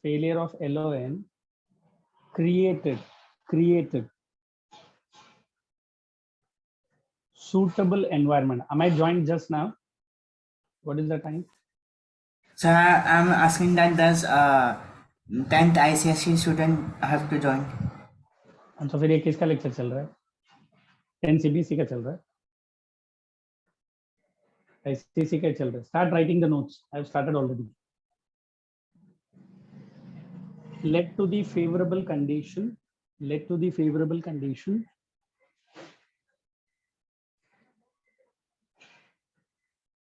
failure of LON created suitable environment. Am I joined just now? What is the time? Sir, I'm asking that does 10th ICSE student have to join? तो फिर ये किसका lecture चल रहा है? 10 CBC का चल रहा है, ICSE का चल रहा है. Start writing the notes. I have started already. Led to the favorable condition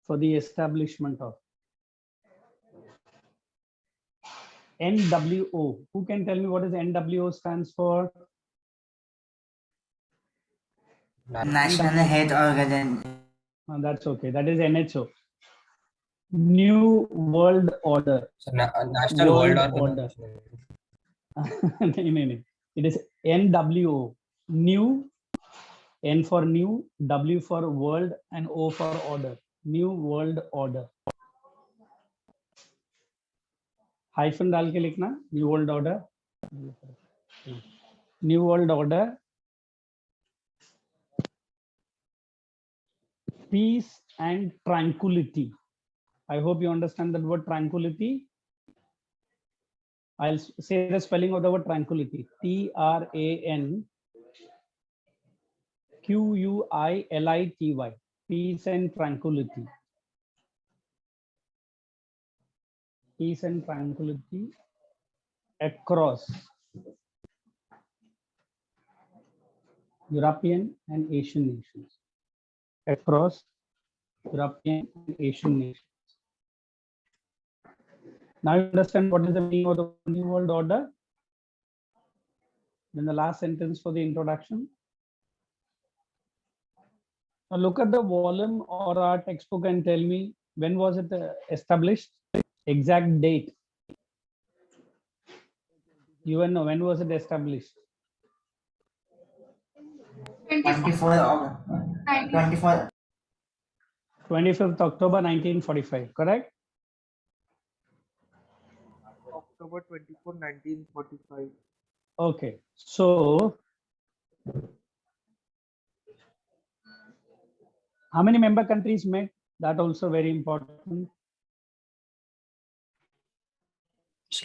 for the establishment of NWO. Who can tell me what is NWO stands for? National Health Organization. That's okay. That is NHO. New World Order. National World Order. No. It is NWO. New, N for new, W for world, and O for order. New World Order. Hyphen डाल के लिखना. New World Order. New World Order. Peace and tranquility. I hope you understand that word tranquility. I'll say the spelling of the word tranquility. TRANQUILITY. Peace and tranquility. Peace and tranquility across European and Asian nations. Across European and Asian nations. Now you understand what is the meaning of the New World Order? Then the last sentence for the introduction. Now look at the volume or our textbook and tell me when was it established? Exact date. You will know when was it established? 24 25th October 1945, correct? October 24, 1945. Okay, so how many member countries met? That also very important.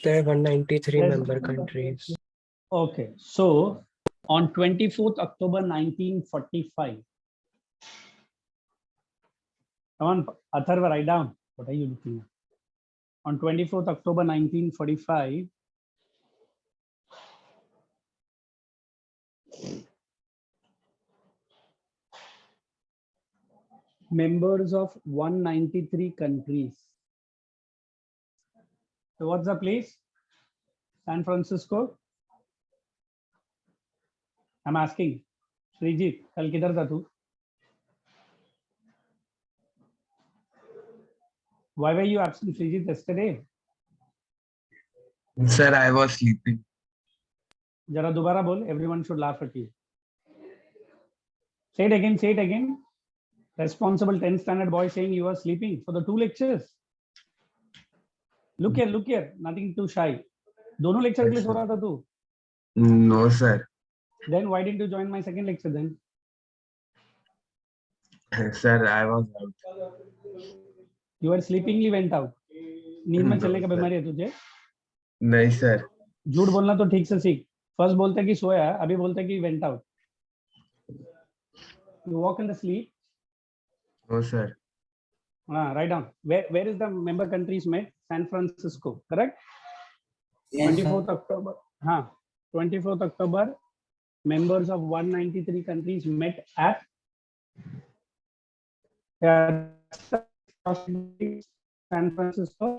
There are 193 member countries. Okay, so on 24th October 1945. Come on, Atharva, write down. What are you looking at? On 24th October 1945, members of 193 countries. So what's the place? San Francisco? I'm asking. Srijit, kal kidhar tha tu? Why were you absent, Srijit, yesterday? Sir, I was sleeping. Jara dobara bol. Everyone should laugh at you. Say it again. Say it again. Responsible 10th standard boy saying you are sleeping for the 2 lectures. Look here. Nothing too shy. Dono lecture ke liye so raha tha tu? No, sir. Then why didn't you join my second lecture then? Sir, I was out. You are sleepingly went out. नींद में चलने का बीमारी है तुझे? नहीं sir. झूठ बोलना तो ठीक से सीख. First बोलता है कि सोया, अभी बोलता है कि went out. You walk in the sleep. No, sir. Write down. Where is the member countries met? San Francisco, correct? Yes, 24th October. 24th October. Members of 193 countries met at San Francisco.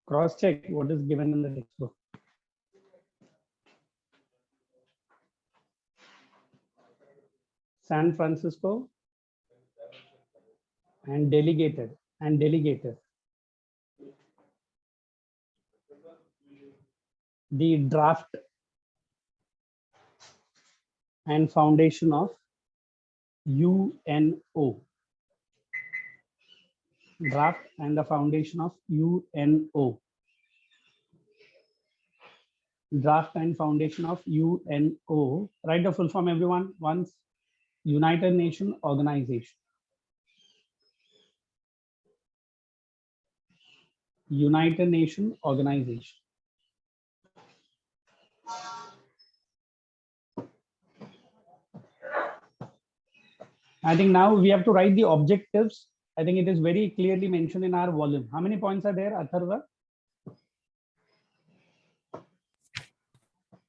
Cross check what is given in the textbook. San Francisco and delegated. The draft and foundation of UNO. Draft and the foundation of UNO. Draft and foundation of UNO. Write the full form, everyone, once. United Nations Organization. United Nations Organization. I think now we have to write the objectives. I think it is very clearly mentioned in our volume. How many points are there, Atharva?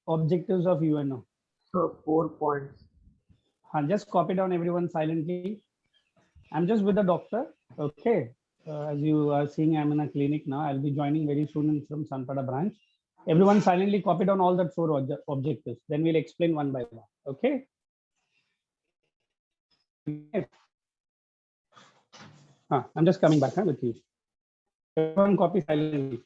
Objectives of UNO. So 4 points. Just copy down everyone silently. I'm just with the doctor. Okay. As you are seeing, I'm in a clinic now. I'll be joining very soon from Sanpada branch. Everyone silently copy down all the 4 objectives. Then we'll explain one by one. Okay. I'm just coming back with you. Everyone copy silently.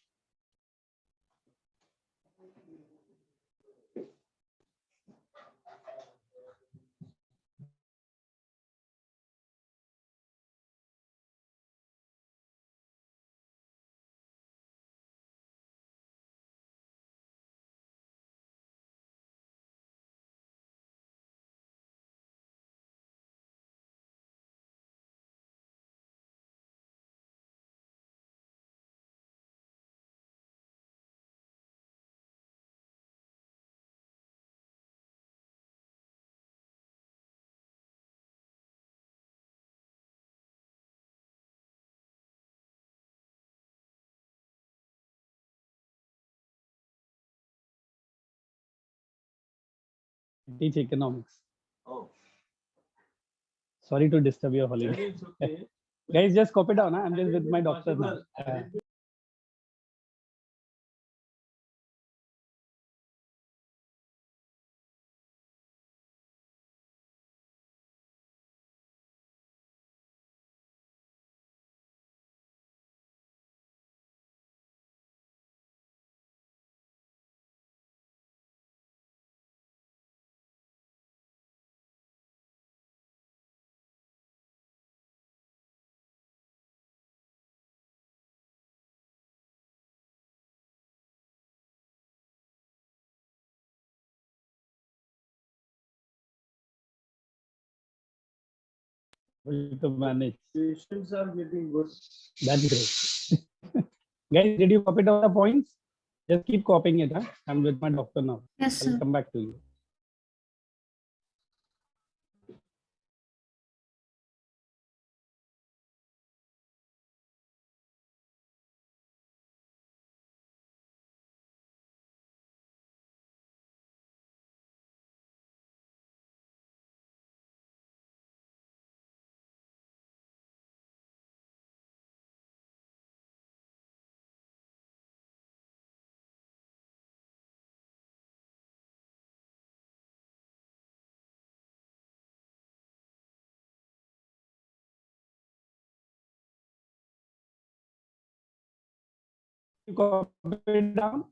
Teach economics. Oh, Sorry to disturb your holiday. it's okay. Guys, just copy down. I'm just with my doctor now. Possible. To manage. Patients are getting good. That's great. Guys, did you copy down the points? Just keep copying it. Huh? I'm with my doctor now. Yes, I'll sir. come back to you. You copy it down?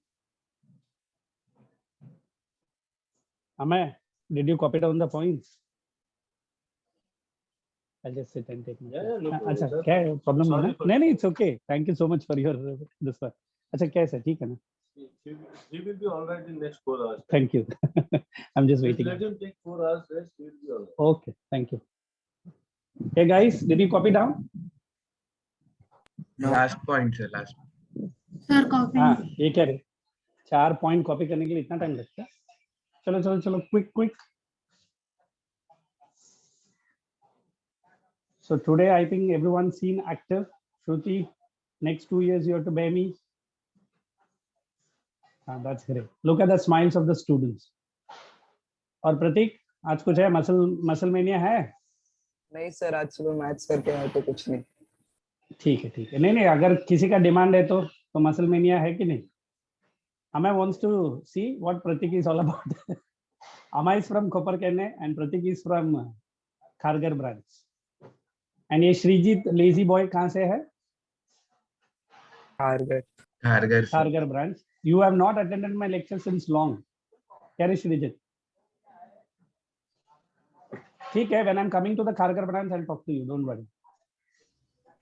Amay, did you copy down the points? I'll just sit and take my Yeah, no problem, अच्छा sir. क्या है problem Sorry नहीं for- नहीं it's okay. Thank you so much for your this one. अच्छा क्या है sir ठीक है ना? He will be all right in next 4 hours. Thank you. I'm just Just waiting. let him take 4 hours rest. He will be all right. Okay, thank you. Hey guys, did you copy down? Last point, sir. Last. Sir, copy. हाँ ये क्या है 4 point copy करने के लिए इतना time लगता है चलो चलो चलो quick so today I think everyone seen active Shruti next 2 years you have to bear me that's great look at the smiles of the students और प्रतीक आज कुछ है मसल मेनिया है नहीं सर आज सुबह मैथ्स करके आए तो कुछ नहीं ठीक है नहीं अगर किसी का डिमांड है तो मसल मेनिया है कि नहीं Amay wants to see what Pratik is all about. Amay is from Koparkane and Pratik is from Khargar branch. And ये श्रीजीत lazy boy कहाँ से है? Khargar, sir. Khargar branch. You have not attended my lecture since long. क्या रे श्रीजीत? ठीक है. When I'm coming to the Khargar branch, I'll talk to you. Don't worry.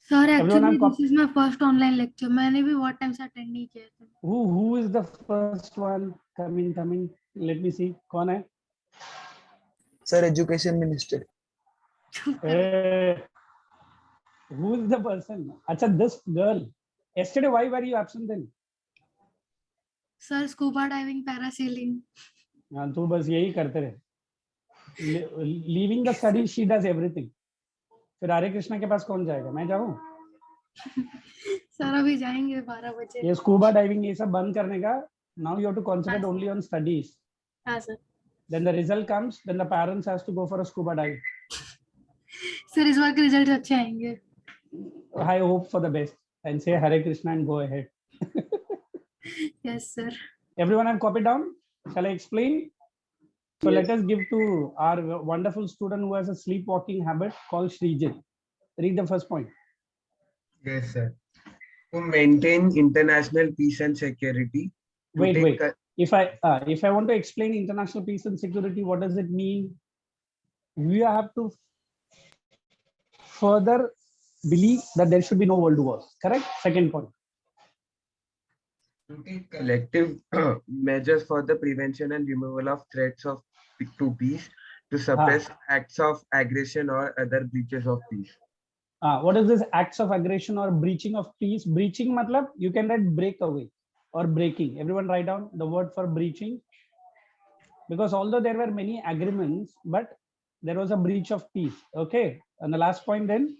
Sir, Everyone actually on this is my first online lecture. मैंने भी बहुत time से attend नहीं किया था. who is the first one coming? Let me see. कौन है? Sir, education minister. Eh, who is the person? Acha, this girl. Yesterday, why were you absent then? Sir, scuba diving, parasailing. हाँ, तू बस यही करते रहे. Leaving the study, she does everything. फिर हरे कृष्णा के पास कौन जाएगा? मैं जाऊँ? सर अभी जाएंगे 12 बजे. ये स्कूबा डाइविंग ये सब बंद करने का. Now you have to concentrate only on studies. हाँ sir. Then the result comes, then the parents has to go for a scuba dive. Sir इस बार के रिजल्ट अच्छे आएंगे. I hope for the best and say Hare Krishna and go ahead. Yes sir. Everyone have copied down? Shall I explain? So let us give to our wonderful student who has a sleepwalking habit called Srijit. Read the first point. Yes, sir. To maintain international peace and security. to Wait, take wait. a- If I want to explain international peace and security, what does it mean? We have to further believe that there should be no world wars. Correct? Second point. To take collective measures for the prevention and removal of threats to peace, to suppress acts of aggression or other breaches of peace. What is this acts of aggression or breaching of peace? Breaching matlab you can write breakaway or breaking. Everyone write down the word for breaching. Because although there were many agreements, but there was a breach of peace. Okay. And the last point then.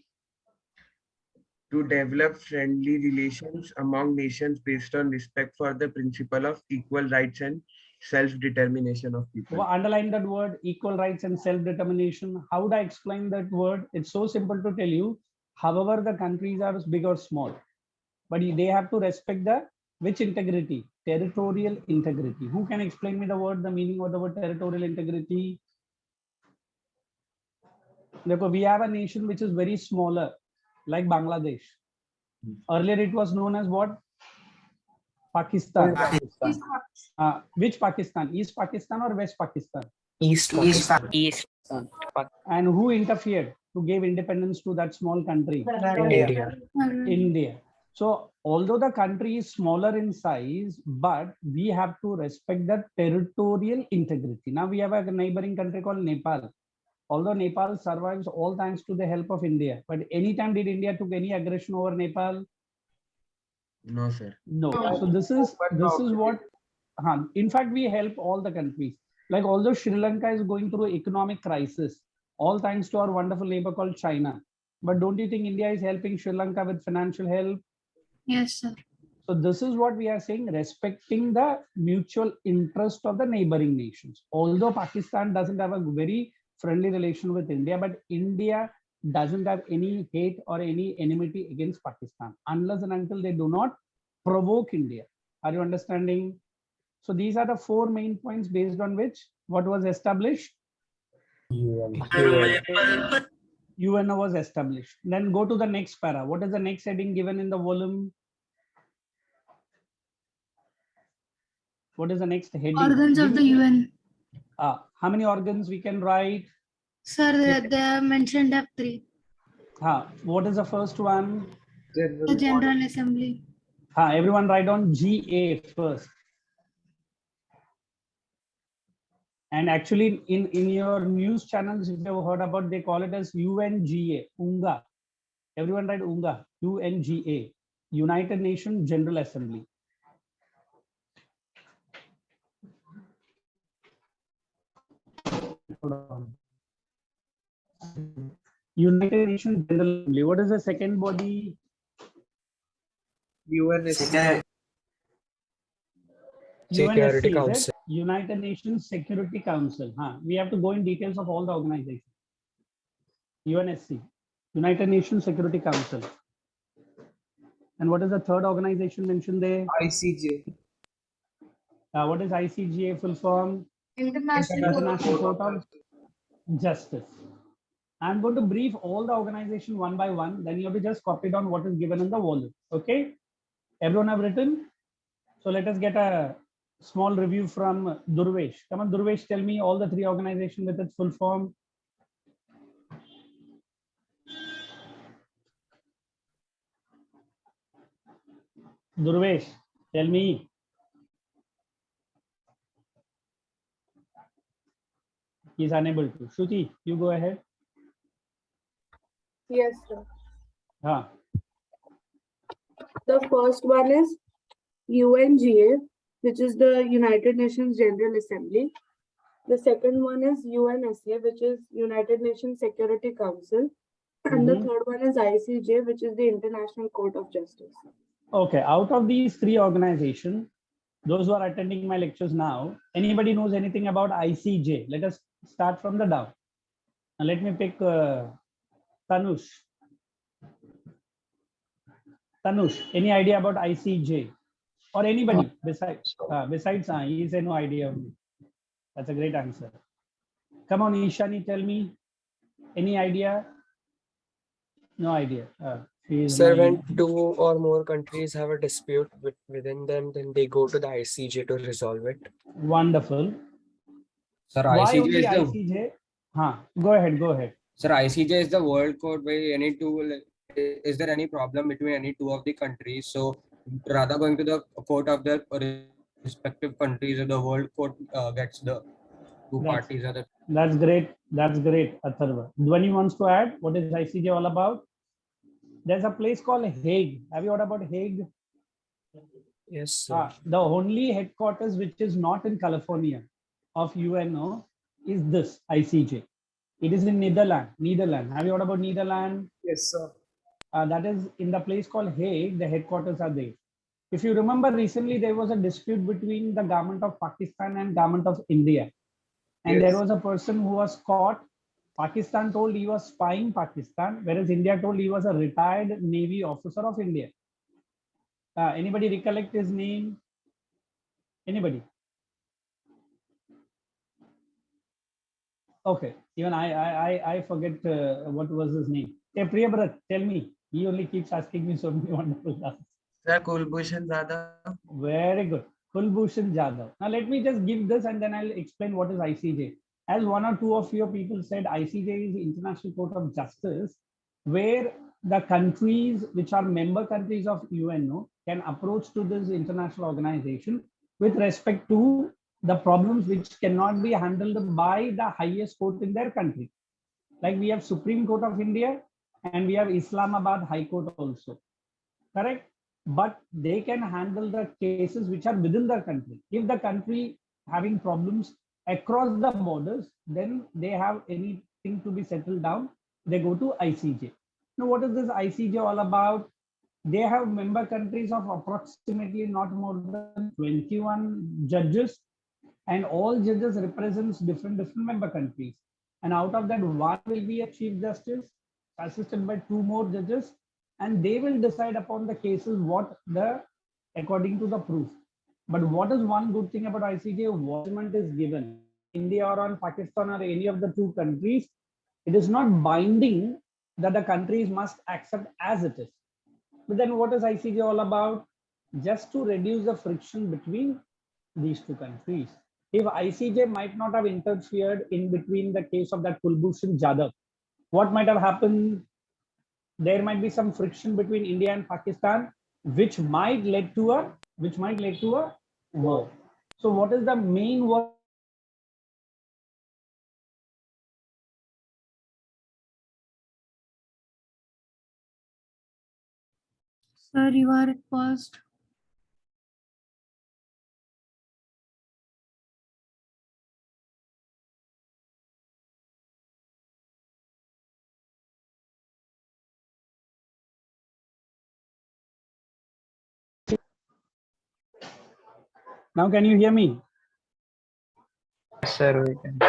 To develop friendly relations among nations based on respect for the principle of equal rights and self-determination of people. Underline that word, equal rights and self-determination. How would I explain that word? It's so simple to tell you. However, the countries are big or small, but they have to respect the which integrity? Territorial integrity. Who can explain me the word, the meaning of the word territorial integrity? Therefore, we have a nation which is very smaller, like Bangladesh. Earlier, it was known as what? Pakistan. Which Pakistan? East Pakistan or West Pakistan? East And who interfered to give independence to that small country? India. So although the country is smaller in size, but we have to respect the territorial integrity. Now we have a neighboring country called Nepal. Although Nepal survives all thanks to the help of India, but anytime did India took any aggression over Nepal? No, sir. No. So this is what. In fact, we help all the countries. Like although Sri Lanka is going through economic crisis, all thanks to our wonderful neighbor called China. But don't you think India is helping Sri Lanka with financial help? Yes sir. So this is what we are saying, respecting the mutual interest of the neighboring nations. Although Pakistan doesn't have a very friendly relation with India, but India doesn't have any hate or any enmity against Pakistan unless and until they do not provoke India. Are you understanding? So these are the four main points based on which what was established? UNO was established. Then go to the next para. What is the next heading given in the volume? What is the next heading? Organs of the UN. How many organs we can write? Sir, they are mentioned have 3. What is the first one? The General Assembly. Everyone write down GA first. And actually in your news channels, if you have heard about, they call it as UNGA, UNGA. Everyone write UNGA, UNGA, United Nations General Assembly. United Nations General Assembly. What is the second body? UNSC. Security Council. United Nations Security Council. We have to go in details of all the organizations. UNSC, United Nations Security Council. And what is the third organization mentioned there? ICJ. What is ICGA full form? International Court of Justice. I'm going to brief all the organization one by one. Then you have to just copy down what is given in the volume. Okay? Everyone have written? So let us get a small review from Durvesh. Come on, Durvesh, tell me all the 3 organizations with its full form. Durvesh, tell me. He's unable to. Shruti, you go ahead. Yes, sir. Huh. The first one is UNGA, which is the United Nations General Assembly. The second one is UNSA, which is United Nations Security Council. And the third one is ICJ, which is the International Court of Justice. Okay, out of these three organizations, those who are attending my lectures now, anybody knows anything about ICJ? Let us start from the down. Now let me pick Tanush. Tanush, any idea about ICJ? Or anybody besides? He said no idea. That's a great answer. Come on, Ishani, tell me. Any idea? No idea. Sir, when two or more countries have a dispute within them, then they go to the ICJ to resolve it. Wonderful. Sir, Why ICJ only is the ICJ? Go ahead. sir, ICJ is the world court where any two, is there any problem between any two of the countries? So rather going to the court of the respective countries, or the world court gets the two parties are the. That's great. That's great, Atharva. Dhwani wants to add, what is ICJ all about? There's a place called Hague. Have you heard about Hague? Yes, sir. The only headquarters which is not in California of UNO is this ICJ. It is in Netherlands. Have you heard about Netherlands? Yes, sir. That is in the place called Hague. The headquarters are there. If you remember, recently there was a dispute between the government of Pakistan and government of India. And Yes. there was a person who was caught. Pakistan told he was spying Pakistan, whereas India told he was a retired Navy officer of India. Anybody recollect his name? Anybody? Okay, even I forget what was his name. Hey, Priyabrat, tell me. He only keeps asking me so many wonderful questions. Sir, Kulbhushan Jadhav. Very good. Kulbhushan Jadhav. Now let me just give this and then I'll explain what is ICJ. As one or two of your people said, ICJ is the International Court of Justice, where the countries which are member countries of UNO can approach to this international organization with respect to the problems which cannot be handled by the highest court in their country. Like we have Supreme Court of India and we have Islamabad High Court also. Correct? But they can handle the cases which are within the country. If the country having problems across the borders, then they have anything to be settled down, they go to ICJ. Now, what is this ICJ all about? They have member countries of approximately not more than 21 judges, and all judges represents different member countries. And out of that, one will be a chief justice, assisted by two more judges, and they will decide upon the cases according to the proof. But what is one good thing about ICJ? Judgment is given. India or on Pakistan or any of the two countries, it is not binding that the countries must accept as it is. But then what is ICJ all about? Just to reduce the friction between these two countries. If ICJ might not have interfered in between the case of that Kulbhushan Jadhav, what might have happened? There might be some friction between India and Pakistan, which might lead to a war. So, what is the main work? Sir, you are paused. Now, can you hear me? Sir, we can.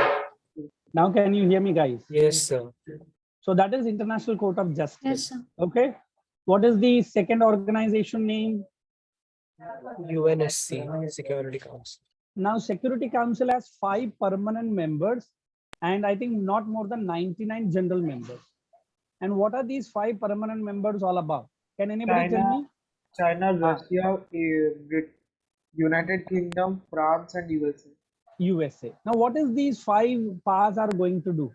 Now, can you hear me, guys? Yes, sir. So that is International Court of Justice. Yes, sir. Okay. What is the second organization name? UNSC, Security Council. Now, Security Council has 5 permanent members and I think not more than 99 general members. And what are these 5 permanent members all about? Can anybody tell me? China, Russia, United Kingdom, France, and USA. USA. Now, what is these 5 powers are going to do?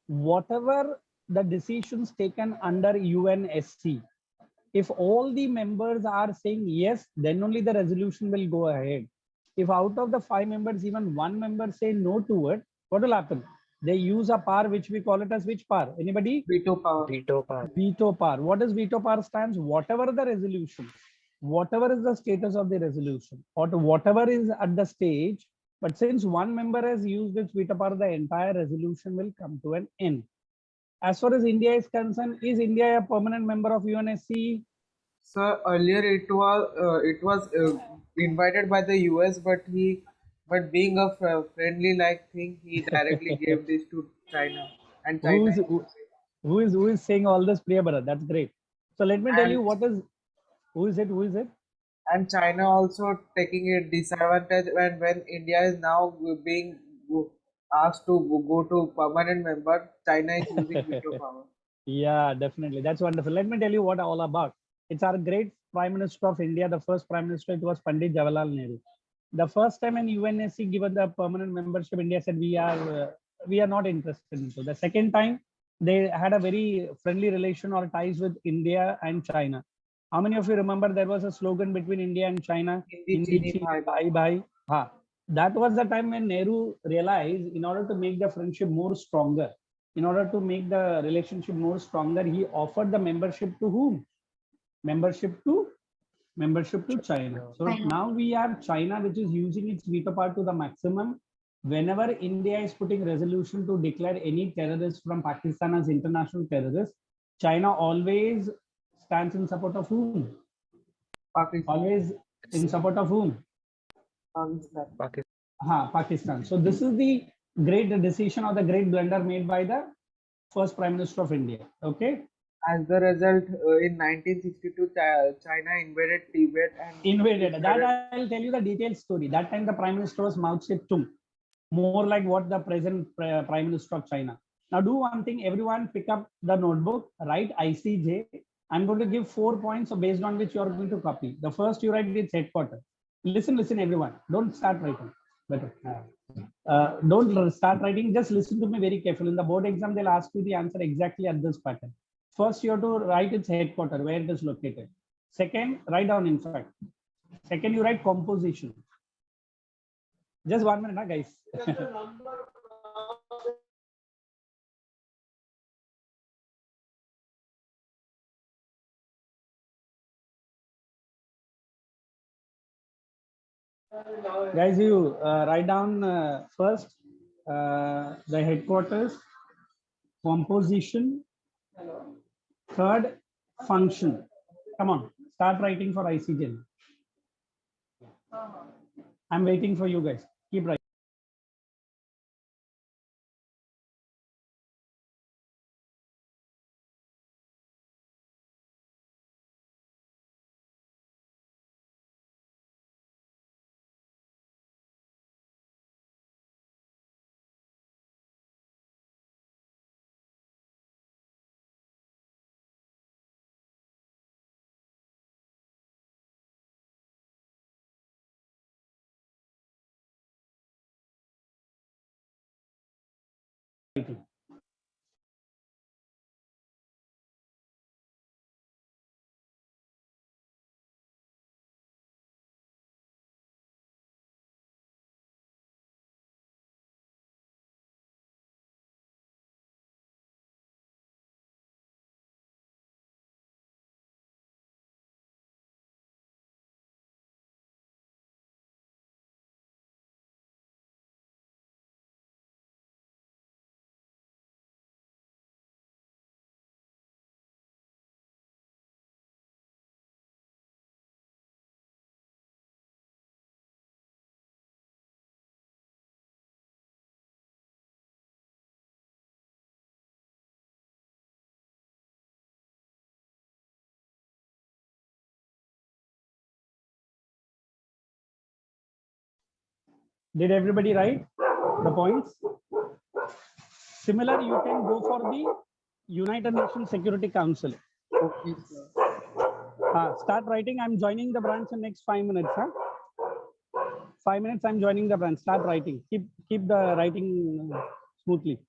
Whatever the decisions taken under UNSC, If all the members are saying yes, then only the resolution will go ahead. If out of the 5 members, even 1 member say no to it, what will happen? They use a power which we call it as which power? Anybody? Veto power. Veto power. Veto power. What is veto power stands? Whatever the resolution, whatever is the status of the resolution, or whatever is at the stage, but since 1 member has used its veto power, the entire resolution will come to an end. As far as India is concerned, is India a permanent member of UNSC? So earlier it was invited by the US, but being a friendly like thing, he directly gave this to China, and China Who is saying all this, Priya Bharat? That's great. So let me tell you and what is, who is it? Who is it? and China also taking a disadvantage, and when India is now being asked to go to permanent member, China is using veto power. Yeah, definitely. That's wonderful. Let me tell you what all about. It's our great Prime Minister of India, the first Prime Minister, it was Pandit Jawaharlal Nehru. The first time in UNSC given the permanent membership, India said we are not interested in. So the second time they had a very friendly relation or ties with India and China. How many of you remember there was a slogan between India and China? Hindi chini bhai bhai. Bye bye. Ha. That was the time when Nehru realized in order to make the friendship more stronger, in order to make the relationship more stronger, he offered the membership to whom? Membership to China. So now we have China, which is using its veto power to the maximum. Whenever India is putting resolution to declare any terrorist from Pakistan as international terrorist, China always stands in support of whom? Pakistan. Always in support of whom? Pakistan. So this is the great decision or the great blunder made by the first Prime Minister of India. Okay. As the result, in 1962, China invaded Tibet and invaded. That I'll tell you the detailed story. That time the Prime Minister was Mao Zedong, more like what the present Prime Minister of China. Now do one thing, everyone pick up the notebook, write ICJ. I'm going to give 4 points based on which you are going to copy. The first you write its headquarters. Listen everyone. Don't start writing. Better. Don't start writing. Just listen to me very carefully. In the board exam, they'll ask you the answer exactly at this pattern. First, you have to write its headquarters, where it is located. Second, write down in fact. Second, you write composition. Just 1 minute, guys. Guys, you write down first the headquarters, composition, third, function. Come on, start writing for ICJ. I'm waiting for you guys. Keep writing. Did everybody write the points? Similar, you can go for the United Nations Security Council. Okay, sir. Start writing. I'm joining the branch in next 5 minutes. 5 minutes, I'm joining the branch. Start writing. Keep the writing smoothly.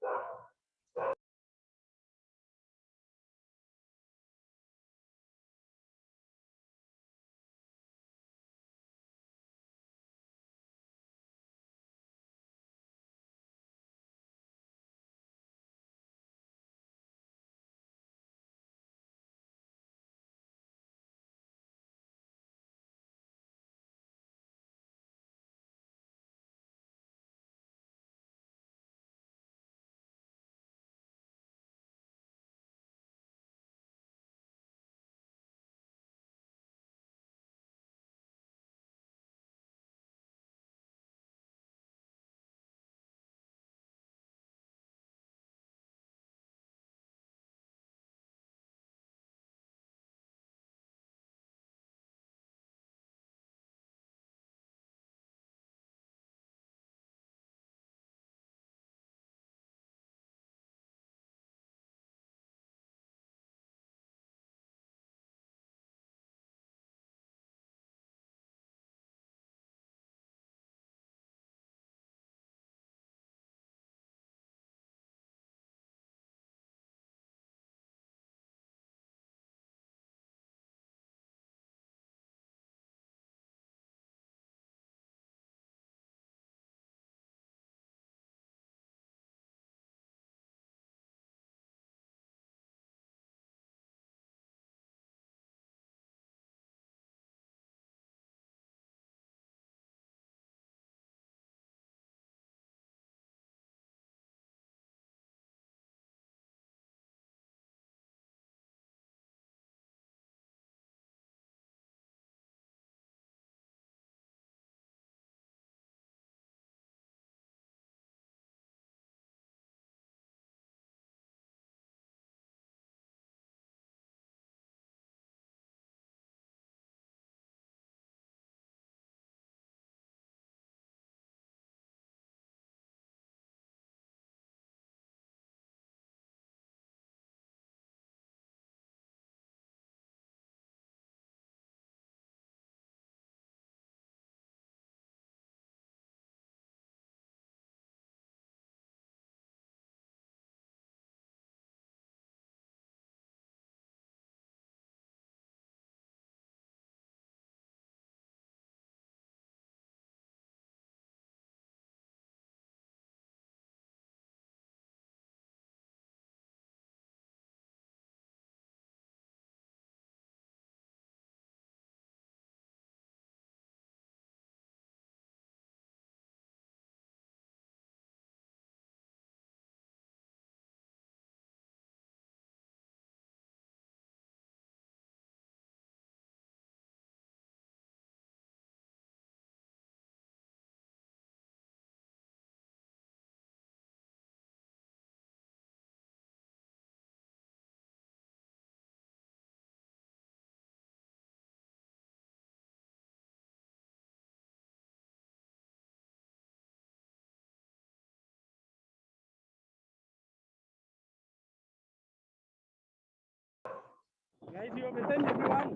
Guys, you have written, everyone.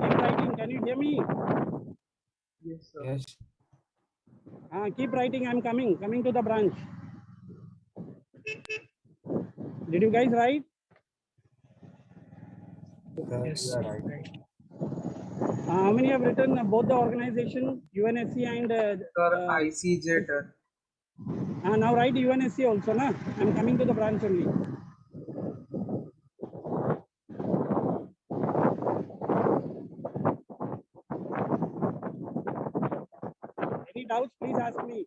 Keep writing. Can you hear me? Yes, sir. Yes. Keep writing. I'm coming. Coming to the branch. Did you guys write? Yes, You are right. right. How many have written both the organization, UNSC and Sir, ICJ. now write UNSC also, na? I'm coming to the branch only. Any doubts, please ask me.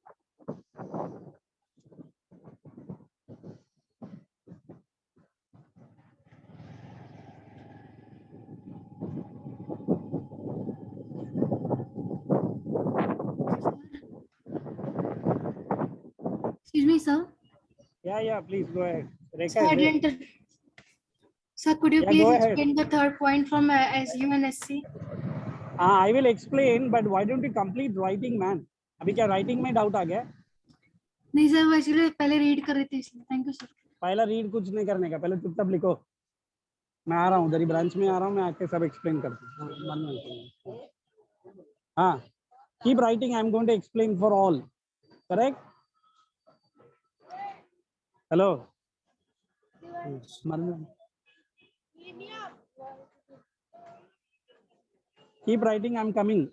Excuse me, sir. Yeah, please go ahead. Rekha Sir, is I there. didn't. Sir, could you Yeah, please go ahead. explain the third point from as UNSC? I will explain, but why don't you complete writing, man? अभी क्या writing में doubt आ गया? नहीं sir, वो actually पहले read कर रही थी इसलिए। Thank you sir. पहला रीड कुछ नहीं करने का, पहले चुपचाप लिखो। मैं आ रहा हूँ, उधर ब्रांच में आ रहा हूँ, मैं आके सब एक्सप्लेन करता हूँ। हाँ, keep writing. I'm going to explain for all. Correct? Hello. Keep writing. I'm coming.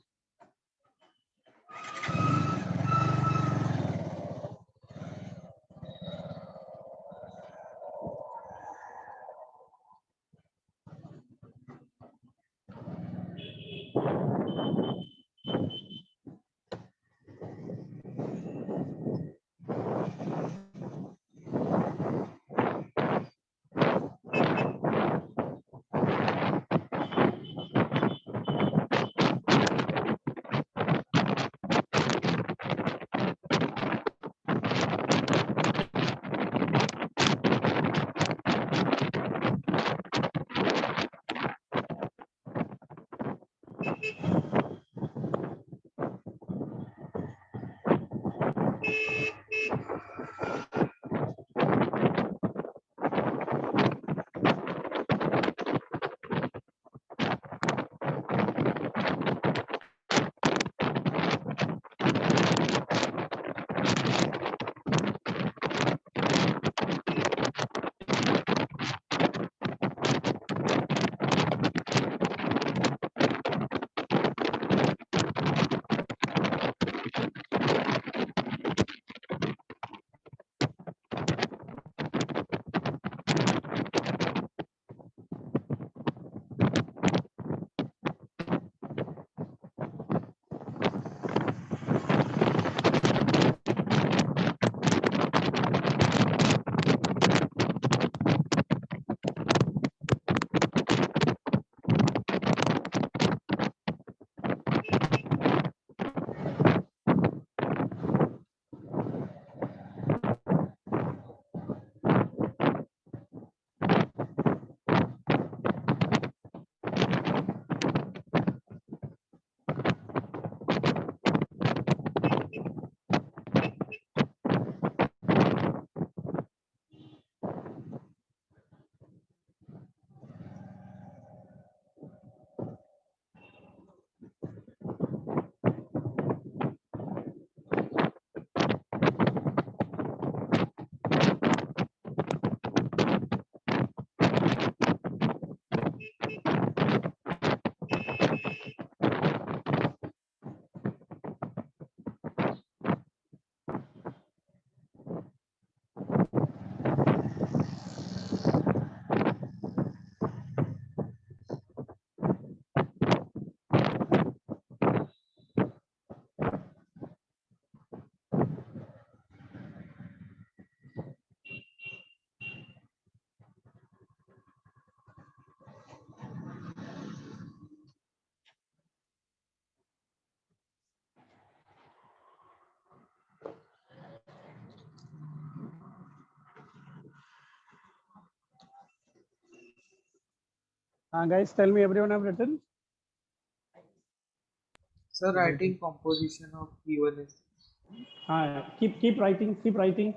Guys, tell me, everyone have written? Sir, writing composition of UNS. Keep writing, keep writing.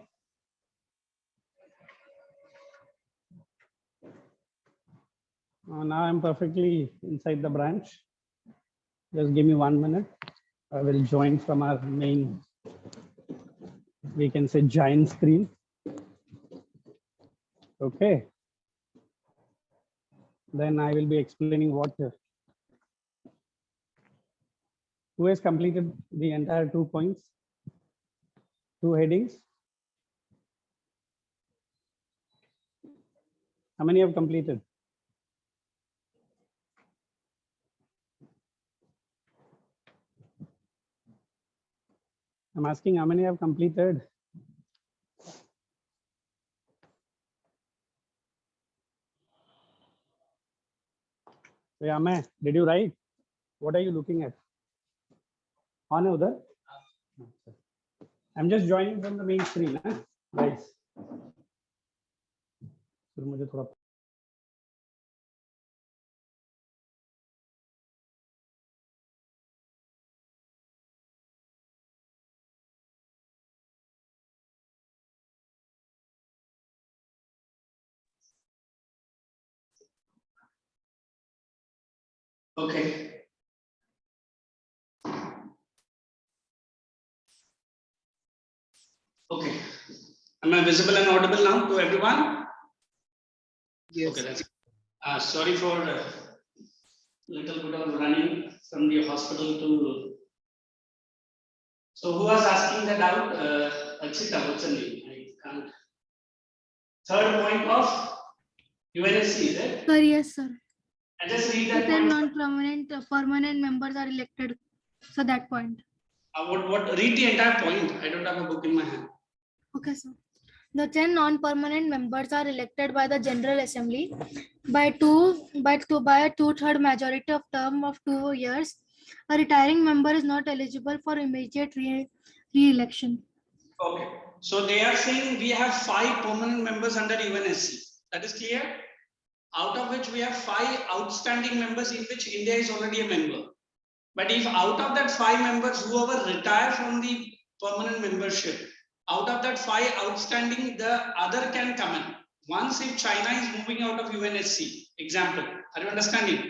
Now I'm perfectly inside the branch. Just give me 1 minute. I will join from our main, we can say, giant screen. Okay. Then I will be explaining what. Who has completed the entire 2 points, 2 headings? How many have completed? I'm asking how many have completed? Yeah, man, did you write? What are you looking at? On other? I'm just joining from the main screen, huh? Guys. फिर मुझे थोड़ा Okay. Okay. Am I visible and audible now to everyone? Yes. Okay, that's sorry for little bit of running from the hospital to. So who was asking that out? Achita, what's her name? I can't. Third point of UNSC, is it? Sir, yes, sir. I just read The that 10 point. non-permanent permanent members are elected. So that point. What? Read the entire point. I don't have a book in my hand. Okay, sir. The 10 non-permanent members are elected by the General Assembly by a 2/3 majority of term of 2 years. A retiring member is not eligible for immediate re-election. Okay. So they are saying we have 5 permanent members under UNSC. That is clear? Out of which we have 5 outstanding members in which India is already a member. But if out of that 5 members, whoever retire from the permanent membership, out of that 5 outstanding, the other can come in. Once if China is moving out of UNSC, example, are you understanding?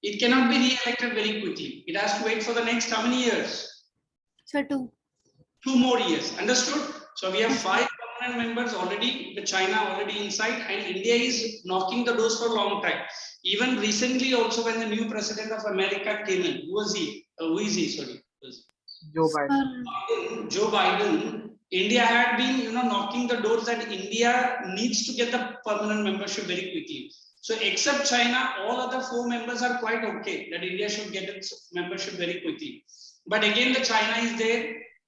It cannot be re-elected very quickly. It has to wait for the next how many years? So 2. 2 more years. Understood? So we have 5 permanent members already, the China already inside, and India is knocking the doors for a long time. Even recently also when the new president of America came in, who was he? Who is he? Sorry. Joe Biden. Joe Biden. India had been, knocking the doors that India needs to get the permanent membership very quickly. So except China, all other 4 members are quite okay that India should get its membership very quickly. But again, the China is there,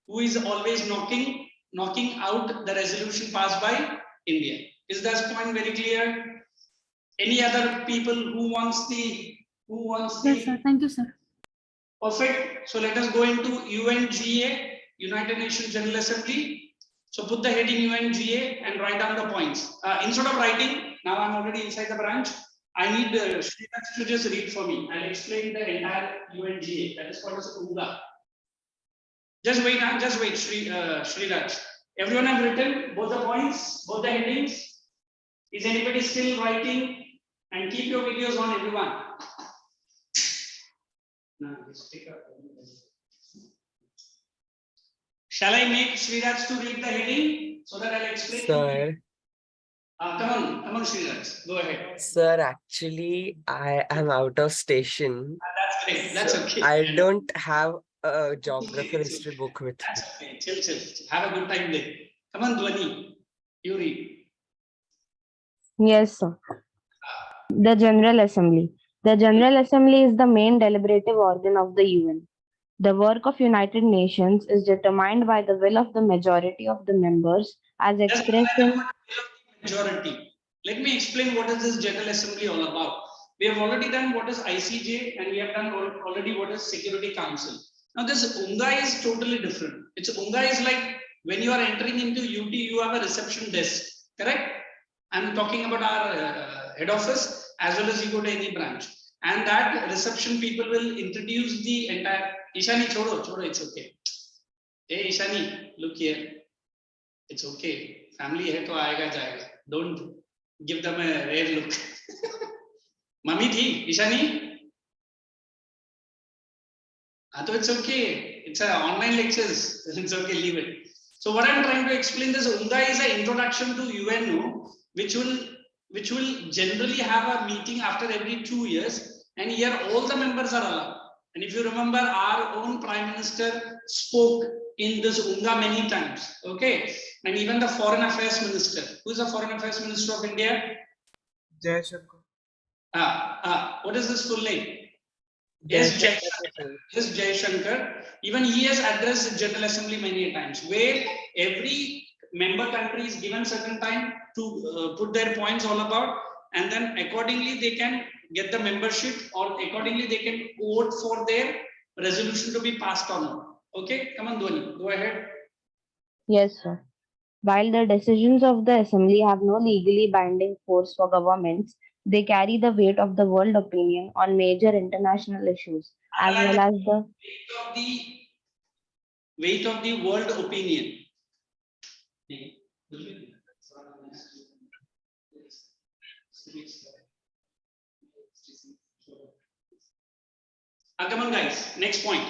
who is always knocking out the resolution passed by India. Is that point very clear? Any other people who wants the? Yes, sir. Thank you, sir. Perfect. So let us go into UNGA, United Nations General Assembly. So put the heading UNGA and write down the points. Instead of writing, now I'm already inside the branch. I need Shrinath to just read for me. I'll explain the entire UNGA. That is called as UNGA. Just wait, Sriraj. Everyone have written both the points, both the headings. Is anybody still writing? And keep your videos on, everyone. Now, shall I make Sriraj to read the heading so that I'll explain? Sir. Come on, Sriraj. Go ahead. Sir, actually, I am out of station. That's great. That's so okay. I don't have a geography history book with me. That's okay. Chill. Have a good time there. Come on, Dwani. You read. Yes, sir. The General Assembly. The General Assembly is the main deliberative organ of the UN. The work of United Nations is determined by the will of the majority of the members as expressed in majority. Let me explain what is this General Assembly all about. We have already done what is ICJ and we have done already what is Security Council. Now this UNGA is totally different. UNGA is like when you are entering into UT, you have a reception desk, correct? I'm talking about our head office as well as you go to any branch. And that reception people will introduce the entire. Ishani, chodo, it's okay. Hey Ishani, look here. It's okay. Family hai to aayega jayega. Don't give them a rare look. Mummy थी ईशानी? तो it's okay. It's a online lectures. It's okay, leave it. So what I'm trying to explain is UNGA is an introduction to UNO, which will generally have a meeting after every 2 years, and here all the members are allowed. And if you remember, our own Prime Minister spoke in this UNGA many times. Okay, and even the Foreign Affairs Minister. Who is the Foreign Affairs Minister of India? Jai Shankar. What is his full name? Yes, Jai Shankar. Even he has addressed the General Assembly many times, where every member country is given certain time to put their points all about, and then accordingly they can get the membership, or accordingly they can vote for their resolution to be passed on. Okay, come on, Dhwani, go ahead. Yes, sir. While the decisions of the Assembly have no legally binding force for governments, they carry the weight of the world opinion on major international issues, as well as the weight of the world opinion. Come on, guys. Next point.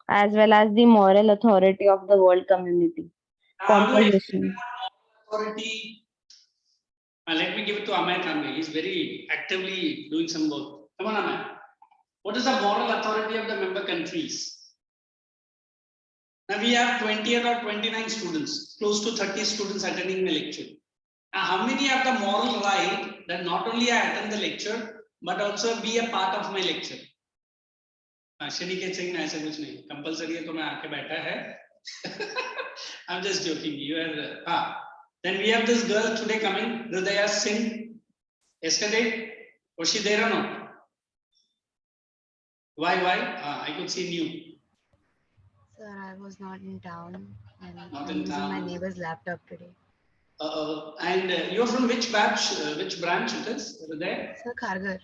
as well as the moral authority of the world community. Composition. Authority. Let me give it to Amay Kambe. He's very actively doing some work. Come on, Amay. What is the moral authority of the member countries? Now we have 28 or 29 students, close to 30 students attending the lecture. Now, how many have the moral right that not only I attend the lecture, but also be a part of my lecture? Shani ke saying ऐसा कुछ नहीं, compulsory है तो मैं आके बैठा है. I'm just joking. You are. Then we have this girl today coming, Hridaya Singh. Yesterday, was she there or not? Why? I could see new. Sir, I was not in town, and Not I'm in using town. my neighbor's laptop today. And you're from which batch? Which branch it is? Hridaya? Sir, Khargar.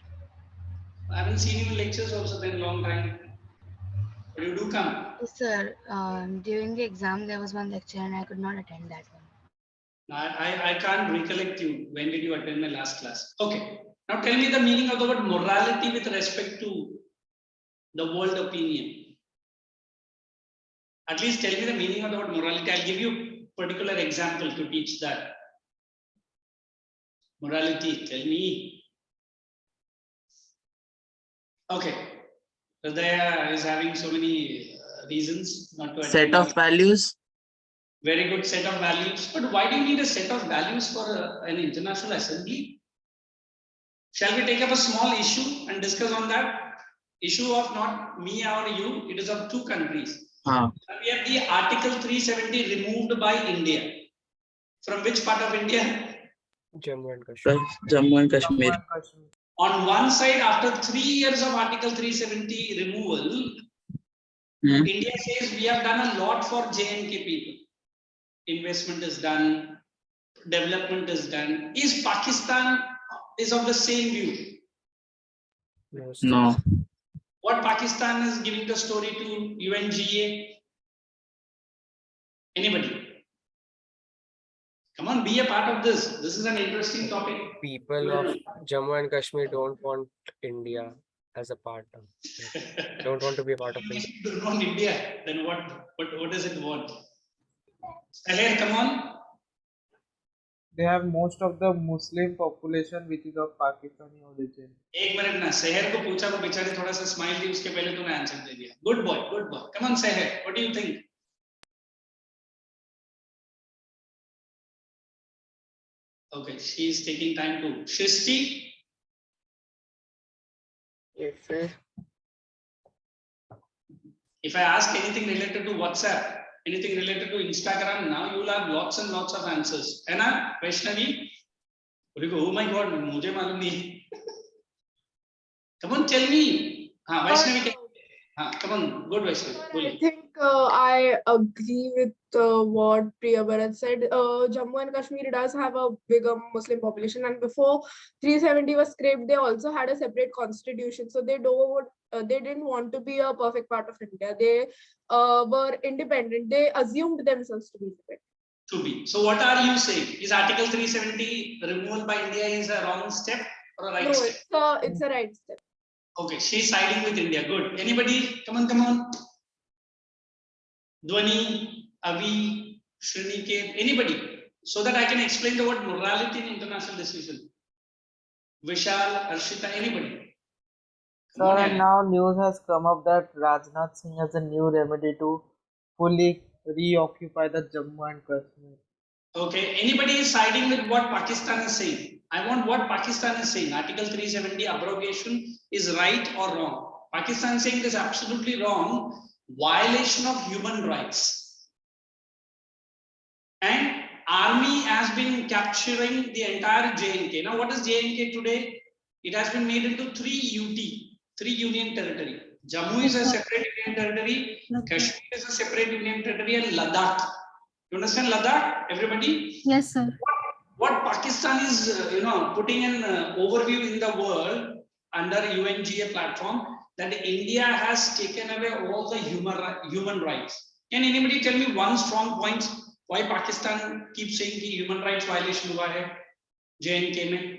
I haven't seen you in lectures also then long time. But you do come. Yes, sir. During the exam, there was one lecture, and I could not attend that one. I can't recollect you. When did you attend my last class? Okay. Now tell me the meaning of the word morality with respect to the world opinion. At least tell me the meaning of the word morality. I'll give you a particular example to teach that. Morality, tell me. Okay. Hridaya is having so many reasons not to attend. Set of values. Very good set of values. But why do you need a set of values for an international assembly? Shall we take up a small issue and discuss on that? Issue of not me or you, it is of two countries. We have the Article 370 removed by India. From which part of India? Jammu and Kashmir. Jammu and Kashmir. On one side, after 3 years of Article 370 removal, India says we have done a lot for J&K people. Investment is done, development is done. Is Pakistan is of the same view? No. What Pakistan is giving the story to UNGA? Anybody? Come on, be a part of this. This is an interesting topic. People of Jammu and Kashmir don't want India as a part of don't want to be a part of India. Don't want India. Then what does it want? Saleh, come on. They have most of the Muslim population which is of Pakistani origin. एक minute ना, शहर को पूछा तो बेचारे थोड़ा सा smile दी, उसके पहले तूने आंसर दे दिया. Good boy. Come on, Seher. What do you think? Okay, she is taking time to. Shristi? Yes, sir. If I ask anything related to WhatsApp, anything related to Instagram, now you will have lots and lots of answers. है ना, Vaishnavi? Oh my God, मुझे मालूम नहीं. Come on, tell me. Vaishnavi, come on, good Vaishnavi. I think I agree with what Priya Bharat said. Jammu and Kashmir does have a bigger Muslim population, and before 370 was scrapped, they also had a separate constitution. So they didn't want to be a perfect part of India. They were independent. They assumed themselves to be independent. So what are you saying? Is Article 370 removal by India is a wrong step, or a right No, step? it's a right step. Okay, she's siding with India. Good. Anybody? Come on. Dhwani, Avi, Shriniket, anybody? So that I can explain the word morality in international decision. Vishal, Arshita, anybody? Come on, Sir, yeah. now news has come up that Rajnath Singh has a new remedy to fully reoccupy the Jammu and Kashmir. Okay, anybody is siding with what Pakistan is saying? I want what Pakistan is saying. Article 370 abrogation is right or wrong? Pakistan is saying it is absolutely wrong. Violation of human rights. And army has been capturing the entire JNK. Now, what is JNK today? It has been made into 3 UT, 3 union territory. Jammu is a separate union territory, Kashmir is a separate union territory, and Ladakh. You understand Ladakh, everybody? Yes, sir. What Pakistan is, putting an overview in the world under UNGA platform that India has taken away all the human rights. Can anybody tell me one strong point why Pakistan keeps saying कि human rights violation हुआ है JNK में?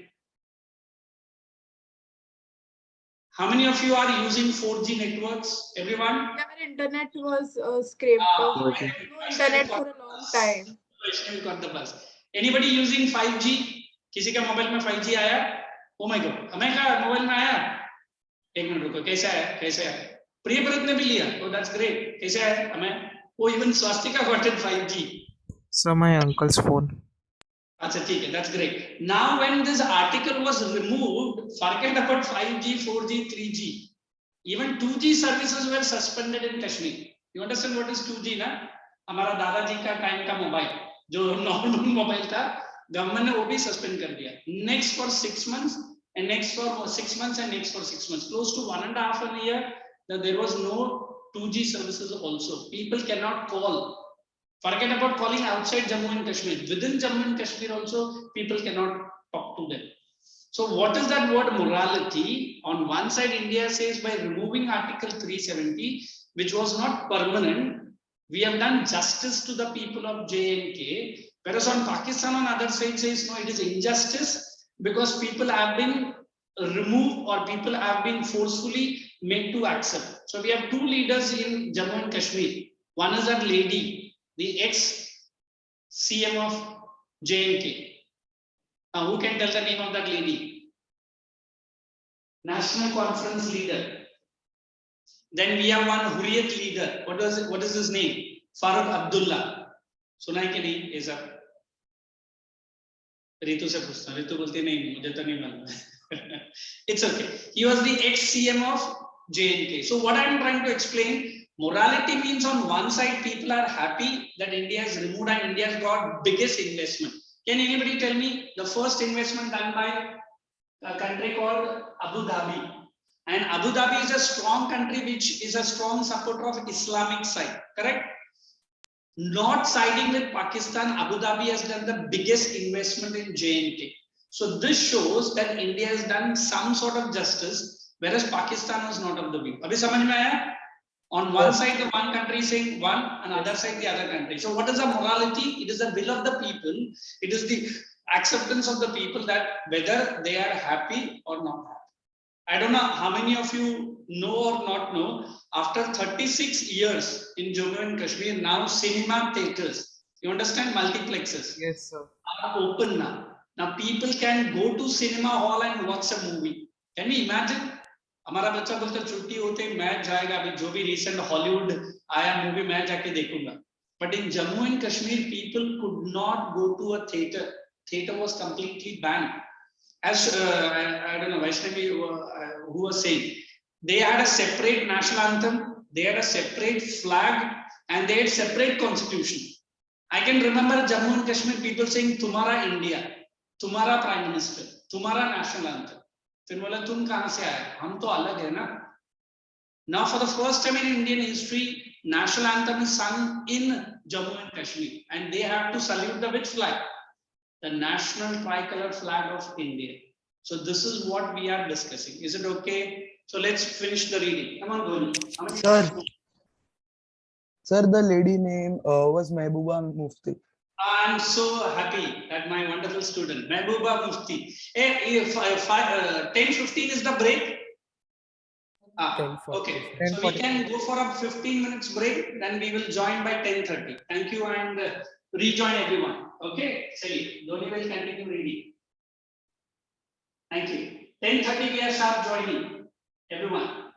How many of you are using 4G networks? Everyone? Our internet was scraped. No internet for a long time. Got the bus. Anybody using 5G? किसी का mobile में 5G आया? Oh my God, हमें का mobile में आया? एक minute रुको, कैसा है? प्रियव्रत ने भी लिया. Oh, that's great. कैसा है हमें? Oh, even Swastika got it 5G. So my uncle's phone. अच्छा ठीक है, that's great. Now when this article was removed, forget about 5G, 4G, 3G. Even 2G services were suspended in Kashmir. You understand what is 2G ना? हमारा दादाजी का time का mobile जो normal mobile था, गवर्नमेंट ने वो भी सस्पेंड कर दिया. Next for 6 months and next for 6 months and next for 6 months, close to 1.5 year, that there was no 2G services also. People cannot call. Forget about calling outside Jammu and Kashmir. Within Jammu and Kashmir also, people cannot talk to them. So what is that word morality? On one side, India says by removing Article 370, which was not permanent, we have done justice to the people of JNK. Whereas on Pakistan, on other side says, no, it is injustice because people have been removed or people have been forcefully made to accept. So we have 2 leaders in Jammu and Kashmir. One is that lady, the ex-CM of JNK. Now, who can tell the name of that lady? National Conference leader. Then we have one Hurriyat leader. What is his name? Farooq Abdullah. सुना है कि नहीं ये सब? रितु से पूछता हूँ. रितु बोलती नहीं, मुझे तो नहीं मालूम. It's okay. He was the ex-CM of JNK. So what I am trying to explain, morality means on one side people are happy that India has removed and India has got biggest investment. Can anybody tell me the first investment done by a country called Abu Dhabi? And Abu Dhabi is a strong country which is a strong supporter of Islamic side, correct? Not siding with Pakistan, Abu Dhabi has done the biggest investment in JNK. So this shows that India has done some sort of justice, whereas Pakistan was not of the view. Abhi samajh mein aaya? On one side, the one country saying one, and other side, the other country. So what is the morality? It is the will of the people. It is the acceptance of the people that whether they are happy or not happy. I don't know how many of you know or not know, after 36 years in Jammu and Kashmir, now cinema theaters, you understand, multiplexes, Yes, sir, are open now. Now people can go to cinema hall and watch a movie. Can we imagine? हमारा बच्चा बोलता छुट्टी होते match जाएगा, अभी जो भी recent Hollywood आया मूवी मैं जाके देखूंगा. But in Jammu and Kashmir, people could not go to a theater. Theater was completely banned. As I don't know, Vaishnavi who was saying, they had a separate national anthem, they had a separate flag, and they had separate constitution. I can remember Jammu and Kashmir people saying, "Tumhara India, Tumhara Prime Minister, Tumhara national anthem." फिर बोला तुम कहाँ से आए? हम तो अलग है ना. Now for the first time in Indian history, national anthem is sung in Jammu and Kashmir, and they have to salute the which flag? The national tricolor flag of India. So this is what we are discussing. Is it okay? So let's finish the reading. Come on, Dhoni. Sir, the lady name was Mehbooba Mufti. I'm so happy that my wonderful student, Mehbooba Mufti. Hey, if 10:15 is the break. Okay. 10:45. So we can go for a 15 minutes break. Then we will join by 10:30. Thank you and rejoin everyone. Okay. Say, Dhoni will continue reading. Thank you. 10:30 we are sharp joining. Everyone.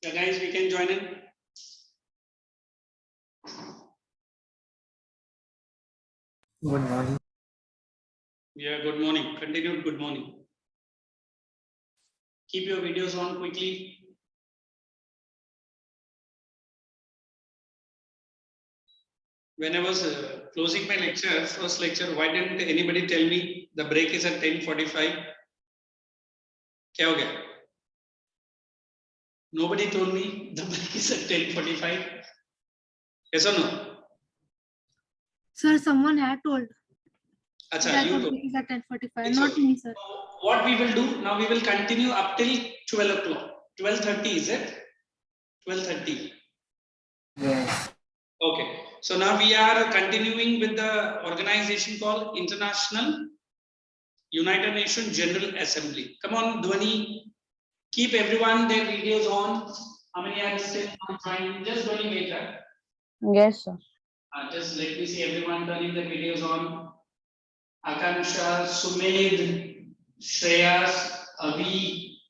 Yeah, guys, we can join in. Good morning. Yeah, good morning. Continued good morning. Keep your videos on quickly. When I was closing my lecture, first lecture, why didn't anybody tell me the break is at 10:45? क्या हो गया? Nobody told me the break is at 10:45. Yes or no? Sir, someone had told Acha, that you the told. break is at 10:45, It's not okay. me, sir. What we will do now, we will continue up till 12 o'clock. 12:30 is it? 12:30. Yes. Okay. So now we are continuing with the organization called International United Nations General Assembly. Come on, Dhwani. Keep everyone their videos on. How many are still not joining? Just Dhwani wait. Yes, sir. Just let me see everyone turning their videos on. Akansha, Sumedh, Shreyas, Avi.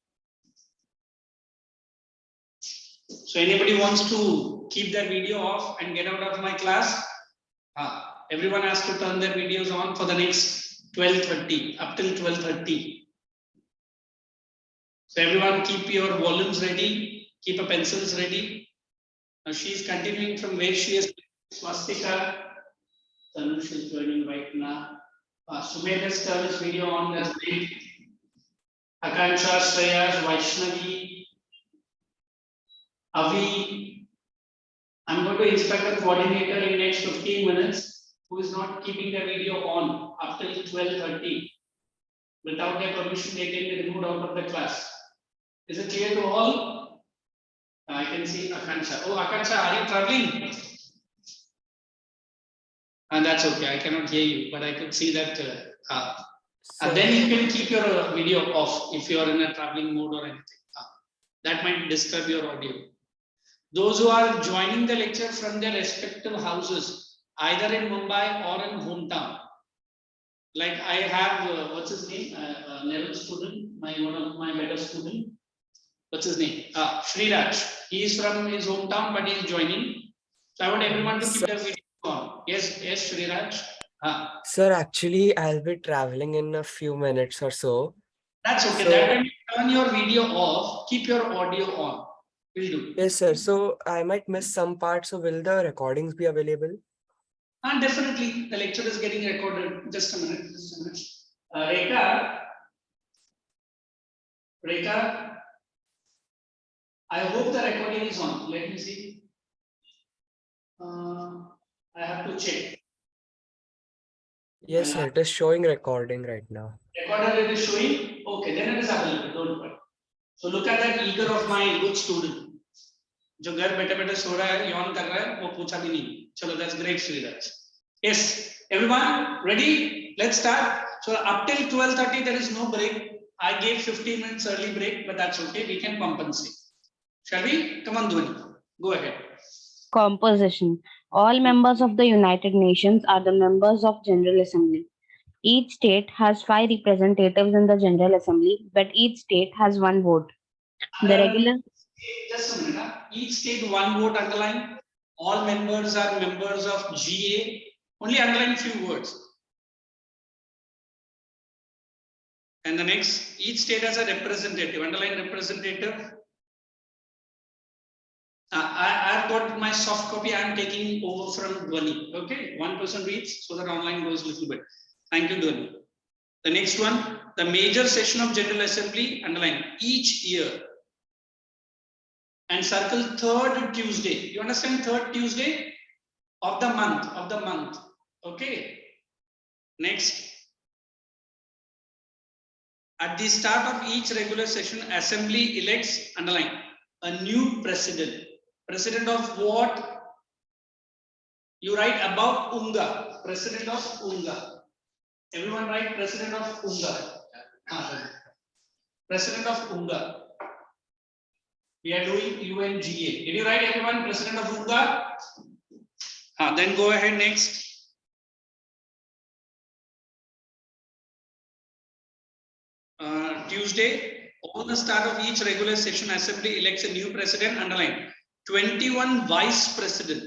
So anybody wants to keep their video off and get out of my class? Everyone has to turn their videos on for the next 12:30, up till 12:30. So everyone keep your volumes ready, keep your pencils ready. Now she is continuing from where she is. Swastika, Tanush is joining right now. Sumedh has turned his video on, that's great. Akansha, Shreyas, Vaishnavi, Avi. I'm going to instruct the coordinator in next 15 minutes who is not keeping the video on up till 12:30. Without their permission, they can be removed out of the class. Is it clear to all? I can see Akansha. Oh, Akansha, are you traveling? And that's okay. I cannot hear you, but I could see that. Then you can keep your video off if you are in a traveling mode or anything. That might disturb your audio. Those who are joining the lecture from their respective houses, either in Mumbai or in hometown. Like I have, what's his name? Level student, one of my better student. What's his name? Sriraj. He is from his hometown, but he is joining. So I want everyone to keep their video on. Yes, yes, Sriraj. Sir, actually, I'll be traveling in a few minutes or so. That's okay. So, That time you turn your video off, keep your audio on. Will do. yes, sir. So I might miss some parts. So will the recordings be available? Definitely. The lecture is getting recorded. Just a minute. Just a minute. Rekha, I hope the recording is on. Let me see. I have to check. Yes, sir. It is showing recording right now. Recorder it is showing. Okay, then it is available. Don't worry. So look at that eager of my good student. जो घर बैठे बैठे सो रहा है, yawn कर रहा है, वो पूछा भी नहीं. चलो, that's great, Sriraj. Yes, everyone ready? Let's start. So up till 12:30 there is no break. I gave 15 minutes early break, but that's okay. We can compensate. Shall we? Come on, Dhwani. Go ahead. Composition. All members of the United Nations are the members of General Assembly. Each state has 5 representatives in the General Assembly, but each state has 1 vote. The regular. Just a minute. Each state 1 vote underline. All members are members of GA. Only underline few words. And the next, each state has a representative. Underline representative. I've got my soft copy. I'm taking over from Dhwani. Okay, one person reads so that online goes a little bit. Thank you, Dhwani. The next one, the major session of General Assembly, underline each year. And circle 3rd Tuesday. You understand 3rd Tuesday of the month. Okay. Next. At the start of each regular session, Assembly elects, underline, a new president. President of what? You write about UNGA. President of UNGA. Everyone write President of UNGA. President of UNGA. We are doing UNGA. Did you write everyone President of UNGA? Then go ahead next. Tuesday, On the start of each regular session, assembly elects a new president, underline, 21 vice president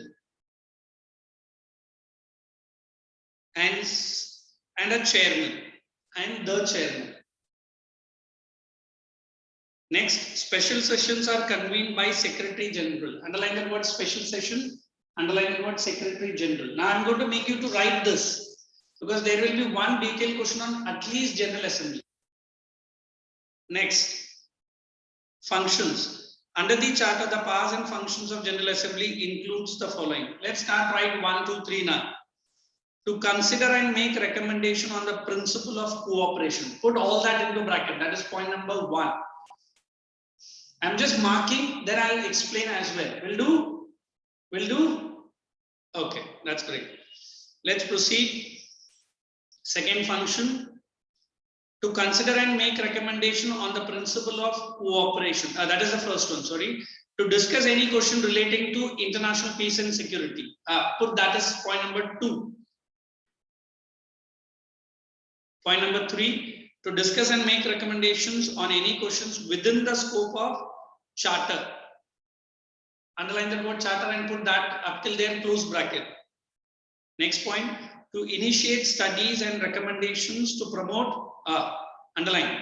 and a chairman and the chairman. Next, special sessions are convened by Secretary General. Underline the word special session, underline the word Secretary General. Now I'm going to make you to write this because there will be one detailed question on at least General Assembly. Next, functions. Under the charter, the powers and functions of General Assembly includes the following. Let's start right 1, 2, 3 now. To consider and make recommendation on the principle of cooperation. Put all that into bracket. That is point number 1. I'm just marking, then I'll explain as well. Will do? Will do? Okay, that's great. Let's proceed. Second function. To consider and make recommendation on the principle of cooperation. That is the first one, sorry. To discuss any question relating to international peace and security. Put that as point number 2. Point number 3. To discuss and make recommendations on any questions within the scope of charter. Underline the word charter and put that up till there, close bracket. Next point. To initiate studies and recommendations to promote, underline,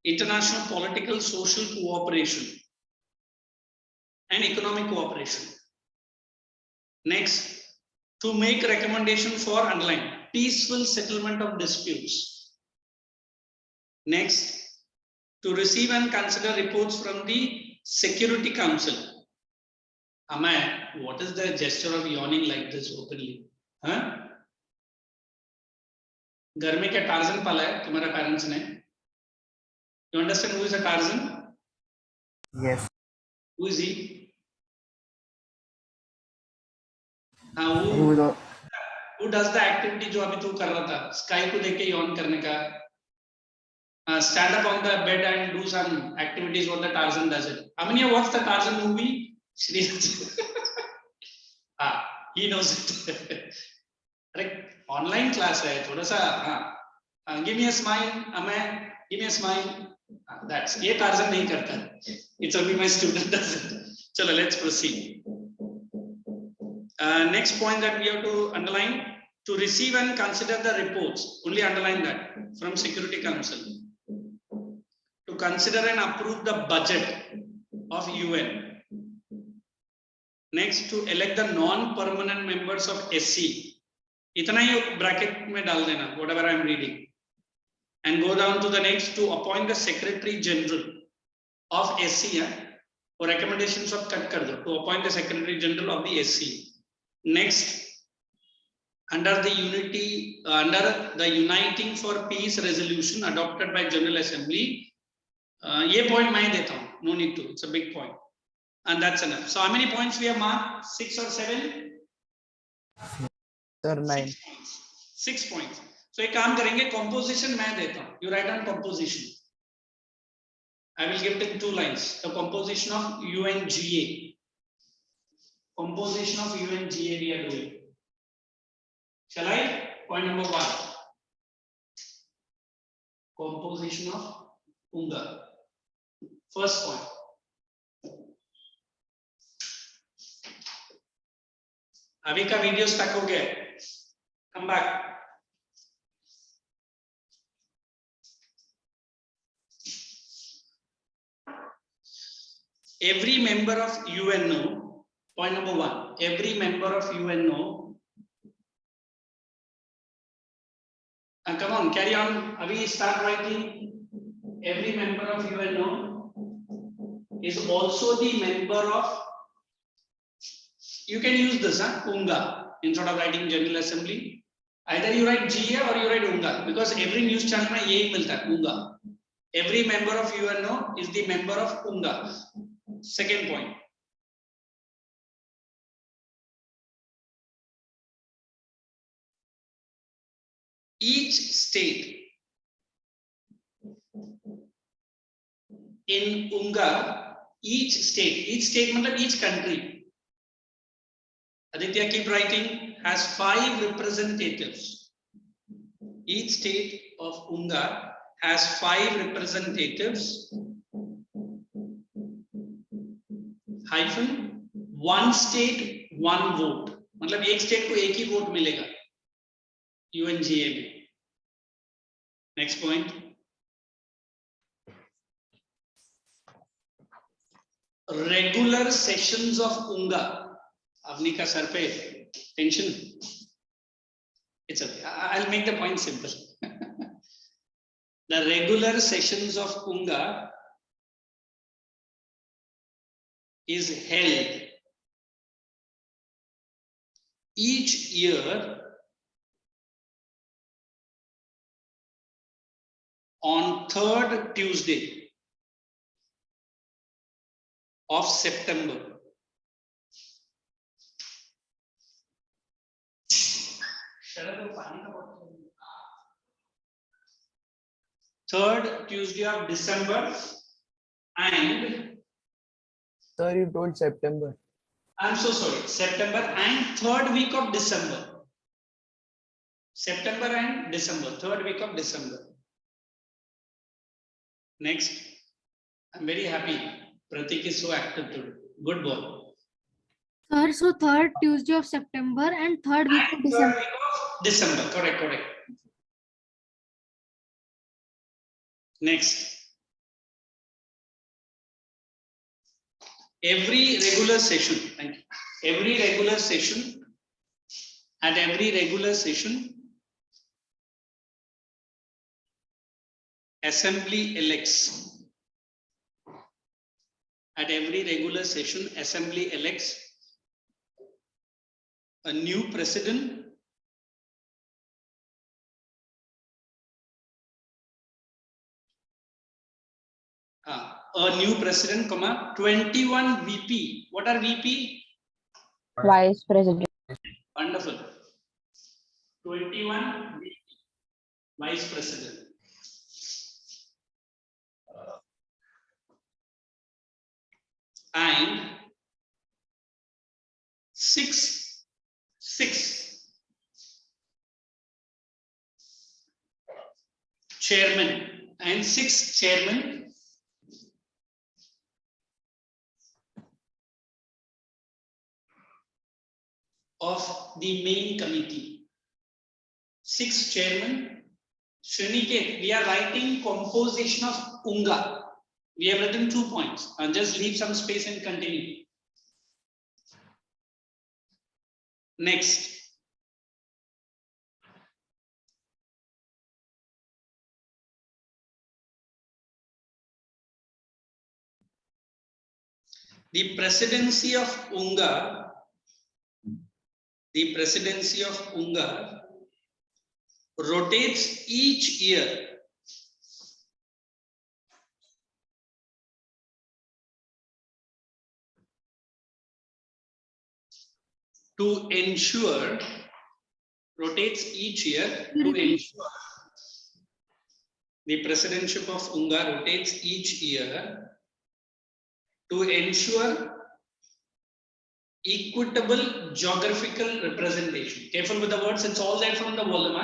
international political social cooperation and economic cooperation. Next, to make recommendation for, underline, peaceful settlement of disputes. Next, to receive and consider reports from the Security Council. Amay, what is the gesture of yawning like this openly? Huh? घर में क्या torsion पाला है तुम्हारा parents ने? You understand who is a Tarzan? Yes. Who is he? Who does the activity जो अभी तू कर रहा था? Sky को देख के yawn करने का. Stand up on the bed and do some activities what the Tarzan does it. How many have watched the Tarzan movie? He knows it. Online class है थोड़ा सा. Give me a smile. Amay, give me a smile. That's ये Tarzan नहीं करता. It's only my student does it. चलो, let's proceed. Next point that we have to underline, to receive and consider the reports. Only underline that from Security Council. To consider and approve the budget of UN. Next, to elect the non-permanent members of SC. इतना ही bracket में डाल देना, whatever I am reading. And go down to the next, to appoint the Secretary General of SC. For recommendations of cut kar do, to appoint the Secretary General of the SC. Next, under the Uniting for Peace resolution adopted by General Assembly. ये point मैं देता हूँ, no need to, it's a big point. And that's enough. So how many points we have marked? 6 or 7? Sir, 9. 6 points. So एक काम करेंगे, composition मैं देता हूँ. You write down composition. I will give it in 2 lines. The composition of UNGA. Composition of UNGA we are doing. Shall I? Point number 1. Composition of UNGA. First point. अभी का video stuck हो गया. Come back. Every member of UNO, point number 1, every member of UNO, and come on, carry on, Abhi start writing. Every member of UNO is also the member of, you can use this, UNGA, instead of writing General Assembly. Either you write GA or you write UNGA, because every news channel mein yehi milta hai, UNGA. Every member of UNO is the member of UNGA. Second point. Each state in UNGA, each state matlab each country, Aditya keep writing, has 5 representatives. Each state of UNGA has 5 representatives hyphen one state one vote, मतलब एक state को एक ही vote मिलेगा UNGA में। Next point, regular sessions of UNGA. Avni का सर पे tension, it's okay, I will make the point simple. The regular sessions of Unga is held each year on third Tuesday of September. Third Tuesday of December and Sir, you told September. I'm so sorry, September and third week of December. September and December, third week of December. Next, I'm very happy. Pratik is so active today. Good boy. Sir, so third Tuesday of September and third week of Third December. week of December, correct, correct. Next, every regular session, thank you. Every regular session, at every regular session, assembly elects. At every regular session, assembly elects a new president, a new president, 21 VP. What are VP? Vice President. Wonderful. 21 VP, Vice President. And six chairman and 6 chairman of the main committee. 6 chairman. Shriniket, we are writing composition of Unga. We have written 2 points. I'll just leave some space and continue. Next. The presidency of Unga rotates each year to ensure the presidency of Unga rotates each year to ensure equitable geographical representation. Careful with the words, it's all there from the volume.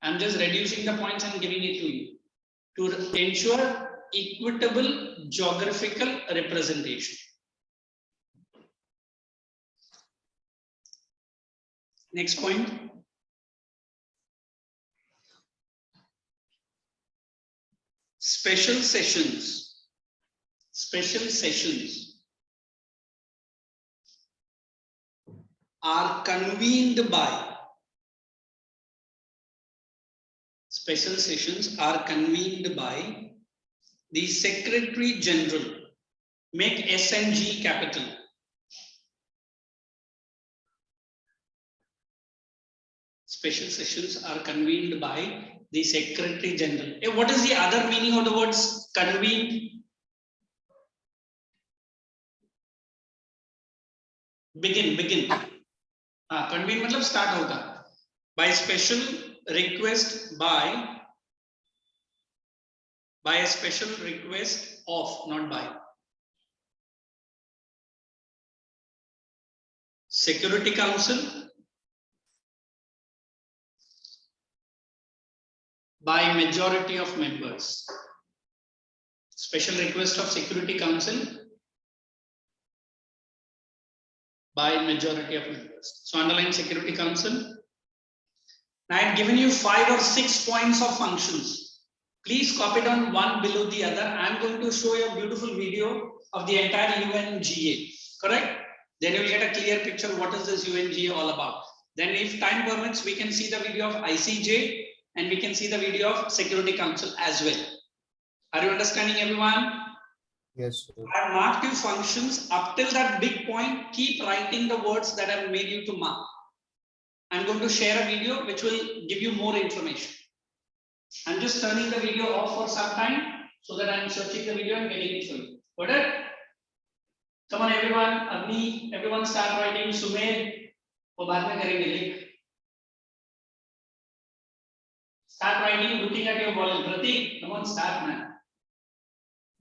I'm just reducing the points and giving it to you. To ensure equitable geographical representation. Next point. Special sessions are convened by the Secretary General. Make SNG capital. Special sessions are convened by the Secretary General. What is the other meaning of the words convened? Begin. Convene मतलब start होगा. By special request by a special request of, not by. Security Council by majority of members. Special request of Security Council by majority of members. So underline Security Council. Now I had given you 5 or 6 points of functions. Please copy down one below the other. I'm going to show you a beautiful video of the entire UNGA, correct? Then you'll get a clear picture what is this UNGA all about. Then if time permits, we can see the video of ICJ and we can see the video of Security Council as well. Are you understanding, everyone? Yes, sir. I have marked you functions. Up till that big point, keep writing the words that I've made you to mark. I'm going to share a video which will give you more information. I'm just turning the video off for some time so that I'm searching the video and getting it for you. Got it? Come on, everyone. Abni, everyone start writing. Sumer, वो बाद में करेंगे लिख. Start writing, looking at your wall. Pratik, come on, start man.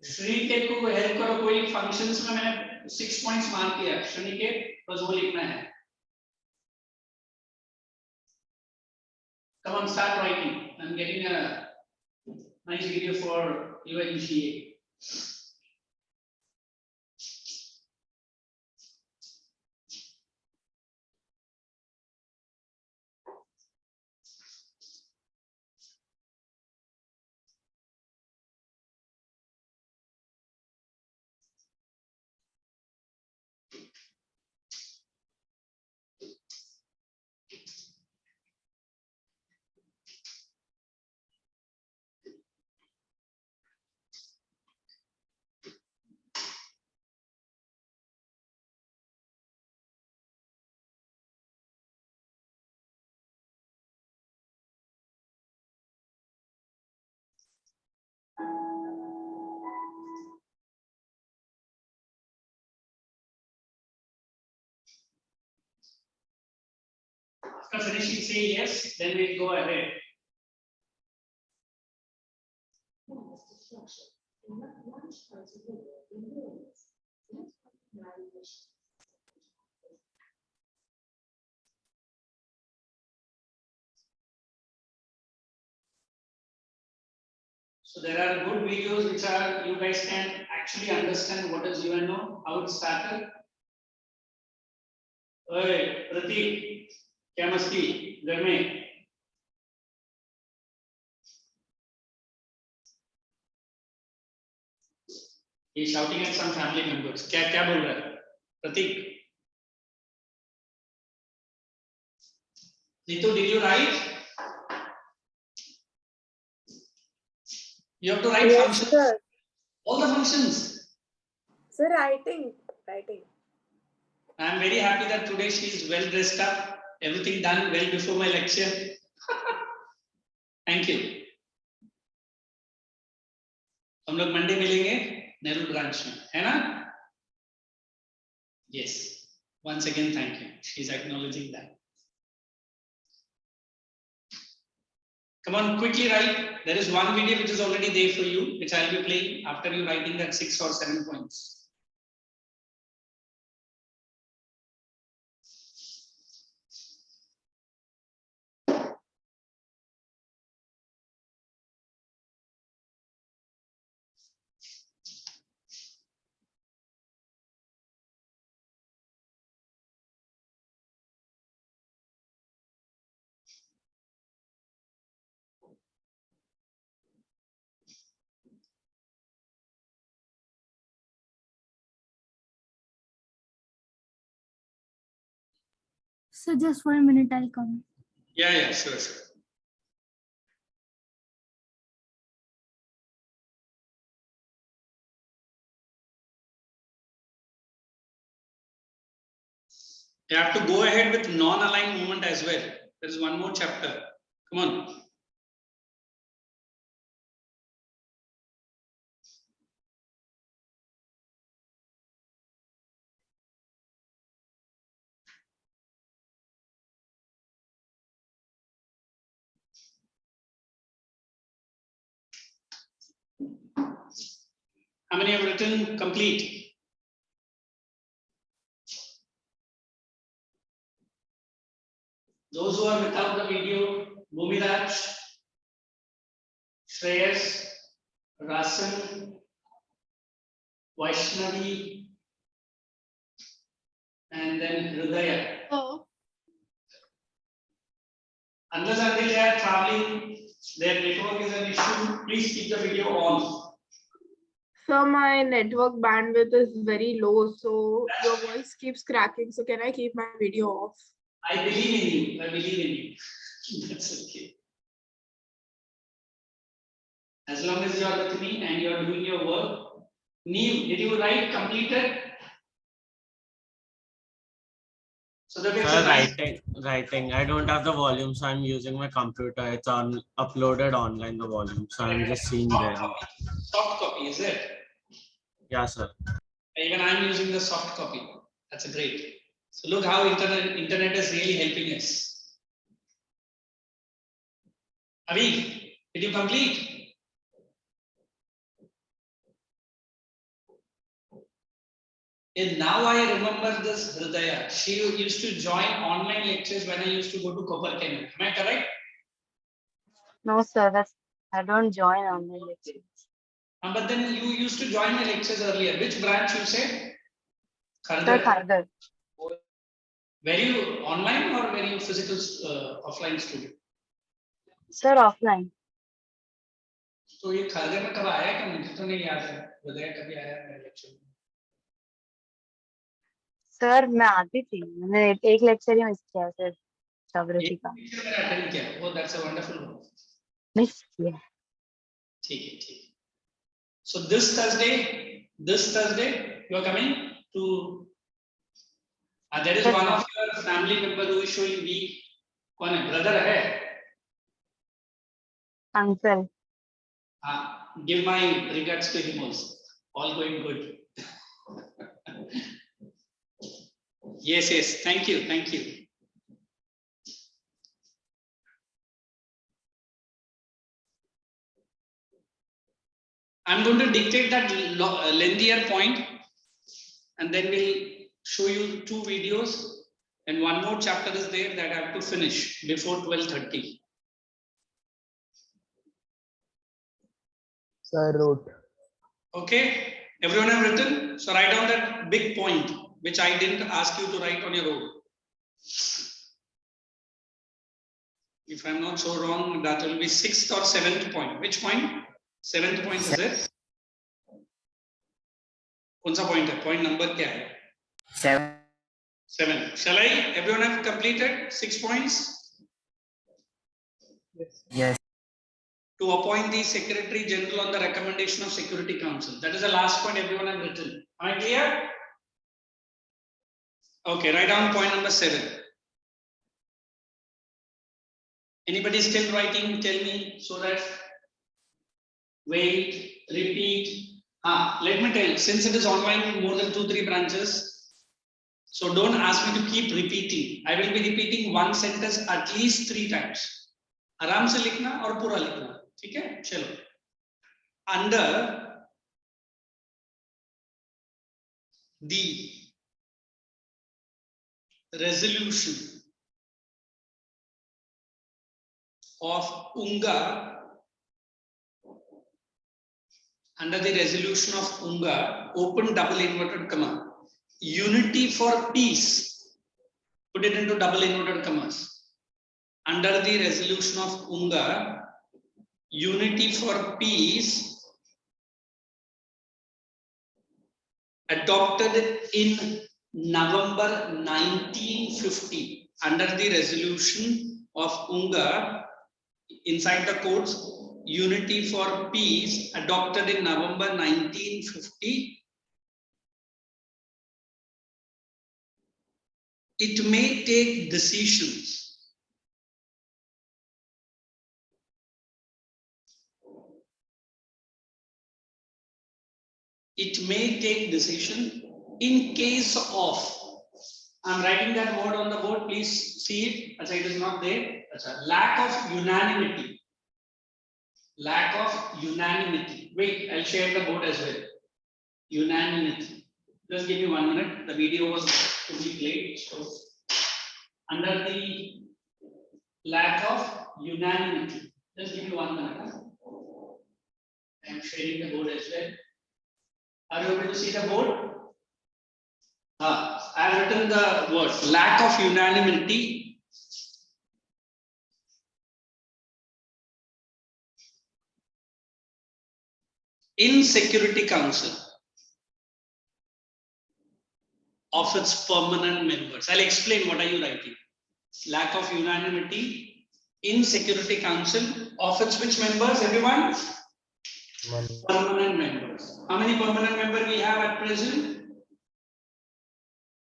श्रीनिकेत को help करो. कोई functions में मैंने 6 पॉइंट्स मार्क किया. श्रीनिकेत बस वो लिखना है. Come on, start writing. I'm getting a nice video for UNGA. After finishing, say yes, then we'll go ahead. So there are good videos which are you guys can actually understand what is UNO, how it started. Hey, Pratik, क्या मस्ती घर में? He's shouting at some family members. क्या क्या बोल रहा है? Pratik. Nitu, did you write? You have to write Yes, functions. sir. All the functions. Sir, writing. I am very happy that today she is well dressed up. Everything done well before my lecture. Thank you. हम लोग Monday मिलेंगे Nehru branch में, है ना? Yes. Once again, thank you. She's acknowledging that. Come on, quickly write. There is one video which is already there for you, which I'll be playing after you writing that 6 or 7 points. So just for a minute, I'll come. Yeah, sure. You have to go ahead with non-aligned movement as well. There is one more chapter. Come on. How many have written complete? Those who are without the video, Bhumiraj, Shreyas, Rasan, Vaishnavi, and then Hridaya. Oh. Unless until they are traveling, their network is an issue, please keep the video on. So my network bandwidth is very low, so your voice keeps cracking. So can I keep my video off? I believe in you. I believe in you. That's okay. As long as you are with me and you are doing your work. Neil, did you write completed? So that it's a nice. Writing. I don't have the volume, so I'm using my computer. It's uploaded online, the volume. So I'm just seeing there. Soft copy, is it? Yeah, sir. Even I'm using the soft copy. That's a great. So look how internet is really helping us. Avi, did you complete? And now I remember this Hridaya. She used to join online lectures when I used to go to Copper Canyon. Am I correct? No, sir. I don't join online lectures. But then you used to join my lectures earlier. Which branch you said? Sir, Khargar. Were you online or were you physical offline student? Sir, offline. तो ये खरगे में कब आया क्या मुझे तो नहीं याद है हृदय कभी आया मेरे लेक्चर में सर मैं आती थी मैंने एक लेक्चर ही मिस किया सर ज्योग्राफी का लेक्चर मेरा अटेंड किया वो दैट्स अ वंडरफुल मिस किया ठीक है ठीक so this Thursday you are coming to there is one of your family member who is showing weak कौन है brother है uncle give my regards to him also all going good yes thank you I'm going to dictate that lengthier point and then we'll show you 2 videos and one more chapter is there that I have to finish before 12:30. So I wrote. Okay, everyone have written? So write down that big point which I didn't ask you to write on your own. If I'm not so wrong, that will be 6th or 7th point. Which point? 7th point is it? कौन सा point है? Point number क्या है? 7. Shall I? Everyone have completed 6 points? Yes. To appoint the Secretary General on the recommendation of Security Council. That is the last point everyone have written. Am I clear? Okay, write down point number 7. Anybody still writing? Tell me so that. Wait, repeat. Let me tell you, since it is online, more than 2-3 branches. So don't ask me to keep repeating. I will be repeating one sentence at least 3 times. आराम से लिखना और पूरा लिखना, ठीक है? चलो. Under the resolution of UNGA, under the resolution of UNGA, open double inverted comma, unity for peace, put it into double inverted commas. Under the resolution of UNGA, unity for peace, adopted in November 1950. Under the resolution of UNGA, inside the quotes, unity for peace, adopted in November 1950. It may take decisions in case of, I'm writing that word on the board, please see it. Achha, it is not there. Achha, lack of unanimity. Wait, I'll share the board as well. Unanimity. Just give me 1 minute. The video was to be played. So, under the lack of unanimity. Just give me 1 minute. I'm sharing the board as well. Are you able to see the board? I have written the word lack of unanimity in Security Council of its permanent members. I'll explain what are you writing. Lack of unanimity in Security Council of its which members, everyone? Permanent members. How many permanent members we have at present?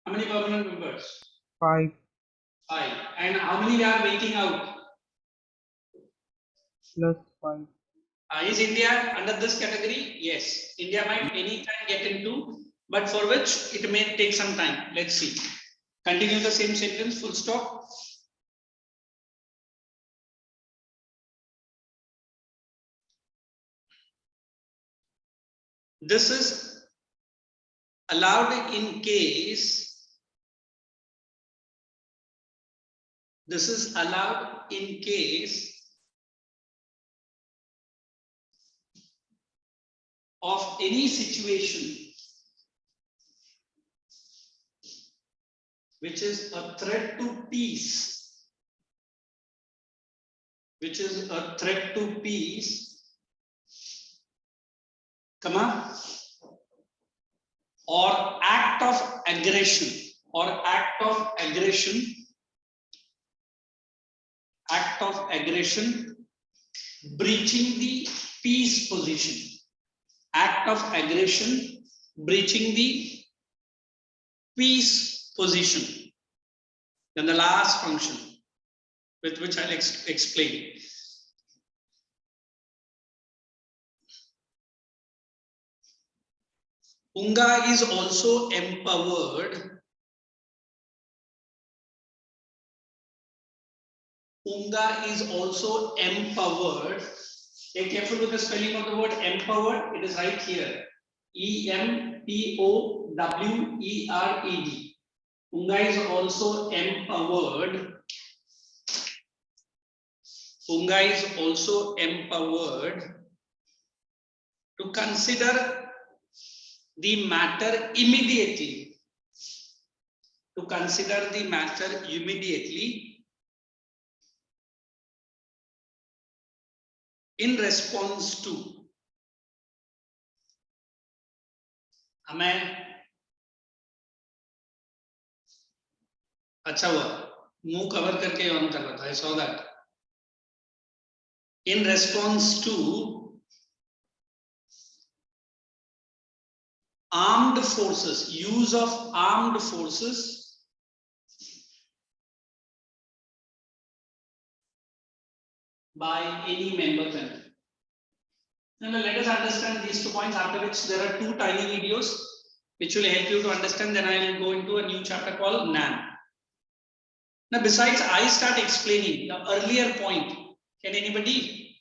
How many permanent members? 5. 5. And how many we are waiting out? Plus 5. Is India under this category? Yes. India might anytime get into, but for which it may take some time. Let's see. Continue the same sentence, full stop. This is allowed in case of any situation which is a threat to peace, comma, or act of aggression, breaching the peace position. Act of aggression breaching the peace position. Then the last function with which I'll explain. UNGA is also empowered. Be careful with the spelling of the word empowered. It is right here. EMPOWERED. UNGA is also empowered. To consider the matter immediately. In response to. हमें अच्छा हुआ मुंह cover करके on कर रहा था. I saw that. In response to armed forces, use of armed forces by any member country. Now let us understand these 2 points, after which there are 2 tiny videos which will help you to understand. Then I will go into a new chapter called NAM. Now besides I start explaining the earlier point, can anybody?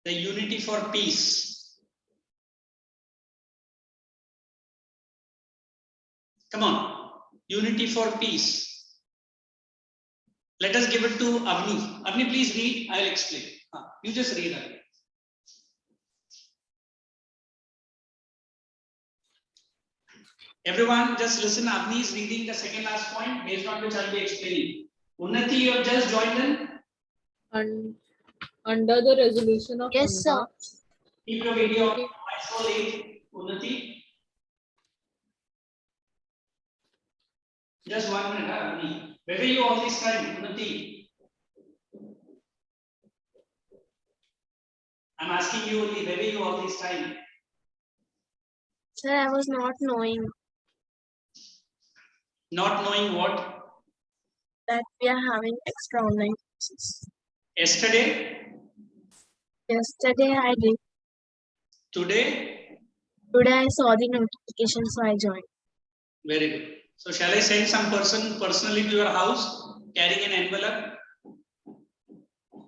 The unity for peace. Come on, unity for peace. Let us give it to Avni. Avni, please read. I will explain. You just read it. Everyone, just listen. Avni is reading the second last point, based on which I will be explaining. Unnati, you have just joined in. And under the resolution of Yes, sir. Keep your video on. Unnati. Just 1 minute, Avni. Where were you all this time, Unnati? I'm asking you only, where were you all this time? Sir, I was not knowing Not knowing what? that we are having extra online classes. Yesterday? Yesterday I did. Today? Today I saw the notification, so I joined. Very good. So shall I send some person personally to your house carrying an envelope?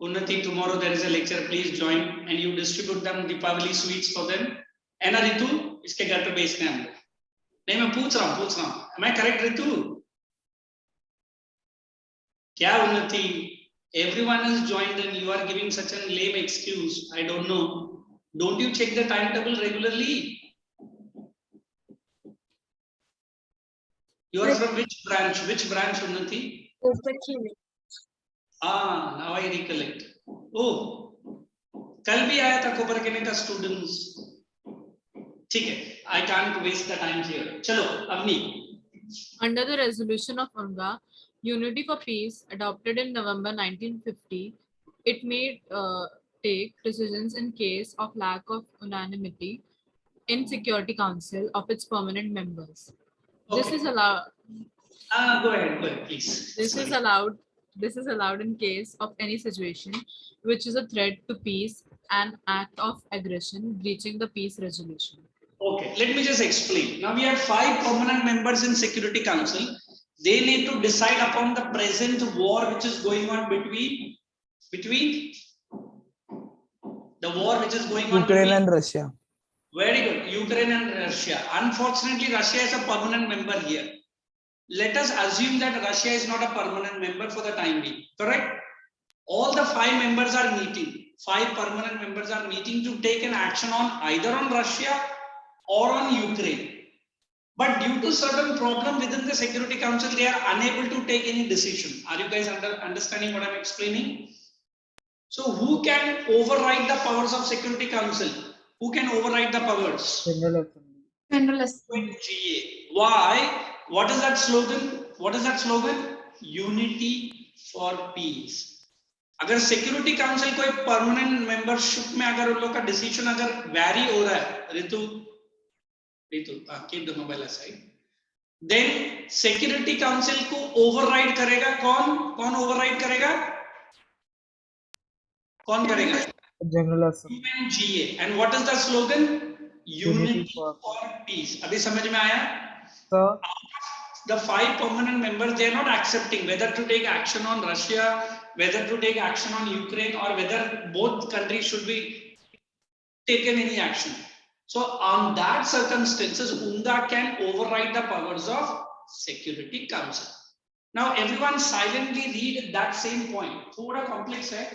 Unnati, tomorrow there is a lecture, please join, and you distribute them Deepavali sweets for them. है ना रितु? इसके घर पे बेचने हम लोग. नहीं मैं पूछ रहा हूँ. Am I correct, Ritu? क्या Unnati? Everyone has joined and you are giving such a lame excuse. I don't know. Don't you check the timetable regularly? You are from which branch? Which branch, Unnati? Ah, now I recollect. Oh, कल भी आया था कोपर केने का students. ठीक है, I can't waste the time here. चलो, Avni. Under the resolution of UNGA, Unity for Peace, adopted in November 1950, it may take decisions in case of lack of unanimity in Security Council of its permanent members. This is allowed. Go ahead, please. This is allowed. This is allowed in case of any situation which is a threat to peace, an act of aggression breaching the peace resolution. Okay, let me just explain. Now we have 5 permanent members in Security Council. They need to decide upon the present war which is going on between the war which is going on Ukraine between and Russia. Very good. Ukraine and Russia. Unfortunately, Russia is a permanent member here. Let us assume that Russia is not a permanent member for the time being. Correct? All the 5 members are meeting. 5 permanent members are meeting to take an action on either on Russia or on Ukraine. But due to certain problem within the Security Council, they are unable to take any decision. Are you guys understanding what I'm explaining? So who can override the powers of Security Council? Who can override the powers? General Assembly. Why? What is that slogan? What is that slogan? Unity for peace. अगर security council कोई permanent membership में अगर उन लोग का decision अगर vary हो रहा है Ritu keep the mobile aside then security council को ओवरराइड करेगा कौन ओवरराइड करेगा कौन करेगा General Assembly. UNGA. And what is the slogan? Unity for peace. अभी समझ में आया? Sir. The 5 permanent members, they are not accepting whether to take action on Russia, whether to take action on Ukraine, or whether both countries should be taken any action. So on that circumstances, UNGA can override the powers of Security Council. Now everyone silently read that same point. Thoda complex hai,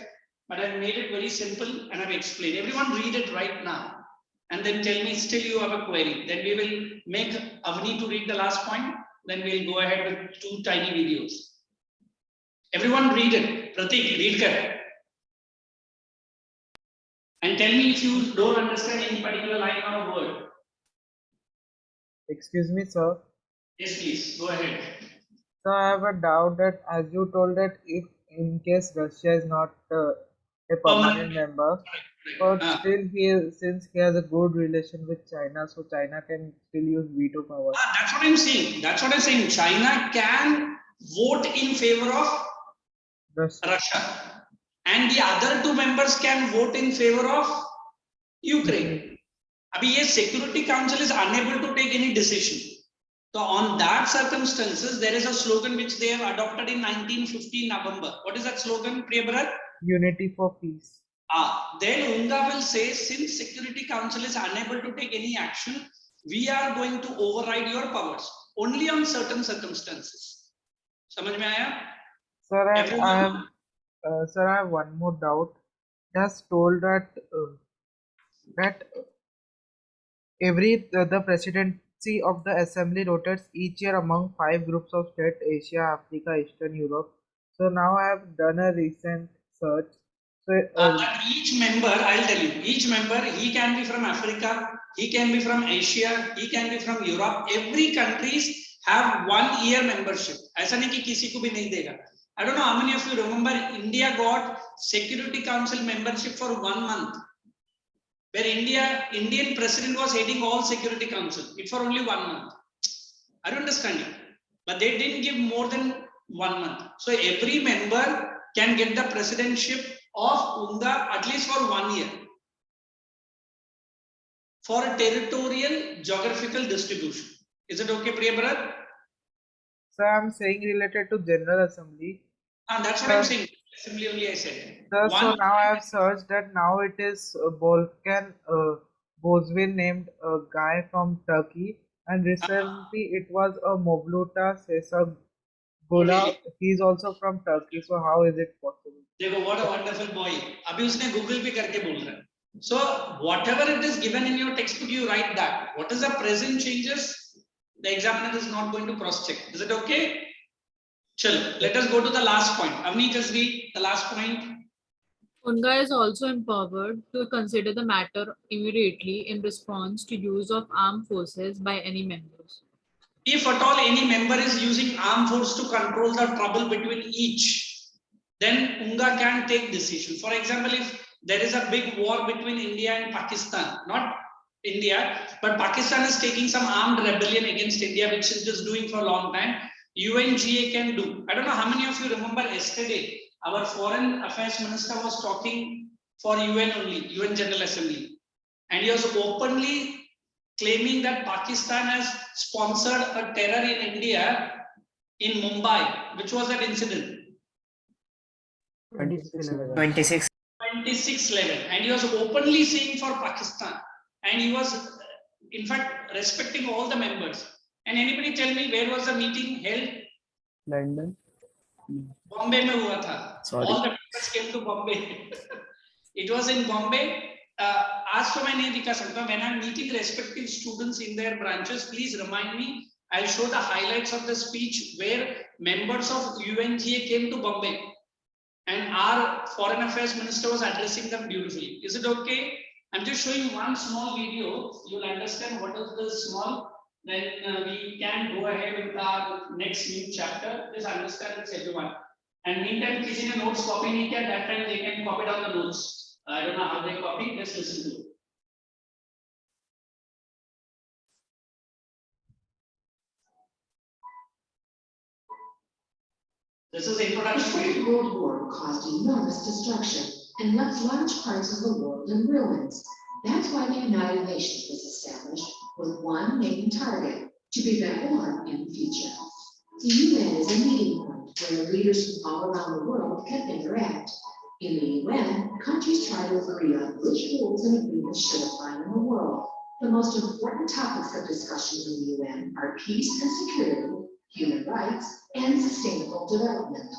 but I've made it very simple and I've explained. Everyone read it right now and then tell me still you have a query. Then we will make Avni to read the last point. Then we'll go ahead with 2 tiny videos. Everyone read it. Pratik, read it. And tell me if you don't understand any particular line or a word. Excuse me, sir. Yes, please. Go ahead. So I have a doubt that as you told that if in case Russia is not a permanent member, but still since he has a good relation with China, so China can still use veto power. That's what I'm saying. That's what I'm saying. China can vote in favor of Russia. And the other 2 members can vote in favor of Ukraine. Abhi ye Security Council is unable to take any decision. So on that circumstances, there is a slogan which they have adopted in 1950 November. What is that slogan, Priyabharat? Unity for peace. Then UNGA will say, since Security Council is unable to take any action, we are going to override your powers only on certain circumstances. Samajh mein aaya? Sir, I have one more doubt. Just told that the presidency of the assembly rotates each year among 5 groups of states: Asia, Africa, Eastern Europe. So now I have done a recent search. So each member, I'll tell you, each member, he can be from Africa, he can be from Asia, he can be from Europe. Every countries have 1 year membership. ऐसा नहीं कि किसी को भी नहीं देगा. I don't know how many of you remember India got Security Council membership for 1 month, where Indian president was heading all Security Council. It for only 1 month. I don't understand it, but they didn't give more than 1 month. So every member can get the presidentship of UNGA at least for 1 year for territorial geographical distribution. Is it okay, Priyabharat? So I'm saying related to General Assembly. That's what I'm saying. Assembly only I said. So now I have searched that now it is Balkan Bozvin named a guy from Turkey, and recently it was a Mevluta Sesagola. He is also from Turkey. So how is it possible? देखो, what a wonderful boy. अभी उसने Google पे करके बोल रहा है. So whatever it is given in your textbook, you write that. What is the present changes? the examiner is not going to cross check. Is it okay? Chalo, let us go to the last point. Avni, just read the last point. UNGA is also empowered to consider the matter immediately in response to use of armed forces by any members. If at all any member is using armed force to control the trouble between each, then UNGA can take decision. For example, if there is a big war between India and Pakistan, not India, but Pakistan is taking some armed rebellion against India, which it is doing for a long time, UNGA can do. I don't know how many of you remember yesterday, our foreign affairs minister was talking for UN only, UN General Assembly. And he was openly claiming that Pakistan has sponsored a terror in India in Mumbai. Which was that incident? 26. 26/11, and he was openly saying for Pakistan, and he was in fact respecting all the members. And anybody tell me where was the meeting held? London. Bombay में हुआ था. Sorry. All the members came to Bombay. It was in Bombay. आज तो मैं नहीं दिखा सकता. When I'm meeting respective students in their branches, please remind me. I'll show the highlights of the speech where members of UNGA came to Bombay. And our foreign affairs minister was addressing them beautifully. Is it okay? I'm just showing one small video. You'll understand what is the small. Then we can go ahead with our next new chapter. Just understand this, everyone. And meantime, किसी ने notes copy नहीं किया, that time they can copy down the notes. I don't know how they copy. Just listen to it. This is the introduction. The Second World War caused enormous destruction and left large parts of the world in ruins. That's why the United Nations was established with one main target: to prevent war in the future. The UN is a meeting point where leaders from all around the world can interact. In the UN, countries try to agree on which rules and agreements should apply in the world. The most important topics of discussion in the UN are peace and security, human rights, and sustainable development.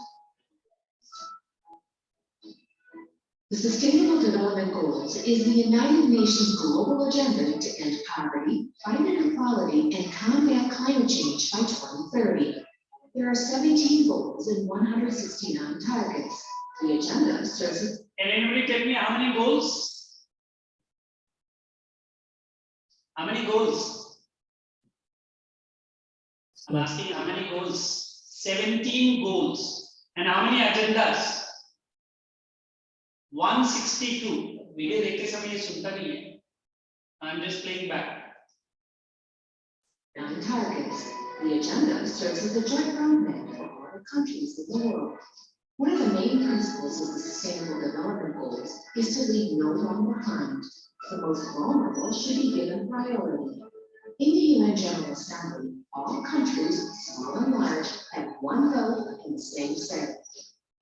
The Sustainable Development Goals is the United Nations global agenda to end poverty, fight inequality, and combat climate change by 2030. There are 17 goals and 169 targets. The agenda serves as... Can anybody tell me how many goals? How many goals? I'm asking how many goals? 17 goals. And how many agendas? 162. Video देखते समय ये सुनता नहीं है. I'm just playing back. 9 targets. The agenda serves as a joint roadmap for all the countries in the world. One of the main principles of the Sustainable Development Goals is to leave no one behind. The most vulnerable should be given priority. In the UN General Assembly, all countries, small and large, have one vote and the same say.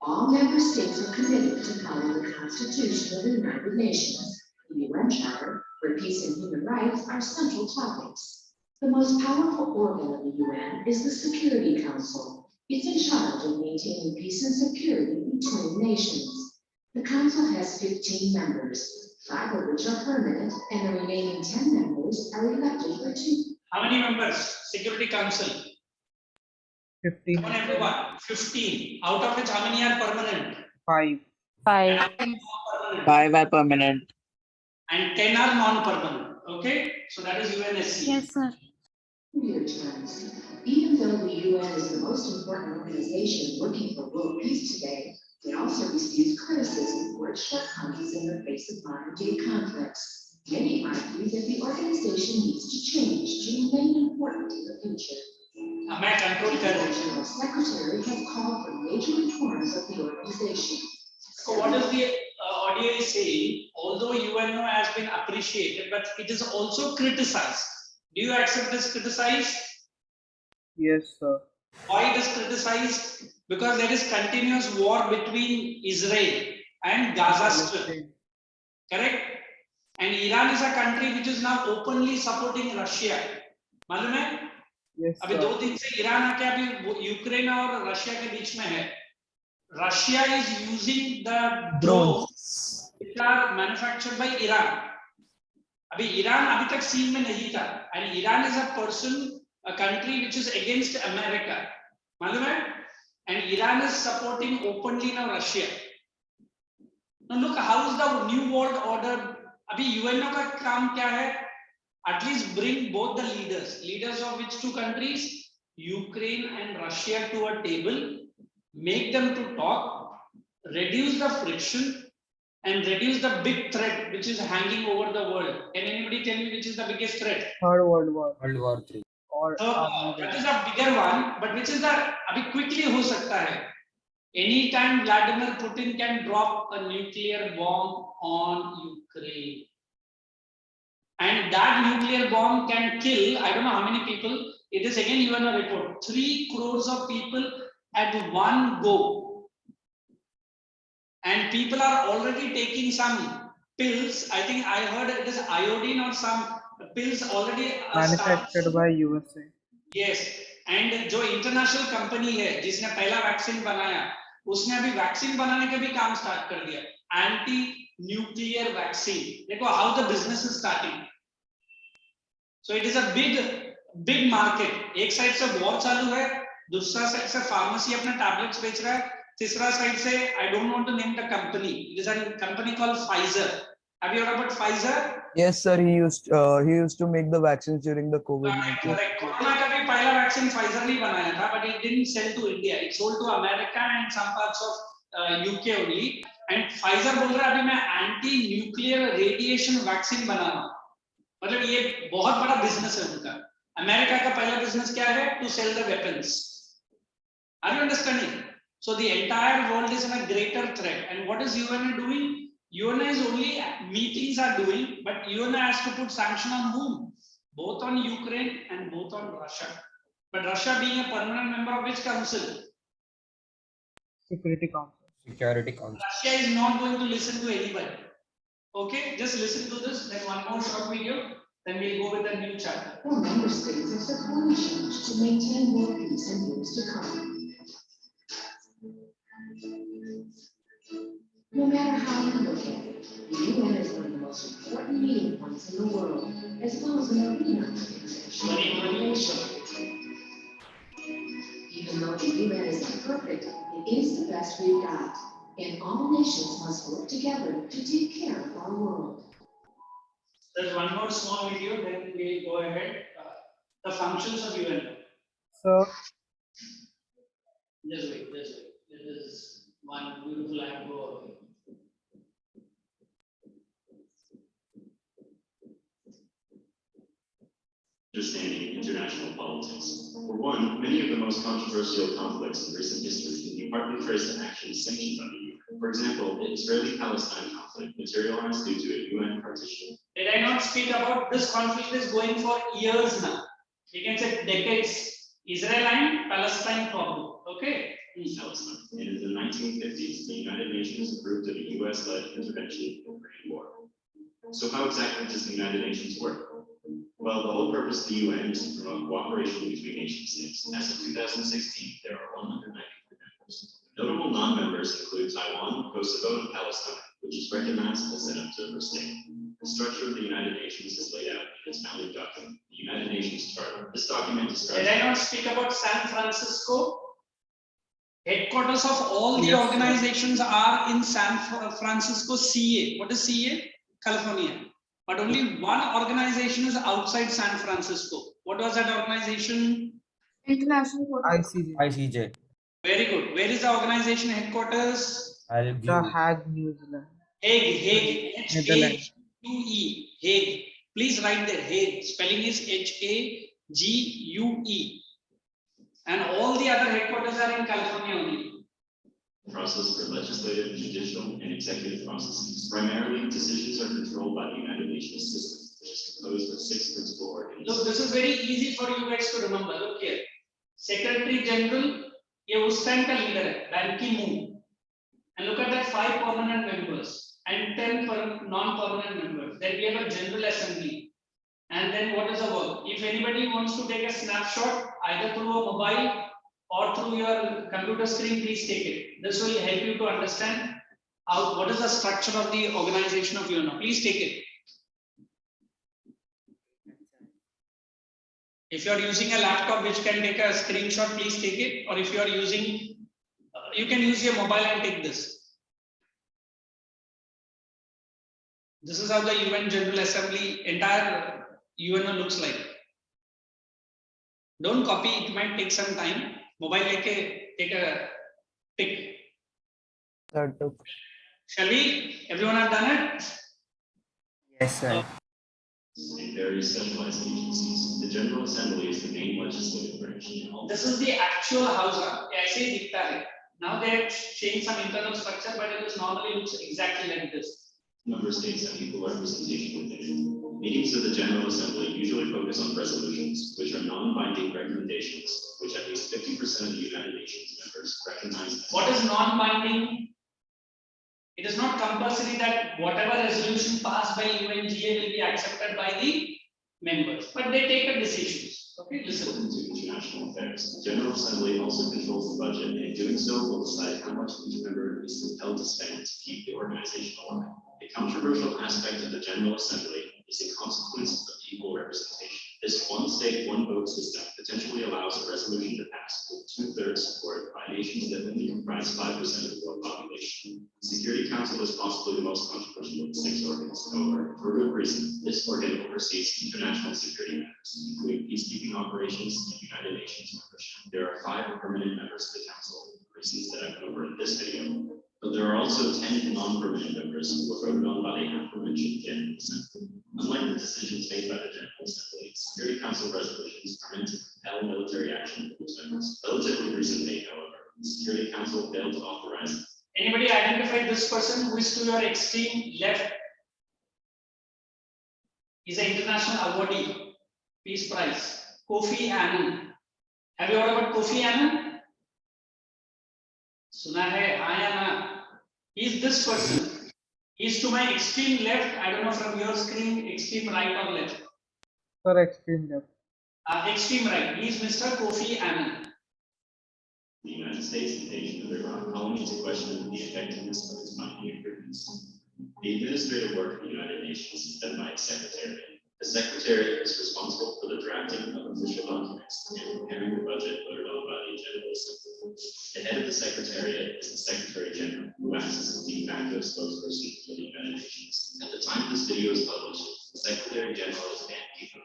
All member states are committed to follow the Constitution of the United Nations. The UN Charter, where peace and human rights are central topics. The most powerful organ of the UN is the Security Council. It's in charge of maintaining peace and security between nations. The Council has 15 members, 5 of which are permanent, and the remaining 10 members are elected for 2. How many members? Security Council. 15. Come on, everyone. 15. Out of which, how many are permanent? 5. 5. 5 are permanent. And 10 are non-permanent. Okay? So that is UNSC. Yes, sir. Real terms, even though the UN is the most important organization working for world peace today, it also receives criticism for its shortcomings in the face of modern-day conflicts. Many argue that the organization needs to change to remain important in the future. The General Secretary has called for major reforms of the organization. So what is the audio is saying? Although UNO has been appreciated, but it is also criticized. Do you accept this criticized? Yes, sir. Why it is criticized? Because there is continuous war between Israel and Gaza Strip. Correct? And Iran is a country which is now openly supporting Russia. मालूम है? Yes, अभी 2 दिन से Iran आके अभी Ukraine और Russia के बीच में है. Russia is using the drones which are manufactured by Iran. अभी ईरान अभी तक सीन में नहीं था. And Iran is a person a country which is against America. मालूम है? And Iran is supporting openly now Russia. Now look, how is the new world order? अभी UNO का काम क्या है? At least bring both the leaders of which two countries, Ukraine and Russia, to a table, make them to talk, reduce the friction, and reduce the big threat which is hanging over the world. Can anybody tell me which is the biggest threat? Third World War. World War III. Or That is a bigger one, but which is the abhi quickly ho sakta hai. Anytime Vladimir Putin can drop a nuclear bomb on Ukraine. And that nuclear bomb can kill, I don't know how many people, it is again even a report, 3 crores of people at one go. And people are already taking some pills. I think I heard it is iodine or some pills already manufactured by USA. Yes. And जो international company है जिसने पहला vaccine बनाया, उसने अभी vaccine बनाने का भी काम स्टार्ट कर दिया. Anti-nuclear vaccine. देखो how the business is starting. So it is a big market. एक साइड से वॉर चालू है, दूसरा साइड से फार्मेसी अपने टैबलेट्स बेच रहा है, तीसरा साइड से I don't want to name the company. It is a company called Pfizer. Have you heard about Pfizer? Yes, sir. He used to make the vaccines during the COVID-19. Correct. Corona का भी पहला vaccine Pfizer ने बनाया था, but it didn't sell to India. It sold to America and some parts of UK only. And Pfizer बोल रहा है अभी मैं anti-nuclear radiation vaccine बना रहा हूँ. मतलब ये बहुत बड़ा बिजनेस है उनका. अमेरिका का पहला बिजनेस क्या है? To sell the weapons. Are you understanding? So the entire world is in a greater threat. And what is UN doing? UN is only meetings are doing, but UN has to put sanction on whom? Both on Ukraine and both on Russia. But Russia being a permanent member of which council? Security Council. Security Council. Russia is not going to listen to anybody. Okay, just listen to this. Then one more short video. Then we'll go with the new chapter. All member states have supported change to maintain world peace in years to come. No matter how you look at it, the UN is one of the most important meeting points in the world, as well as an arena for international coordination. Even though the UN isn't perfect, it is the best we've got, and all nations must work together to take care of our world. There's one more small video, then we'll go ahead. The functions of UN. So, Just wait. There is one beautiful Agro. Understanding international politics. For one, many of the most controversial conflicts in recent history can be partly traced to actions sanctioned by the UN. For example, the Israeli-Palestine conflict materialized due to a UN partition. Did I not speak about this conflict is going for years now? We can say decades. Israel and Palestine problem. Okay. Palestine. And in the 1950s, the United Nations approved of a US-led intervention in the Korean War. So how exactly does the United Nations work? Well, the whole purpose of the UN is to promote cooperation between nation states. As of 2016, there are 193 members. Notable non-members include Taiwan, Kosovo, and Palestine, which is recognized as an observer state. The structure of the United Nations is laid out in its founding document, the United Nations Charter. This document describes... Did I not speak about San Francisco? Headquarters of all the Yes, organizations are in San Francisco, CA. What is CA? California. But only one organization is outside San Francisco. What was that organization? International Court. ICJ. Very good. Where is the organization headquarters? The Hague, New Zealand. Hague. Netherlands. H-A-G-U-E. Hague. Please write there. Hague. Spelling is H-A-G-U-E. And all the other headquarters are in California only. Process for legislative, judicial, and executive processes. Primarily, decisions are controlled by the United Nations system, which is composed of 6 principal organs. Look, this is very easy for you guys to remember. Look here. Secretary General, ये उस time का leader है, Ban Ki-moon. And look at that 5 permanent members and 10 non-permanent members. Then we have a General Assembly. And then what is the work? If anybody wants to take a snapshot, either through a mobile or through your computer screen, please take it. This will help you to understand what is the structure of the organization of UNO. Please take it. If you are using a laptop which can take a screenshot, please take it. Or if you are using, you can use your mobile and take this. This is how the UN General Assembly, entire UNO looks like. Don't copy, it might take some time. Mobile leke take a pic. Shall we? Everyone have done it? Yes, sir. In various specialized agencies, the General Assembly is the main legislative branch. This is the actual house. ऐसे ही दिखता है. Now they have changed some internal structure, but it is normally looks exactly like this. Member states have equal representation within it. Meetings of the General Assembly usually focus on resolutions, which are non-binding recommendations, which at least 50% of the United Nations members recognize. What is non-binding? It is not compulsory that whatever resolution passed by UNGA will be accepted by the members, but they take a decision. Okay, listen. To international affairs. The General Assembly also controls the budget, and in doing so will decide how much each member is compelled to spend to keep the organization alive. A controversial aspect of the General Assembly is the consequence of equal representation. This one state, one vote system potentially allows a resolution to pass with 2/3 support by nations that only comprise 5% of the world population. The Security Council is possibly the most controversial of the 6 organs. However, for good reason, this organ oversees international security matters, including peacekeeping operations and United Nations membership. There are 5 permanent members of the Council, for reasons that I've covered in this video. But there are also 10 non-permanent members who were voted on by the aforementioned General Assembly. Unlike the decisions made by the General Assembly, Security Council resolutions are meant to compel military action from its members. Relatively recently, however, the Security Council failed to authorize. Anybody identify this person who is to your extreme left? He's an international awardee, Peace Prize, Kofi Annan. Have you heard about Kofi Annan? Suna hai, haan ya na? He's this person. He's to my extreme left. I don't know from your screen, extreme right or left. Sir, extreme left. Extreme right. He's Mr. Kofi Annan. The United States invasion of Iraq calling into question the effectiveness of its mining agreements. The administrative work of the United Nations is done by its secretariat. The secretariat is responsible for the drafting of official documents and preparing the budget voted on by the General Assembly. The head of the secretariat is the Secretary General, who acts as the de facto spokesperson for the United Nations. At the time this video is published, the Secretary General is Dan Keeper.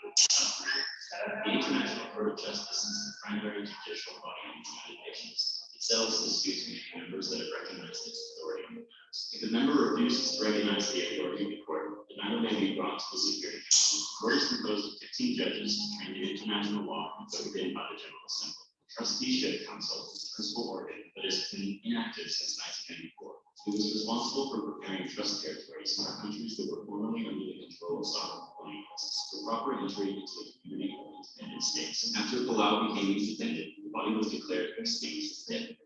The International Court of Justice is the primary judicial body of the United Nations. It settles disputes between members that have recognized its authority on the matters. If a member refuses to recognize the authority of the court, the matter may be brought to the Security Council. The court is composed of 15 judges trained in international law and voted in by the General Assembly. The Trusteeship Council is the principal organ, but has been inactive since 1994. It was responsible for preparing trust territories for countries that were formerly under the control of sovereign colonials for proper entry into the community of independent states. After Palau became independent, the body was declared extinct as dead.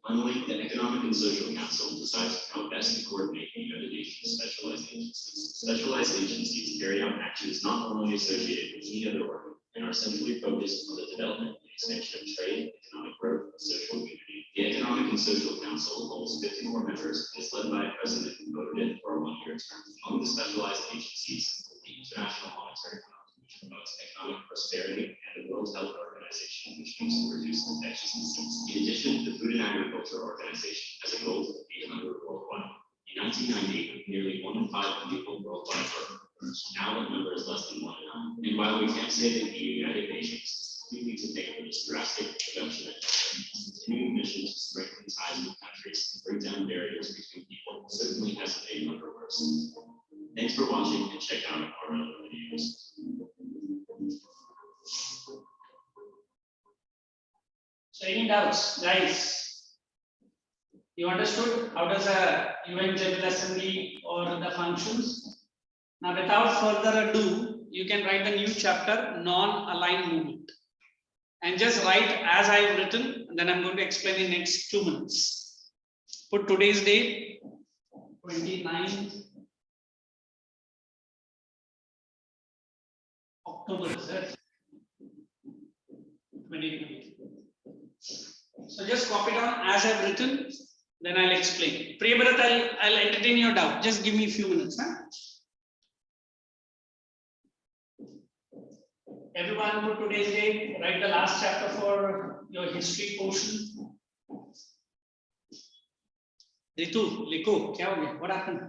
Finally, the Economic and Social Council decides how best to coordinate the United Nations specialized agencies. Specialized agencies carry out actions not formally associated with any other organ and are centrally focused on the development and expansion of trade, economic growth, and social unity. The Economic and Social Council holds 54 members and is led by a president who voted in for a 1-year term. Among the specialized agencies, the International Monetary Fund, which promotes economic prosperity, and the World Health Organization, which aims to reduce infectious disease. In addition, the Food and Agriculture Organization has a goal to feed hunger worldwide. In 1990, nearly 1 in 5 people worldwide were hungry. Now the number is less than 1 in 9. And while we can't say that the United Nations is completely to take this drastic reduction in hunger, continuing mission to strengthen ties with countries and break down barriers between people certainly has made hunger worse. Thanks for watching and check out our other videos. So any doubts, guys? You understood how does a UN General Assembly or the functions? Now, without further ado, you can write the new chapter, non-aligned movement, and just write as I have written. And then I'm going to explain in next 2 minutes. Put today's date, 29th October, sir. 2020. So just copy down as I've written, then I'll explain. Priya Bharat, I'll entertain your doubt. Just give me a few minutes. Huh? Everyone put today's date, write the last chapter for your history portion. Ritu, Liko, क्या हो गया? What happened?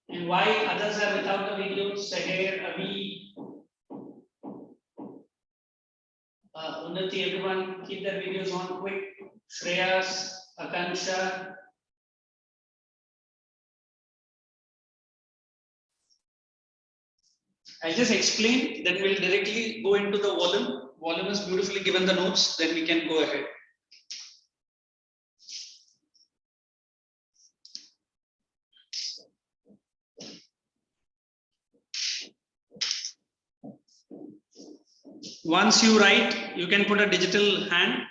And why others are without the videos? Seher, Avi, Unnati, everyone keep their videos on quick. Shreyas, Akansha. I'll just explain, then we'll directly go into the volume. Volume is beautifully given the notes, then we can go ahead. Once you write, you can put a digital hand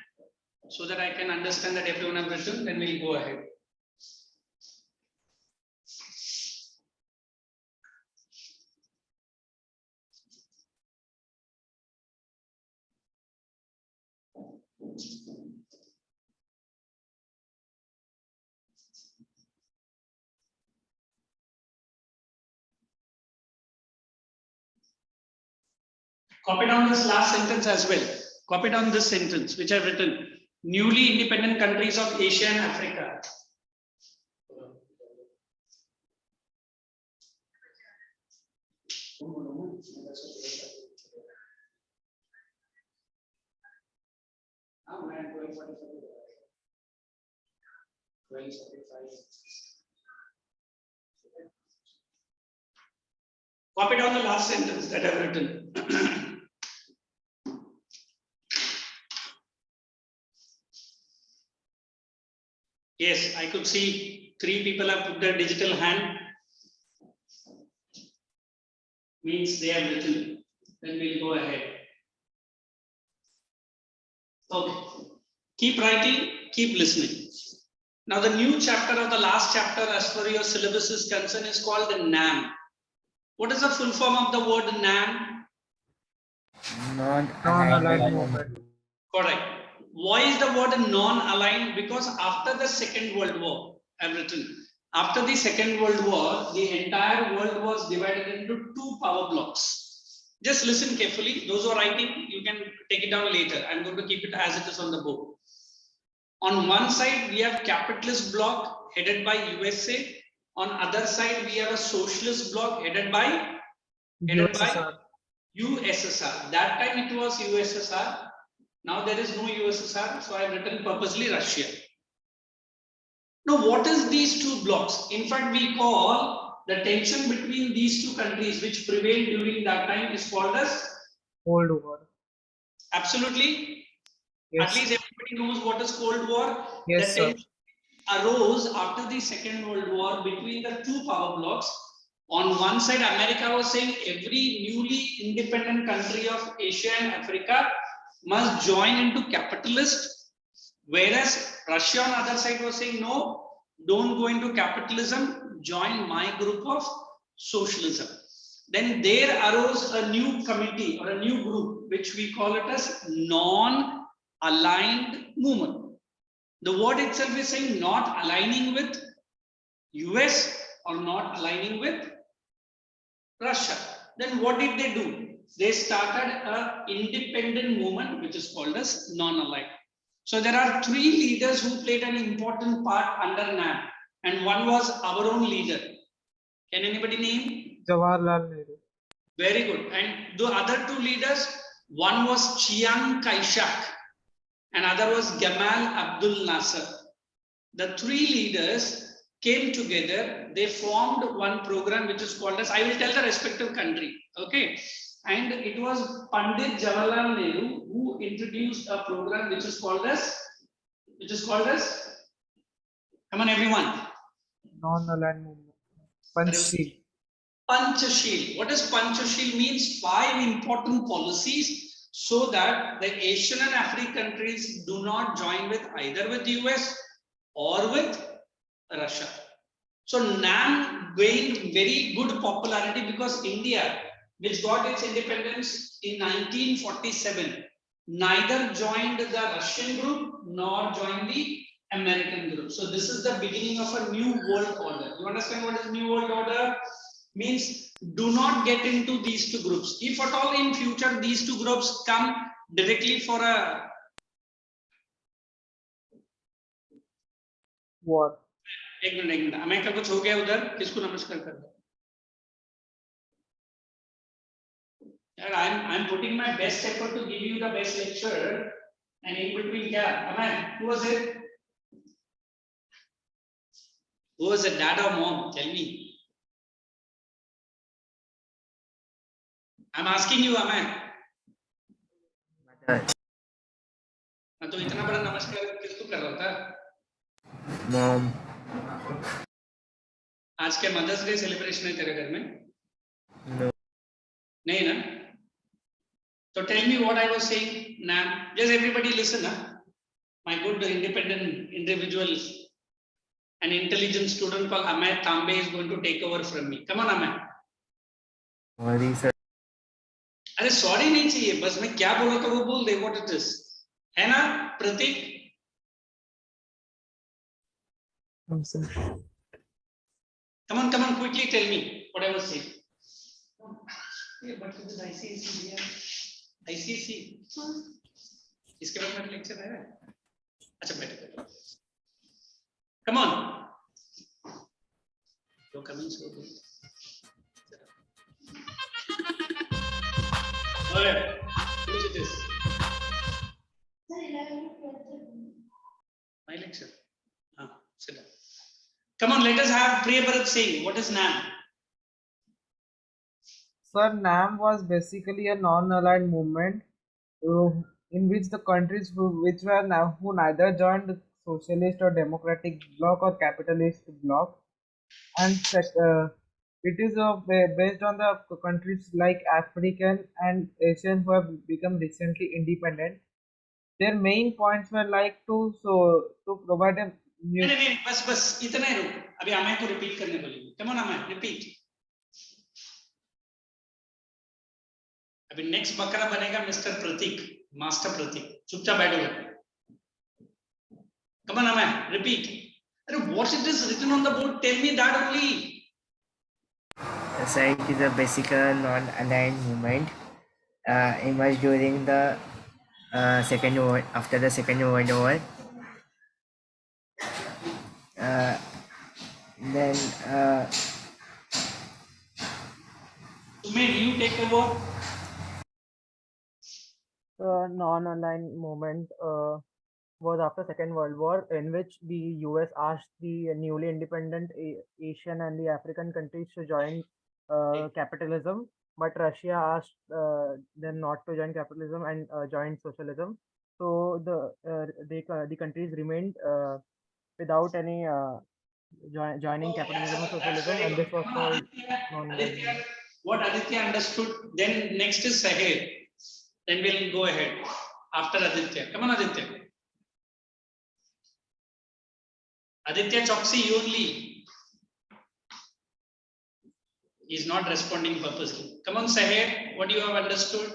so that I can understand that everyone has written, then we'll go ahead. Copy down this last sentence as well. Copy down this sentence which I've written. Newly independent countries of Asia and Africa. Copy down the last sentence that I've written. Yes, I could see 3 people have put their digital hand. Means they have written. Then we'll go ahead. Okay. Keep writing, keep listening. Now the new chapter or the last chapter as per your syllabus is concerned is called the NAM. What is the full form of the word NAM? Non-aligned movement. Correct. Why is the word non-aligned? Because after the Second World War, I've written, after the Second World War, the entire world was divided into 2 power blocks. Just listen carefully. Those who are writing, you can take it down later. I'm going to keep it as it is on the board. On one side, we have capitalist bloc headed by USA. On other side, we have a socialist bloc headed by USSR. That time it was USSR. Now there is no USSR, so I have written purposely Russia. Now, what is these 2 blocks? In fact, we call the tension between these 2 countries which prevailed during that time is called as Cold War. Absolutely. Yes. At least everybody knows what is Cold War. Yes, the sir. tension arose after the Second World War between the 2 power blocks. On one side, America was saying every newly independent country of Asia and Africa must join into capitalist, whereas Russia on the other side was saying no, don't go into capitalism, join my group of socialism. Then there arose a new committee or a new group which we call it as non-aligned movement. The word itself is saying not aligning with US or not aligning with Russia. Then what did they do? They started an independent movement which is called as non-aligned. So there are 3 leaders who played an important part under NAM, and one was our own leader. Can anybody name? Jawaharlal Nehru. Very good. And the other 2 leaders, one was Chiang Kai-shek and other was Gamal Abdul Nasser. The 3 leaders came together, they formed one program which is called as, I will tell the respective country, okay? And it was Pandit Jawaharlal Nehru who introduced a program which is called as, come on everyone. Non-aligned movement. Panchsheel. Panchashil. What does Panchashil means? 5 important policies so that the Asian and African countries do not join with either with the US or with Russia. So NAM gained very good popularity because India, which got its independence in 1947, neither joined the Russian group nor joined the American group. So this is the beginning of a new world order. You understand what is new world order? Means do not get into these two groups. If at all in future these two groups come directly for a war. एक minute America कुछ हो गया उधर किसको नमस्कार कर यार I'm putting my best effort to give you the best lecture and in between क्या अमन who was it? Who was it, dad or mom? Tell me. I'm asking you, Aman. तो इतना बड़ा नमस्कार किसको कर रहा था? Mom. आज क्या मदर्स डे सेलिब्रेशन है तेरे घर में? No. नहीं ना? So tell me what I was saying, Nam. Just everybody listen, huh? My good independent individual, an intelligent student called Amay Tambe is going to take over from me. Come on, Amay. Sorry, sir. अरे sorry नहीं चाहिए, बस मैं क्या बोला तो वो बोल दे what it is. है ना, प्रतीक? Come on, quickly tell me what I was saying. Yeah, but this is ICSE here. ICSE. इसके बाद मेरा लेक्चर है. अच्छा बैठो. Come on. You're coming so late. Alright. Who is this? My lecture. Sit down. Come on, let us have Priya Bharat saying what is NAM. Sir, NAM was basically a non-aligned movement in which the countries who neither joined socialist or democratic bloc or capitalist bloc, and it is based on the countries like African and Asian who have become recently independent. Their main points were like to provide a new. नहीं बस इतना ही रुक. अभी अमय को repeat करने बोलेंगे. Come on Amay, repeat. अभी next बकरा बनेगा मिस्टर प्रतीक, मास्टर प्रतीक. चुपचाप बैठोगे. Come on Amay, repeat. अरे what it is written on the board? Tell me that only. So it is a basic non-aligned movement emerged during the after the Second World War. Then you take over. The non-aligned movement was after Second World War, in which the US asked the newly independent Asian and the African countries to join capitalism, but Russia asked them not to join capitalism and join socialism. So the countries remained without any joining capitalism or socialism, and this was called non-aligned movement. What Aditya understood, then next is Sahel. Then we'll go ahead after Aditya. Come on, Aditya. Aditya Choksi, you only. He's not responding purposely. Come on, Sahel. What do you have understood?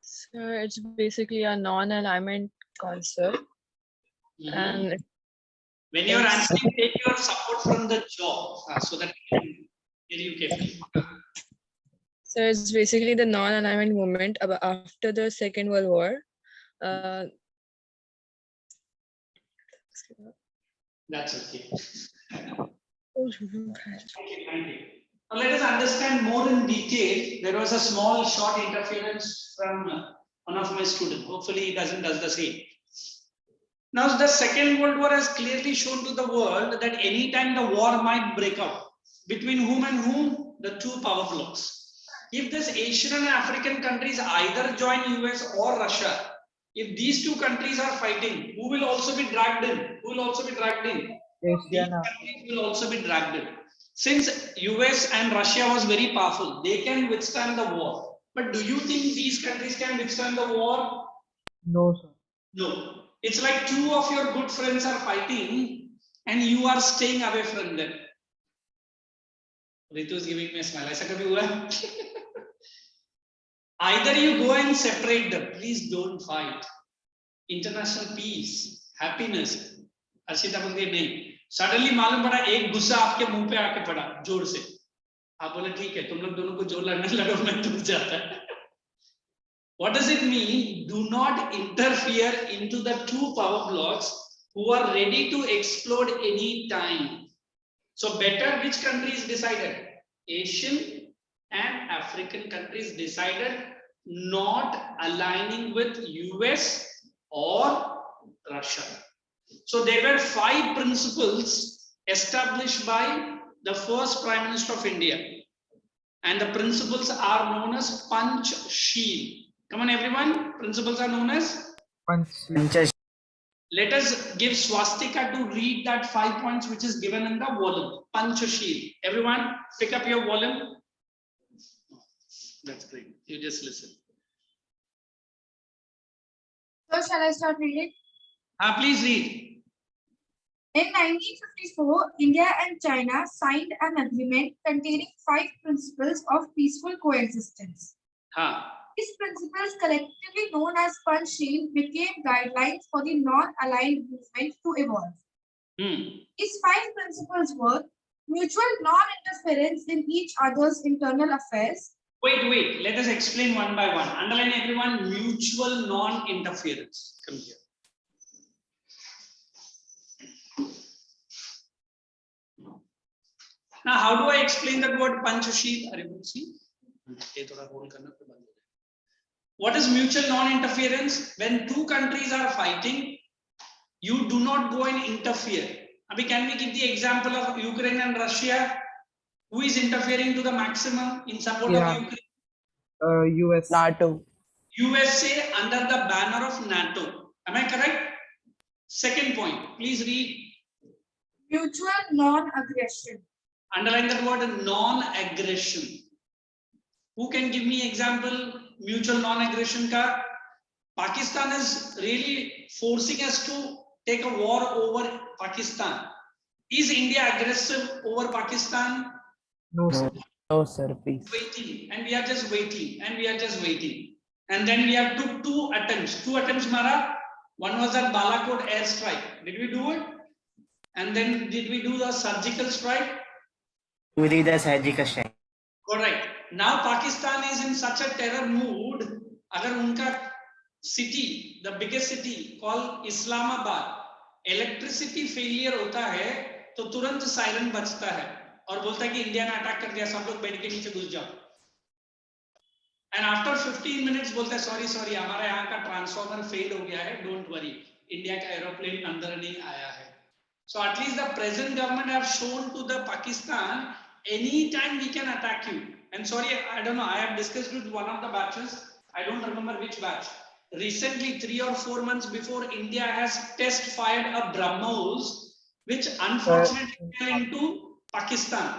Sir, it's basically a non-alignment concept. And when you're answering, take your support from the jaw so that we can hear you carefully. So it's basically the non-alignment movement after the Second World War. That's okay. Thank you. Now let us understand more in detail. There was a small short interference from one of my students. Hopefully he does the same. Now the Second World War has clearly shown to the world that anytime the war might break out. Between whom and whom? The two power blocks. If this Asian and African countries either join US or Russia, if these two countries are fighting, who will also be dragged in? Who will also be dragged in? These countries will also be dragged in. Since US and Russia was very powerful, they can withstand the war. But do you think these countries can withstand the war? No, sir. No. It's like two of your good friends are fighting and you are staying away from them. Ritu is giving me a smile. ऐसा कभी हुआ? Either you go and separate them. Please don't fight. International peace, happiness. Arshita बोलती है नहीं। Suddenly मालूम पड़ा एक गुस्सा आपके मुंह पे आके पड़ा जोर से, आप बोले ठीक है तुम लोग दोनों को जो लड़ने लड़ो मैं दूर जाता है। What does it mean? Do not interfere into the two power blocks who are ready to explode any time. So better which countries decided? Asian and African countries decided not aligning with US or Russia. So there were 5 principles established by the first Prime Minister of India. And the principles are known as Panchsheel. Come on everyone, principles are known as Panchsheel. Let us give swastika to read that 5 points which is given in the volume. Panchsheel. Everyone pick up your volume. That's great. You just listen. So shall I start reading? Please read. In 1954, India and China signed an agreement containing 5 principles of peaceful coexistence. These principles, collectively known as Panchsheel, became guidelines for the non-aligned movement to evolve. These 5 principles were mutual non-interference in each other's internal affairs. Wait. Let us explain one by one. Underline everyone, mutual non-interference. Come here. Now, how do I explain that word Panchsheel? Are you able to see? What is mutual non-interference? When 2 countries are fighting, you do not go and interfere. Abhi, can we give the example of Ukraine and Russia? Who is interfering to the maximum in support of Ukraine? US. NATO. USA under the banner of NATO. Am I correct? Second point, please read. Mutual non-aggression. Underline that word non-aggression. Who can give me example? Mutual non-aggression ka? Pakistan is really forcing us to take a war over Pakistan. Is India aggressive over Pakistan? No, sir. No, sir, please. Waiting, and we are just waiting, and we are just waiting. And then we have took 2 attempts. 2 attempts, Mara. One was at Balakot airstrike. Did we do it? And then did we do the surgical strike? We did the surgical strike. Correct. Now Pakistan is in such a terror mood. Agar unka city, the biggest city called Islamabad, electricity failure hota hai, to turant siren bajta hai और बोलता है कि India ने attack कर दिया, सब लोग bed के नीचे घुस जाओ. And after 15 minutes बोलता है सॉरी हमारा यहाँ का ट्रांसफॉर्मर फेल हो गया है, डोंट वरी, इंडिया का एरोप्लेन अंदर नहीं आया है. So at least the present government have shown to the Pakistan, anytime we can attack you. And sorry, I don't know, I have discussed with one of the batches, I don't remember which batch. Recently, 3 or 4 months before, India has test fired a BrahMos, which unfortunately fell into Pakistan.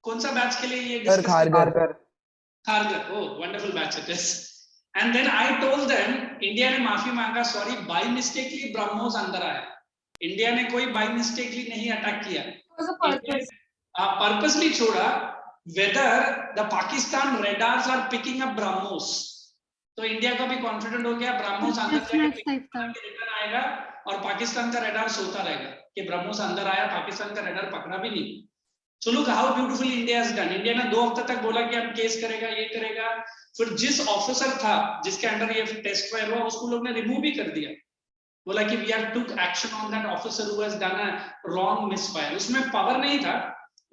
कौन सा batch के लिए ये discuss Khargar. Khargar. Oh, wonderful batch it is. And then I told them, India ने माफी मांगा, sorry, by mistakenly BrahMos अंदर आया. इंडिया ने कोई बाय मिस्टेकली नहीं अटैक किया, पर्पसली छोड़ा. Whether the Pakistan radars are picking up BrahMos, तो इंडिया का भी कॉन्फिडेंट हो गया ब्रह्मोस अंदर रिटर्न आएगा और पाकिस्तान का रेडार सोता रहेगा कि ब्रह्मोस अंदर आया, पाकिस्तान का रेडार पकड़ा भी नहीं. So look how beautiful India has done. India ने 2 हफ्ते तक बोला कि हम केस करेगा, ये करेगा. फिर जिस ऑफिसर था जिसके अंडर ये टेस्ट फायर हुआ, उसको लोग ने रिमूव भी कर दिया. बोला कि we have took action on that officer who has done a wrong misfire. उसमें पावर नहीं था,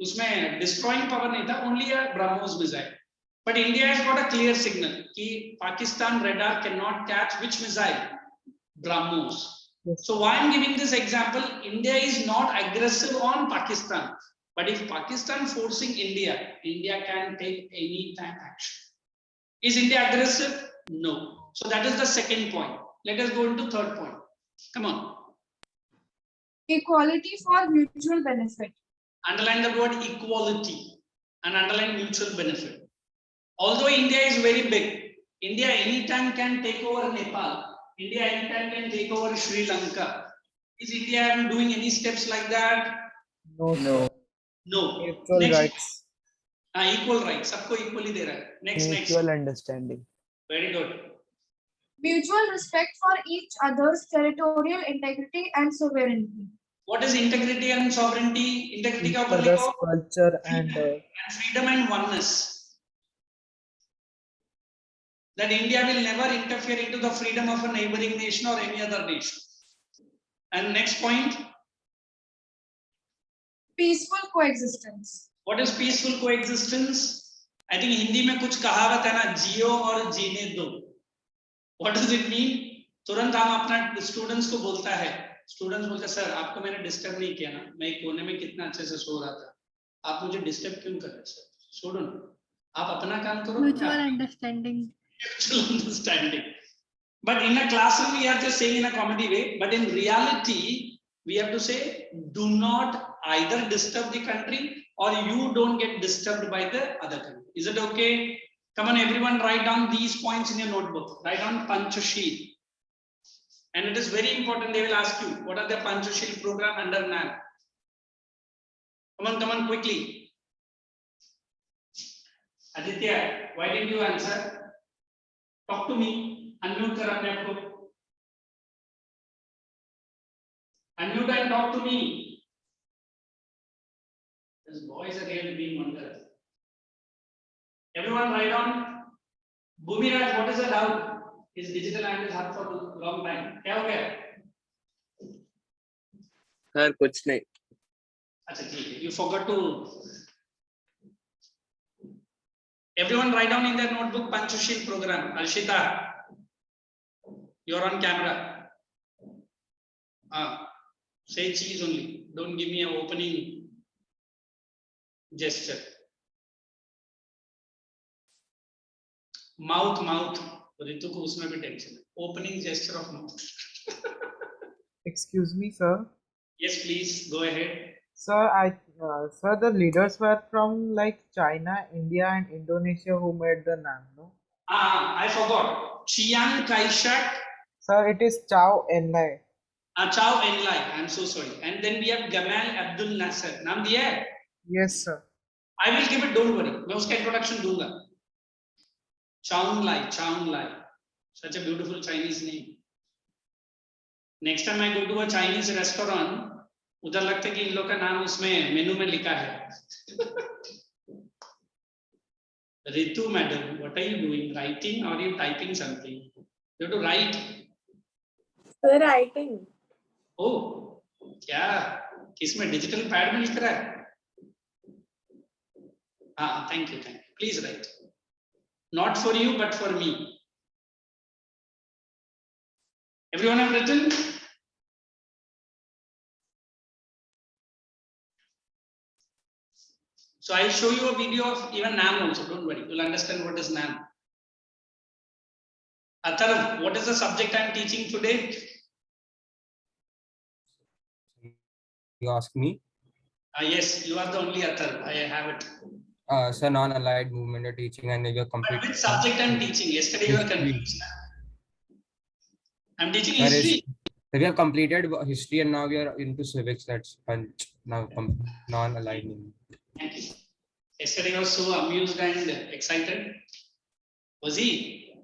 उसमें destroying power नहीं था, only a BrahMos missile. But India has got a clear signal कि Pakistan radar cannot catch which missile? BrahMos. Yes. So why I'm giving this example? India is not aggressive on Pakistan, but if Pakistan forcing India, India can take any time action. Is India aggressive? No. So that is the second point. Let us go into third point. Come on. Equality for mutual benefit. Underline the word equality and underline mutual benefit. Although India is very big, India anytime can take over Nepal. India anytime can take over Sri Lanka. Is India doing any steps like that? No. No. Equal Next. rights. Equal rights. सबको equally दे रहा है. Next. Mutual understanding. Very good. Mutual respect for each other's territorial integrity and sovereignty. What is integrity and sovereignty? Integrity each का ऊपर other's लिखो culture and freedom and oneness. That India will never interfere into the freedom of a neighboring nation or any other nation. And next point. Peaceful coexistence. What is peaceful coexistence? I think Hindi में कुछ कहावत है ना, जियो और जीने दो. What does it mean? तुरंत हम अपना स्टूडेंट्स को बोलता है, स्टूडेंट्स बोलते हैं सर आपको मैंने डिस्टर्ब नहीं किया ना, मैं एक कोने में कितना अच्छे से सो रहा था, आप मुझे डिस्टर्ब क्यों कर रहे हैं सर? छोड़ो ना, आप अपना काम करो. Mutual understanding. Mutual understanding. But in a classroom we are just saying in a comedy way, but in reality we have to say do not either disturb the country or you don't get disturbed by the other country. Is it okay? Come on everyone, write down these points in your notebook. Write down Panchashil. And it is very important, they will ask you what are the Panchashil program under NAM. Come on quickly. Aditya, why didn't you answer? Talk to me. Unmute कर अपने आप को. Unmute and talk to me. These boys are really being wonderful. Everyone write down. Bhumiraj, what is the doubt? His digital hand is up for a long time. क्या हो गया? Sir कुछ नहीं. अच्छा ठीक है. You forgot to. Everyone write down in their notebook Panchashil program. Arshita, you're on camera. Say cheese only. Don't give me an opening gesture. Mouth. Ritu को उसमें भी टेंशन है. Opening gesture of mouth. excuse me, sir. Yes, please go ahead. Sir, sir, the leaders were from like China, India, and Indonesia who made the NAM, no? I forgot. Chiang Kai-shek. Sir, it is Chow Enlai. Chow Enlai. I'm so sorry. And then we have Gamal Abdul Nasser. नाम दिया है? Yes, sir. I will give it. Don't worry. मैं उसका introduction दूंगा. Chow Enlai. Such a beautiful Chinese name. Next time I go to a Chinese restaurant, उधर लगता है कि इन लोग का नाम उसमें मेनू में लिखा है. Ritu madam, what are you doing? Writing or are you typing something? You have to write. Sir, writing. Oh, क्या? किसमें digital pad में लिख रहा है? Thank you. Please write. Not for you, but for me. Everyone have written? So I'll show you a video of even NAM also. Don't worry, you'll understand what is NAM. Atharv, what is the subject I'm teaching today? You ask me? Yes, you are the only Atharv. I have it. So non-allied movement you're teaching and you're complete. But which subject I'm teaching? Yesterday you were confused. I'm teaching history. We have completed history and now we are into civics. That's now non-allied movement. Thank you. Yesterday I was so amused and excited. Was he?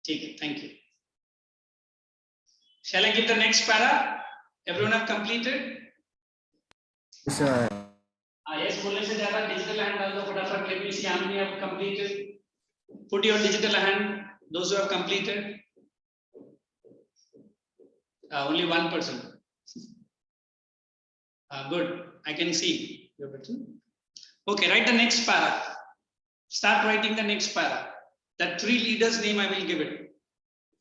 Okay, thank you. Shall I give the next para? Everyone have completed? Sir. Yes, बोलने से ज़्यादा digital hand डाल दो फटाफट. Let me see how many have completed. Put your digital hand. Those who have completed. Only one person. Good. I can see. Okay, write the next para. Start writing the next para. That 3 leaders' name I will give it.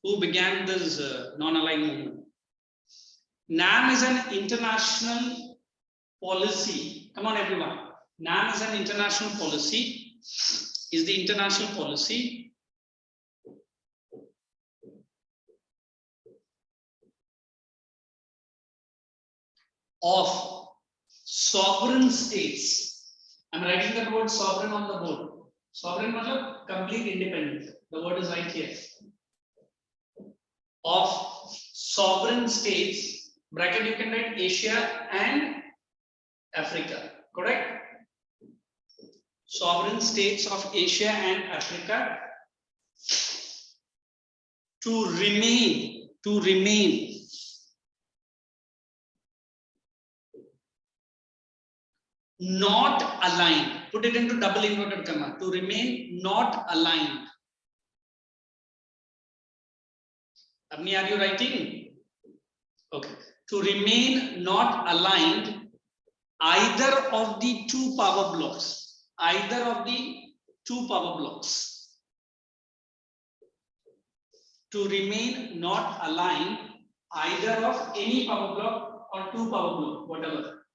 Who began this non-aligned movement. NAM is an international policy. Come on, everyone. NAM is an international policy. Is the international policy of sovereign states. I'm writing the word sovereign on the board. Sovereign means complete independence. The word is right here. Of sovereign states, bracket you can write Asia and Africa, correct? Sovereign states of Asia and Africa To remain. Not aligned. Put it into double inverted comma. To remain not aligned. Avni, are you writing? Okay. To remain not aligned either of the two power blocks. Either of the two power blocks. To remain not aligned either of any power block or two power block, whatever.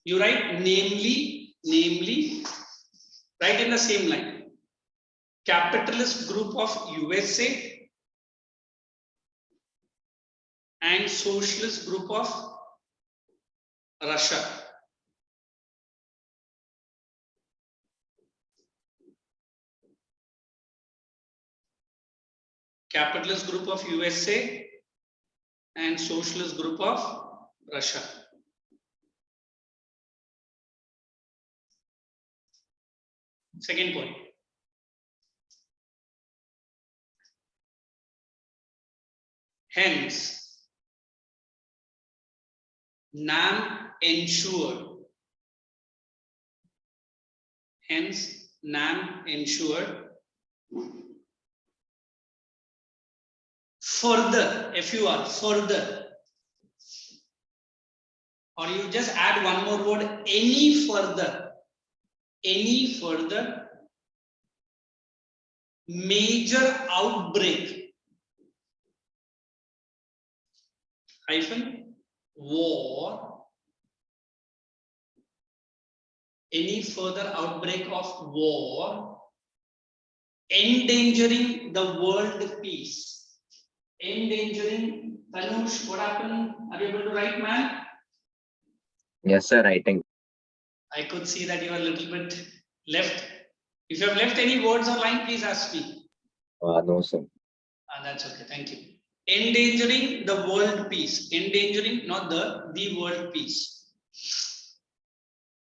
You write namely, right in the same line. Capitalist group of USA and socialist group of Russia. Capitalist group of USA and socialist group of Russia. Second point. Hence, NAM ensured. Hence, NAM ensured further, FUR, further. Or you just add one more word, any further major outbreak hyphen war, any further outbreak of war endangering the world peace. Endangering, Tanush, what happened? Are you able to write, man? Yes, sir, writing. I could see that you are a little bit left. If you have left any words or line, please ask me. No, sir. That's okay, thank you. Endangering the world peace. Endangering, not the world peace.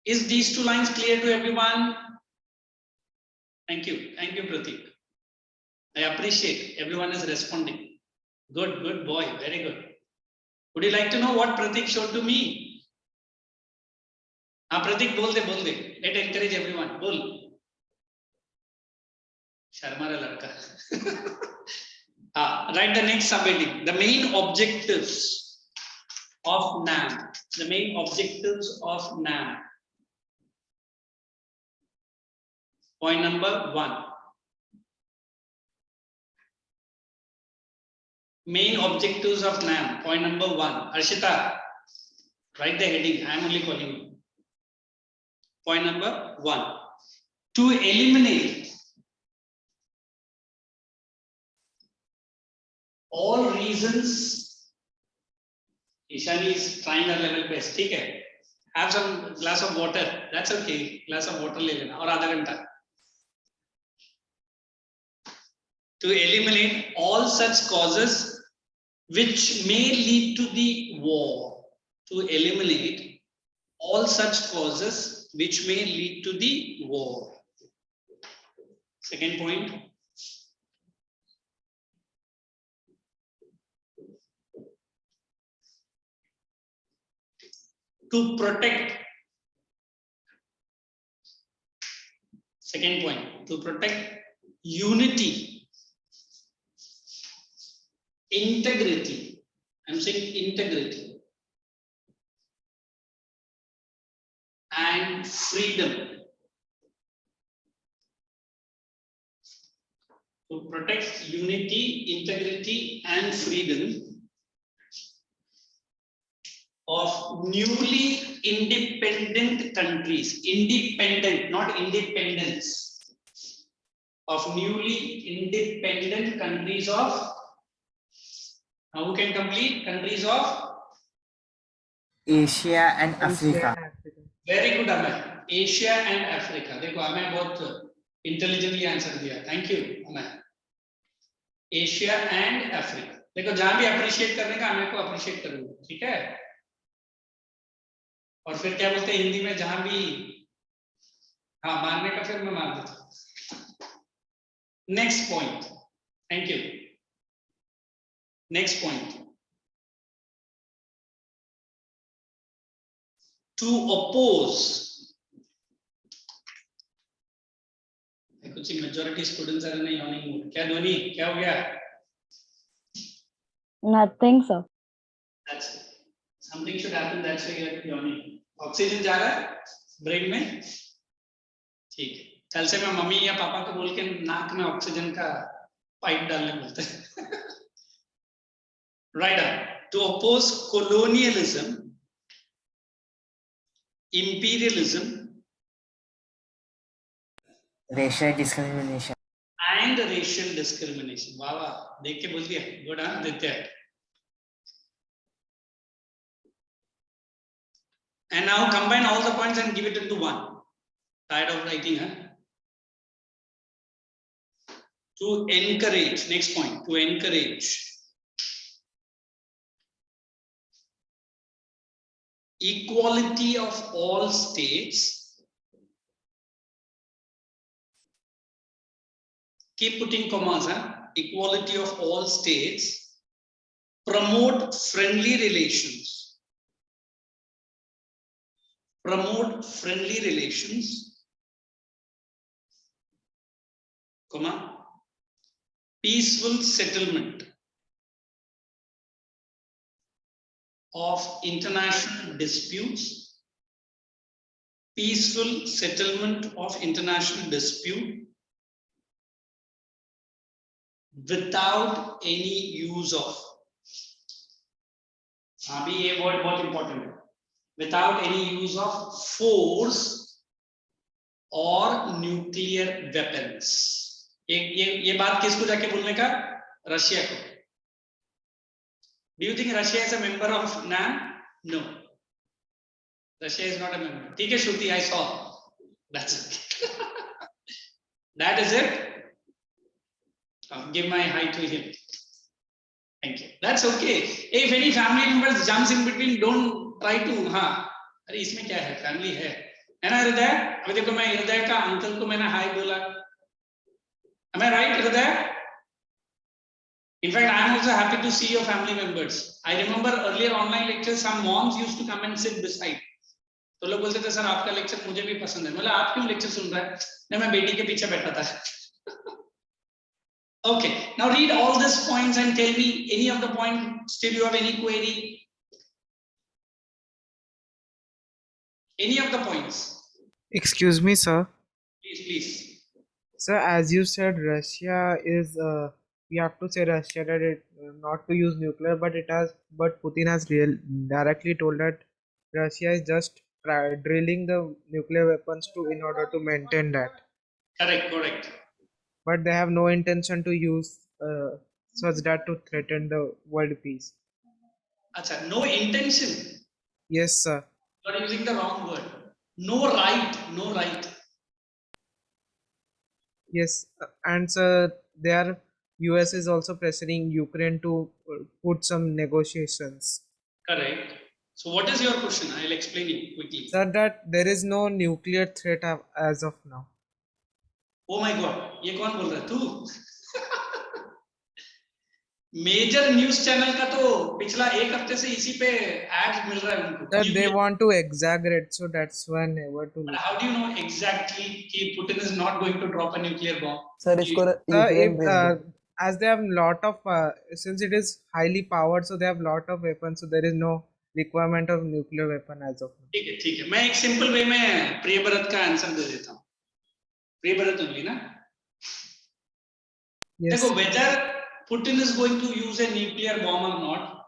Is these two lines clear to everyone? Thank you, Pratik. I appreciate everyone is responding. Good boy, very good. Would you like to know what Pratik showed to me? Pratik, bol de. Let encourage everyone. Bol. Sharmara ladka. Write the next subheading. The main objectives of NAM. The main objectives of NAM. Point number 1. Main objectives of NAM. Point number 1. Arshita, write the heading. I am only calling you. Point number 1. To eliminate all reasons. Ishani is trying her level best. Okay. Have some glass of water. That's okay. Glass of water le lena or आधा घंटा. To eliminate all such causes which may lead to the war. To eliminate all such causes which may lead to the war. Second point. To protect. Second point. To protect unity, integrity. I'm saying integrity and freedom. To protect unity, integrity, and freedom of newly independent countries. Independent, not independence. Of newly independent countries of. Now who can complete? Countries of Asia and Africa. Very good, Amay. Asia and Africa. देखो हमें बहुत intelligently answer दिया. Thank you, Amay. Asia and Africa. देखो जहाँ भी appreciate करने का हमें को appreciate करूँगा, ठीक है? और फिर क्या बोलते हैं हिंदी में जहाँ भी मारने का फिर मैं मार देता हूँ. Next point. Thank you. Next point. To oppose. कुछ majority students are नहीं yawning mood. क्या ध्वनि? क्या हो गया? Nothing, sir. That's it. Something should happen. That's why you're yawning. Oxygen जा रहा है brain में? ठीक है. कल से मैं मम्मी या पापा को बोल के नाक में ऑक्सीजन का पाइप डालने बोलते हैं. Right on. To oppose colonialism, imperialism, racial discrimination, and racial discrimination. वाह वाह, देख के बोल दिया. Good हाँ, देते हैं. And now combine all the points and give it into one. Tired of writing, huh? To encourage. Next point. To encourage equality of all states. Keep putting commas, huh? Equality of all states. Promote friendly relations. Promote friendly relations, comma, peaceful settlement of international disputes, peaceful settlement of international dispute without any use of, अभी ये word बहुत important है, without any use of force or nuclear weapons. ये बात किसको जाके बोलने का? रशिया को. Do you think Russia is a member of NAM? No. Russia is not a member. ठीक है श्रुति, I saw. That's it. That is it. I'll give my hi to him. Thank you. That's okay. If any family members jumps in between, don't try to. हाँ. अरे इसमें क्या है? Family है ना हृदय? अभी देखो मैं हृदय का अंकल को मैंने हाय बोला. Am I right, हृदय? In fact, I am also happy to see your family members. I remember earlier online lectures, some moms used to come and sit beside. तो लोग बोलते थे सर आपका लेक्चर मुझे भी पसंद है. मतलब आप क्यों लेक्चर सुन रहा है? नहीं, मैं बेटी के पीछे बैठा था. Okay, now read all these points and tell me any of the point. Still, you have any query? Any of the points? Excuse me, sir. Please. Sir, as you said, Russia is. We have to say Russia that it not to use nuclear, but Putin has directly told that Russia is just drilling the nuclear weapons in order to maintain that. Correct. But they have no intention to use such that to threaten the world peace. Acha, no intention. Yes, sir. You are using the wrong word. No right. Yes, and sir, US is also pressuring Ukraine to put some negotiations. Correct. So what is your question? I'll explain it quickly. Sir, that there is no nuclear threat as of now. Oh my God, ये कौन बोल रहा है? तू? Major news channel का तो पिछला एक हफ्ते से इसी पे एड्स मिल रहा है उनको. That they want to exaggerate, so that's why never to. But how do you know exactly कि Putin is not going to drop a nuclear bomb? Sir, इसको Ukraine as they have lot of since it is highly powered, so they have lot of weapons, so there is no requirement of nuclear weapon as of now. ठीक है. मैं एक simple way में प्रियव्रत का answer दे देता हूँ. Priyavrat only ना? Yes. देखो, whether Putin is going to use a nuclear bomb or not,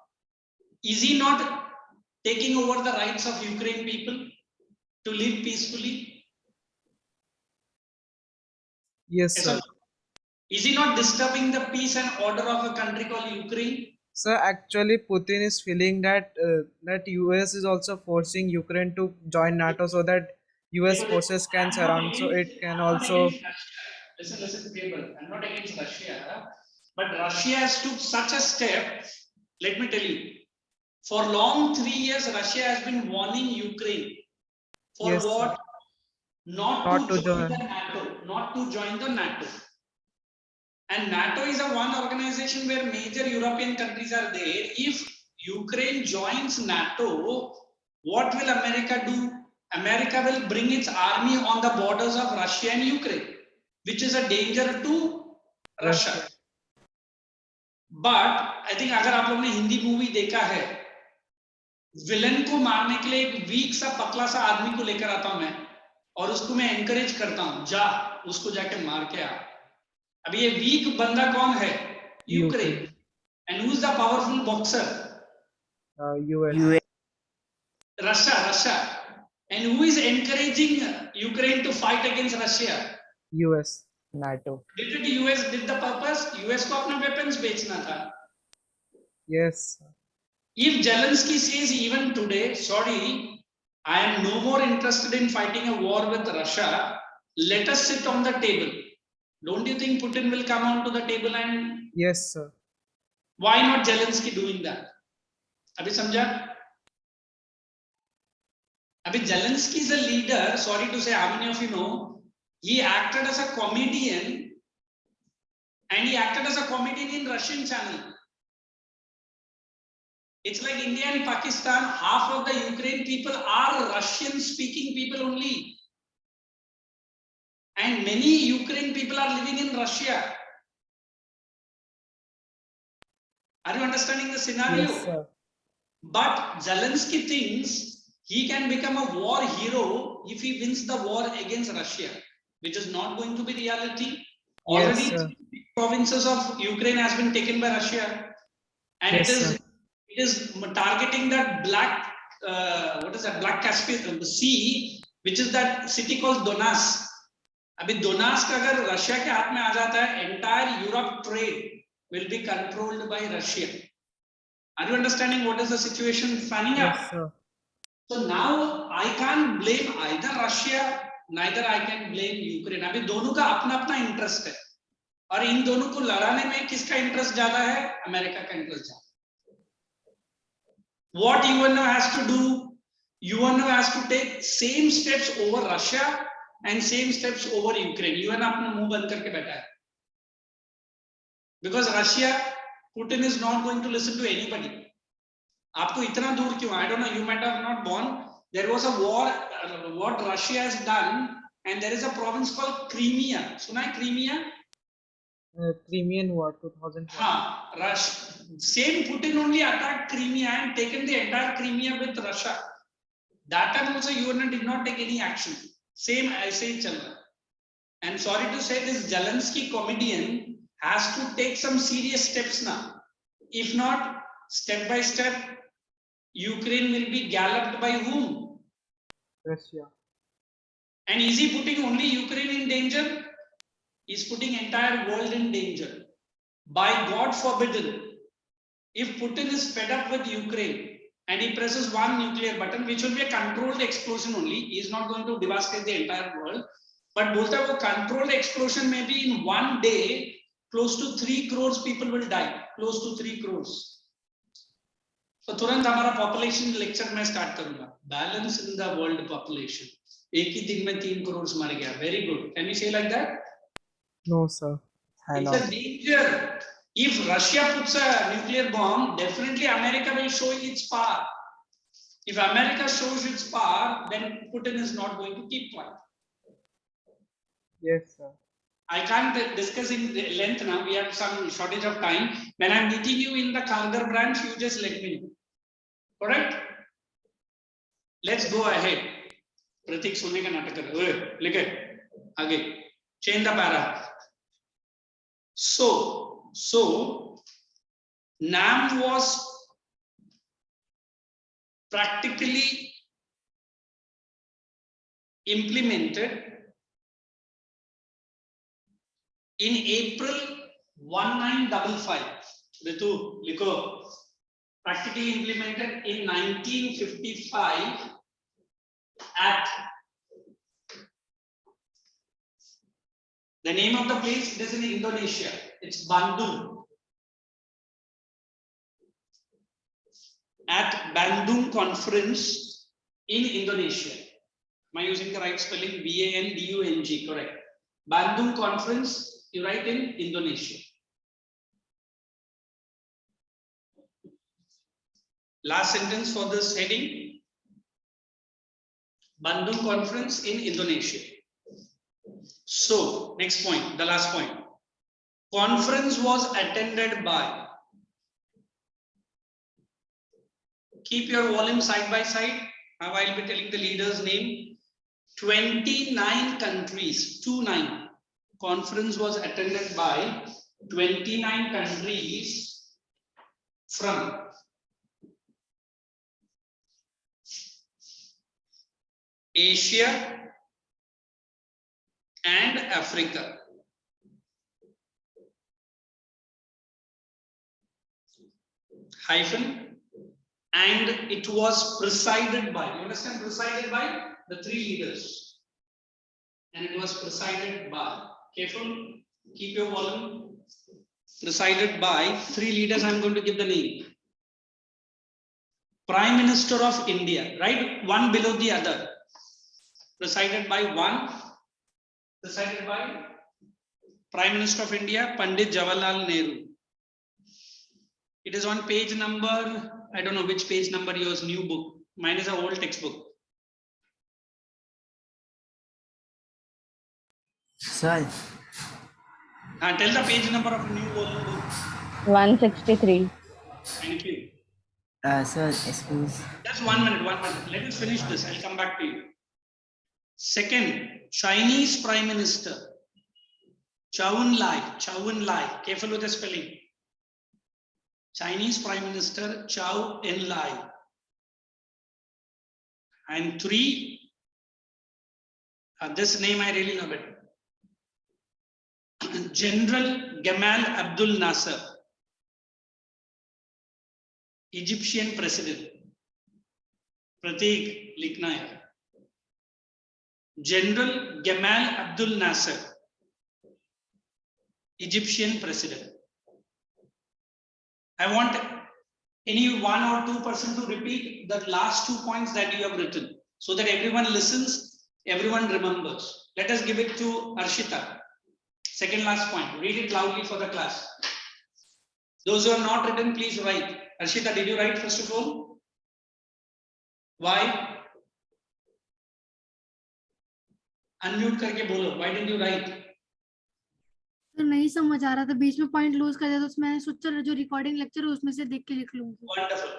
is he not taking over the rights of Ukraine people to live peacefully? Yes, sir. Is he not disturbing the peace and order of a country called Ukraine? Sir, actually, Putin is feeling that that US is also forcing Ukraine to join NATO so that US forces can surround, so it can also. Listen, people. I'm not against Russia, but Russia has took such a step. Let me tell you, for long 3 years, Russia has been warning Ukraine for Yes, what? sir. Not to join the NATO. Not to join the NATO. And NATO is a one organization where major European countries are there. If Ukraine joins NATO, what will America do? America will bring its army on the borders of Russia and Ukraine, which is a danger to Russia. But I think अगर आप लोग ने Hindi movie देखा है, villain को मारने के लिए एक वीक सा पतला सा आदमी को लेकर आता हूं मैं, और उसको मैं एनकरेज करता हूं, जा उसको जाके मार के आ. अभी ये वीक बंदा कौन है? Ukraine. And who is the powerful boxer? US. Russia. And who is encouraging Ukraine to fight against Russia? US. NATO. Did the US did the purpose? US को अपना weapons बेचना था. Yes. If Zelensky says even today, sorry, I am no more interested in fighting a war with Russia, let us sit on the table. Don't you think Putin will come onto the table? And Yes, sir. why not Zelensky doing that? अभी समझा? अभी Zelensky is a leader. Sorry to say, how many of you know? He acted as a comedian, and he acted as a comedian in Russian channel. It's like India and Pakistan. Half of the Ukraine people are Russian-speaking people only, and many Ukraine people are living in Russia. Are you understanding the scenario? Yes, sir. But Zelensky thinks he can become a war hero if he wins the war against Russia, which is not going to be reality. Already, Yes, sir. provinces of Ukraine has been taken by Russia, and Yes, it is targeting that black, what is that, Black Caspian, the sea, which is that city called Donetsk. अभी Donetsk अगर Russia के हाथ में आ जाता है, entire Europe trade will be controlled by Russia. Are you understanding what is the situation fanning out? Yes, sir. So now I can't blame either Russia, neither I can blame Ukraine. अभी दोनों का अपना अपना interest है, और इन दोनों को लड़ाने में किसका इंटरेस्ट ज्यादा है? अमेरिका का इंटरेस्ट ज्यादा. What UNO has to do? UNO has to take same steps over Russia and same steps over Ukraine. UNO अपना मुंह बंद करके बैठा है. Because Russia, Putin is not going to listen to anybody. आपको इतना दूर क्यों? I don't know, you might have not born. There was a war, what Russia has done, and there is a province called Crimea. सुना है Crimea? Crimean War 2000. हाँ, same Putin only attacked Crimea and taken the entire Crimea with Russia. That time also UN did not take any action. Same ऐसे ही चल रहा. And sorry to say, this Zelensky comedian has to take some serious steps now. If not, step by step, Ukraine will be galloped by whom? Russia. And is he putting only Ukraine in danger? He's putting entire world in danger. By God forbidden, if Putin is fed up with Ukraine and he presses one nuclear button, which will be a controlled explosion only, he is not going to devastate the entire world. But बोलता है वो controlled explosion may be in one day, close to 3 crores people will die. Close to 3 crores. So तुरंत हमारा population lecture मैं start करूँगा. Balance in the world population. एक ही दिन में 3 crores मर गया. Very good. Can you say like that? No, sir. It's a danger. If Russia puts a nuclear bomb, definitely America will show its power. If America shows its power, then Putin is not going to keep quiet. Yes, sir. I can't discuss in length now. We have some shortage of time. When I'm meeting you in the Kharghar branch, you just let me know. Correct? Let's go ahead. Pratik सुनने का नाटक कर रहे हो. लिखे आगे. Change the para. So NAM was practically implemented in April 1955. Ritu, likho. Practically implemented in 1955 at the name of the place, it is in Indonesia. It's Bandung. At Bandung Conference in Indonesia. Am I using the right spelling? Bandung, correct. Bandung Conference you write in Indonesia. Last sentence for this heading, Bandung Conference in Indonesia. So, next point, the last point. Conference was attended by, keep your volume side by side. Now I'll be telling the leader's name. 29 countries, 29. Conference was attended by 29 countries from Asia and Africa. Hyphen, and it was presided by, you understand, presided by the 3 leaders. And it was presided by, careful, keep your volume, presided by 3 leaders. I'm going to give the name. Prime Minister of India, right? One below the other. Presided by one, presided by Prime Minister of India, Pandit Jawaharlal Nehru. It is on page number, I don't know which page number yours new book. Mine is an old textbook. Sir. Tell the page number of a new volume book. 163. Thank you. Sir, excuse. Just 1 minute, 1 minute. Let us finish this. I'll come back to you. Second, Chinese Prime Minister, Chou En-lai. Careful with the spelling. Chinese Prime Minister Chou En-lai. And 3, this name I really love it. General Gamal Abdel Nasser, Egyptian President. Pratik likhna hai. General Gamal Abdel Nasser, Egyptian President. I want any 1 or 2 person to repeat the last 2 points that you have written so that everyone listens, everyone remembers. Let us give it to Arshita. Second last point. Read it loudly for the class. Those who have not written, please write. Arshita, did you write first of all? Why? Unmute करके बोलो. Why didn't you write? तो नहीं समझ आ रहा था, बीच में point loose कर दिया, तो मैं सोचा जो रिकॉर्डिंग लेक्चर है उसमें से देख के लिख लूंगी. Wonderful.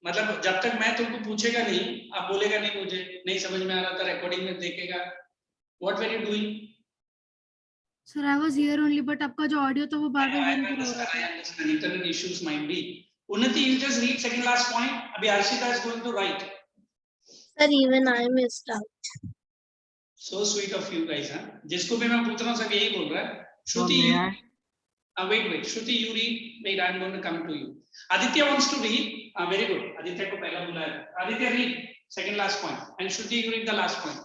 मतलब जब तक मैं तुमको पूछेगा नहीं, आप बोलेगा नहीं मुझे नहीं समझ में आ रहा था, रिकॉर्डिंग में देखेगा. What were you doing? Sir, I was here only, but आपका जो ऑडियो था वो बार-बार I बंद हो रहा था. understand. Internet issues might be. Unnati, you just read second last point. Abhi Arshita is going to write. Sir, even I missed out. So sweet of you guys, huh? जिसको भी मैं पूछ रहा हूँ सब यही बोल रहा है. So Shruti, may I? wait. Shruti, you read. Wait, I'm going to come to you. Aditya wants to read. Very good. Aditya को पहला बुलाया. Aditya read second last point, and Shruti, you read the last point.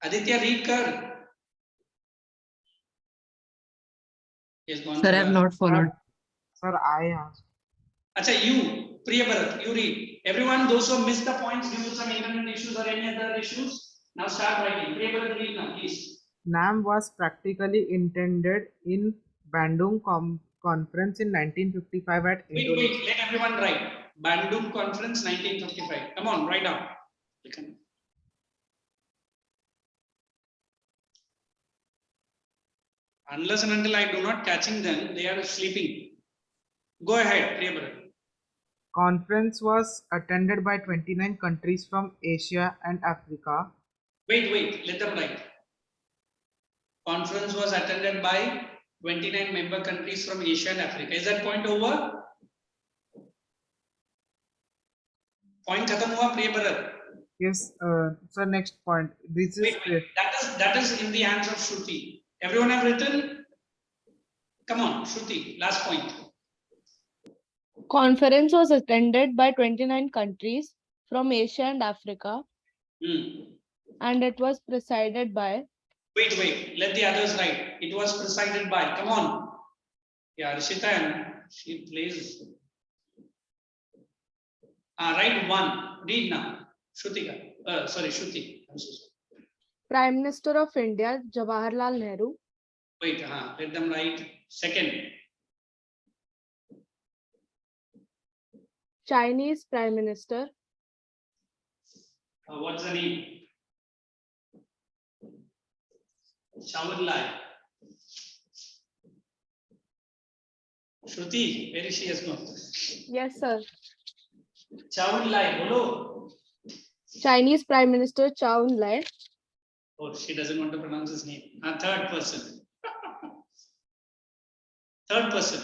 Aditya read कर. Yes, Sir, I have not followed. Sir, I asked. Acha, you, Priya Bharat, you read. Everyone, those who missed the points due to some internet issues or any other issues, now start writing. Priya Bharat, read now, please. NAM was practically intended in Bandung Conference in 1955 at Indonesia. Wait, let everyone write. Bandung Conference 1955. Come on, write down. Unless and until I do not catching them, they are sleeping. Go ahead, Priya Bharat. Conference was attended by 29 countries from Asia and Africa. Wait, let them write. Conference was attended by 29 member countries from Asia and Africa. Is that point over? Point khatam hua, Priya Bharat? Yes, sir, next point. This is That is in the hands of Shruti. Everyone have written? Come on, Shruti, last point. Conference was attended by 29 countries from Asia and Africa, and it was presided by. Wait, let the others write. It was presided by. Come on. Yeah, Rishita, she plays. Write one. Read now. Shrutika. Sorry, Shruti. I'm so sorry. Prime Minister of India, Jawaharlal Nehru. Wait, let them write. Second. Chinese Prime Minister. What's the name? Chaudhary. Shruti, where is she has gone? Yes, sir. Chaudhary, bolo. Chinese Prime Minister Chow En-lai. Oh, she doesn't want to pronounce his name. Third person. Third person.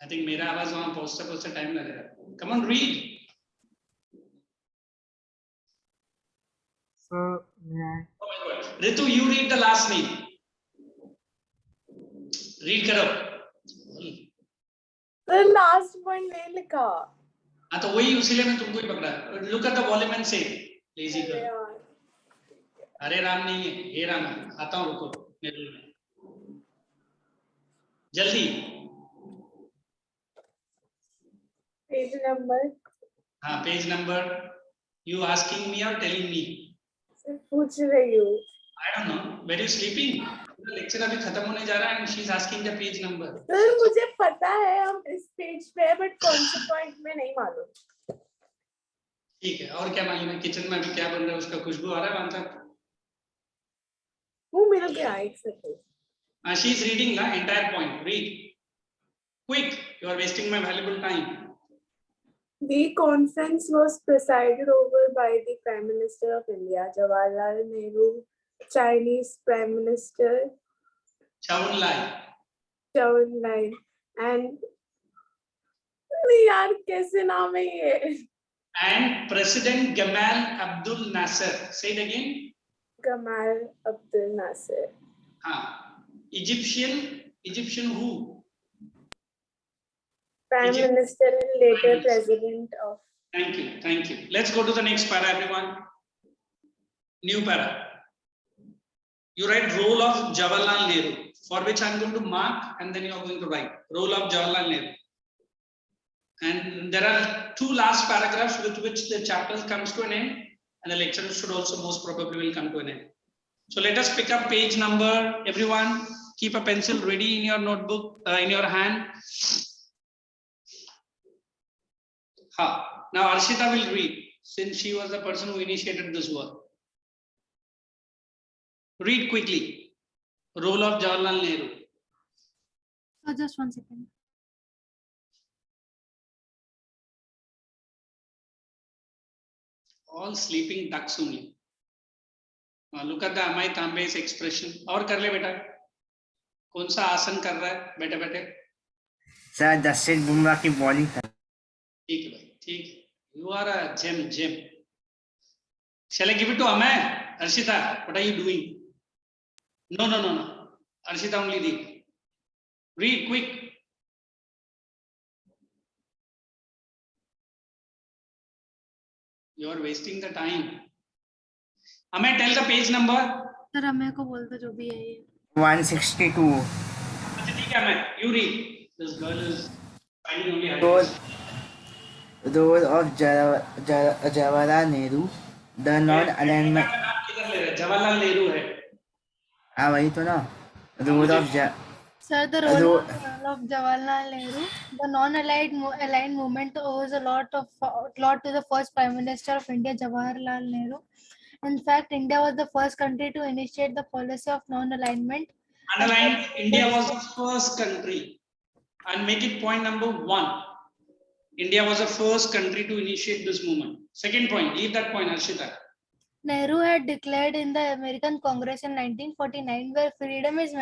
I think मेरा आवाज वहां पहुंचते time लगेगा. Come on, read. Sir, may I? Oh my God. Ritu, you read the last name. Read करो. The last point नहीं लिखा. हाँ तो वही उसीलिए मैं तुमको ही पकड़ा. Look at the volume and say. Lazy girl. हरे राम नहीं है, हे राम है. आता हूँ रुको. जल्दी. Page number. हाँ, page number. You asking me or telling me? Sir, पूछ रही हूँ. I don't know. Were you sleeping? Lecture अभी खत्म होने जा रहा है and she's asking the page number. Sir, मुझे पता है हम इस पेज पे है, but कौन से पॉइंट में नहीं मालूम. ठीक है. और क्या मालूम है? किचन में अभी क्या बन रहा है उसका खुशबू आ रहा है वहां तक. वो मिल गया एक second. She is reading the entire point. Read. Quick. You are wasting my valuable time. The conference was presided over by the Prime Minister of India, Jawaharlal Nehru, Chinese Prime Minister Chow En-lai, and यार कैसे नाम है ये? And President Gamal Abdul Nasser. Say it again. Gamal Abdul Nasser. Egyptian who? Prime Minister and later President of. Thank you. Let's go to the next para, everyone. New para. You write role of Jawaharlal Nehru, for which I'm going to mark, and then you are going to write role of Jawaharlal Nehru. And there are two last paragraphs with which the chapter comes to an end, and the lecture should also most probably will come to an end. So let us pick up page number. Everyone, keep a pencil ready in your notebook, in your hand. Now Arshita will read, since she was the person who initiated this work. Read quickly. Role of Jawaharlal Nehru. Just 1 second. All sleeping ducks only. Look at the Amay Tambe's expression. और कर ले बेटा. कौन सा आसन कर रहा है बैठे बैठे? सर जसप्रीत बुमराह की बॉलिंग कर. ठीक है भाई, ठीक. You are a gem. Shall I give it to Amay? Arshita, what are you doing? No. Arshita only read. Read quick. You are wasting the time. Amay, tell the page number. Sir Amey को बोल दो जो भी है ये. 162. अच्छा ठीक है Ameya, you read. This girl is finding only her. Role of Jawaharlal Nehru, the non-alignment. किधर ले रहे? जवाहरलाल नेहरू है. हाँ वही तो ना. Role of Sir, the role of Jawaharlal Nehru, the non-aligned movement owes a lot to the first Prime Minister of India, Jawaharlal Nehru. In fact, India was the first country to initiate the policy of non-alignment. Underline, India was the first country. And make it point number 1. India was the first country to initiate this movement. Second point, leave that point, Arshita. Nehru had declared in the American Congress in 1949, where freedom is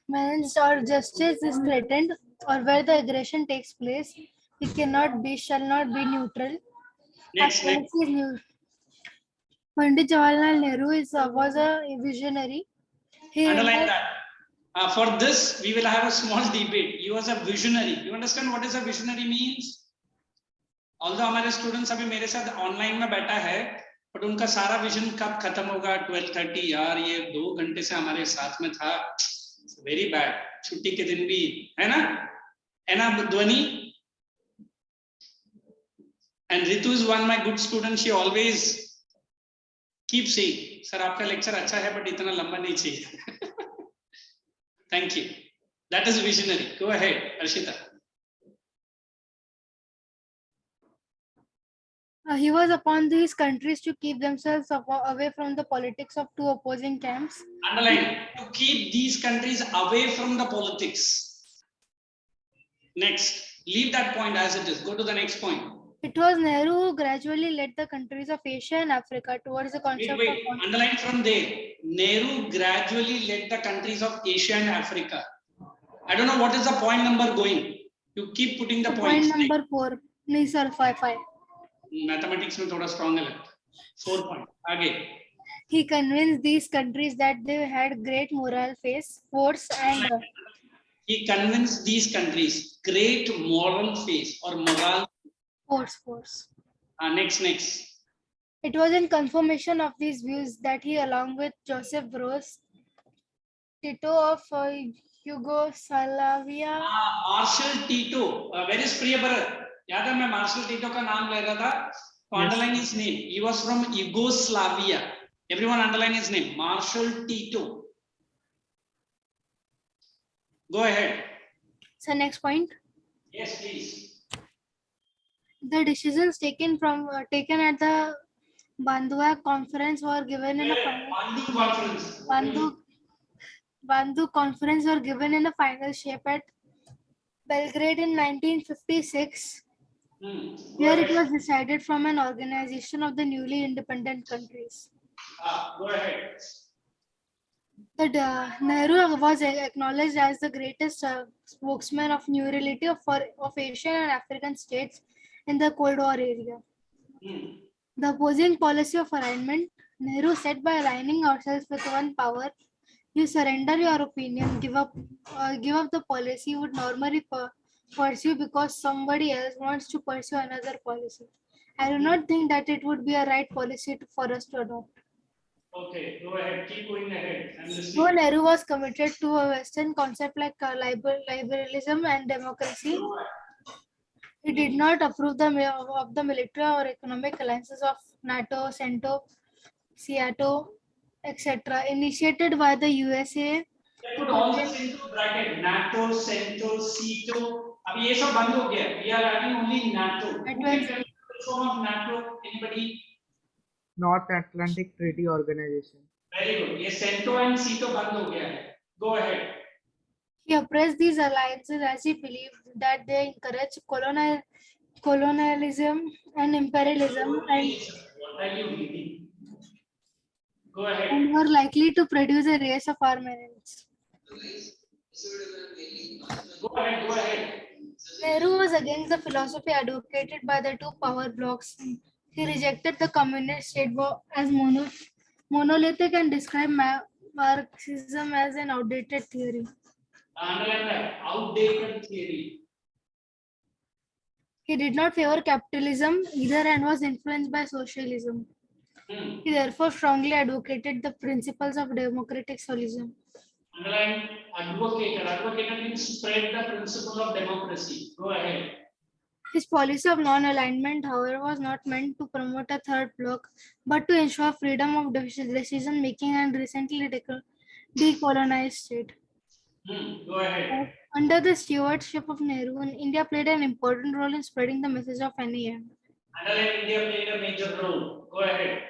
menaced or justice is threatened, or where the aggression takes place, we shall not be neutral. Next. Pandit Jawaharlal Nehru was a visionary. Underline that. For this, we will have a small debate. He was a visionary. You understand what is a visionary means? Although हमारे students अभी मेरे साथ online में बैठा है, but उनका सारा vision कब खत्म होगा? 12:30 यार, ये 2 घंटे से हमारे साथ में था. Very bad. छुट्टी के दिन भी है ना ध्वनि? And Ritu is one my good student. She always keeps saying, "Sir, आपका lecture अच्छा है, but इतना लंबा नहीं चाहिए." Thank you. That is visionary. Go ahead, Arshita. He was upon these countries to keep themselves away from the politics of two opposing camps. Underline, to keep these countries away from the politics. Next, leave that point as it is. Go to the next point. It was Nehru who gradually led the countries of Asia and Africa towards the concept Wait, of underline from there. Nehru gradually led the countries of Asia and Africa. I don't know what is the point number going. You keep putting the point points. number 4. No, sir, 5. Mathematics में थोड़ा strong है लगता है. 4 point. आगे. He convinced these countries that they had great moral force and He convinced these countries great moral faith or moral force. Next. It was in confirmation of these views that he, along with Joseph Broz Tito of Yugoslavia, Marshal Tito. Where is Priya Bharat? याद है मैं Marshal Tito का नाम ले रहा था. So underline his name. He was from Yugoslavia. Everyone underline his name. Marshal Tito. Go ahead. So next point. Yes, please. The decisions taken at the Bandung conference were given in a Bandung conference were given in a final shape at Belgrade in 1956, where it was decided from an organization of the newly independent countries. Go ahead. Nehru was acknowledged as the greatest spokesman of new reality of Asian and African states in the Cold War area. The opposing policy of alignment, Nehru said, by aligning ourselves with one power, you surrender your opinion, give up the policy you would normally pursue because somebody else wants to pursue another policy. I do not think that it would be a right policy for us to adopt. Okay, go ahead. Keep going ahead. Though Nehru was committed to a Western concept like liberalism and democracy, he did not approve of the military or economic alliances of NATO, CENTO, SEATO, etc., initiated by the USA. Put all this into bracket. NATO, CENTO, SEATO. अभी ये सब बंद हो गया. We are adding only NATO. Who can tell me the form of NATO? Anybody? North Atlantic Treaty Organization. Very good. ये CENTO and SEATO बंद हो गया है. Go ahead. He oppressed these alliances as he believed that they encourage colonialism and imperialism Go ahead. and were likely to produce a race of armaments. Go ahead. Nehru was against the philosophy advocated by the two power blocs. He rejected the communist state as monolithic and described Marxism as an outdated theory. Underline that. Outdated theory. He did not favor capitalism either and was influenced by socialism. He therefore strongly advocated the principles of democratic socialism. Underline advocated. Advocated means spread the principle of democracy. Go ahead. His policy of non-alignment, however, was not meant to promote a third bloc, but to ensure freedom of decision-making and recently decolonized state. Go ahead. Under the stewardship of Nehru, India played an important role in spreading the message of NEM. Underline India played a major role. Go ahead.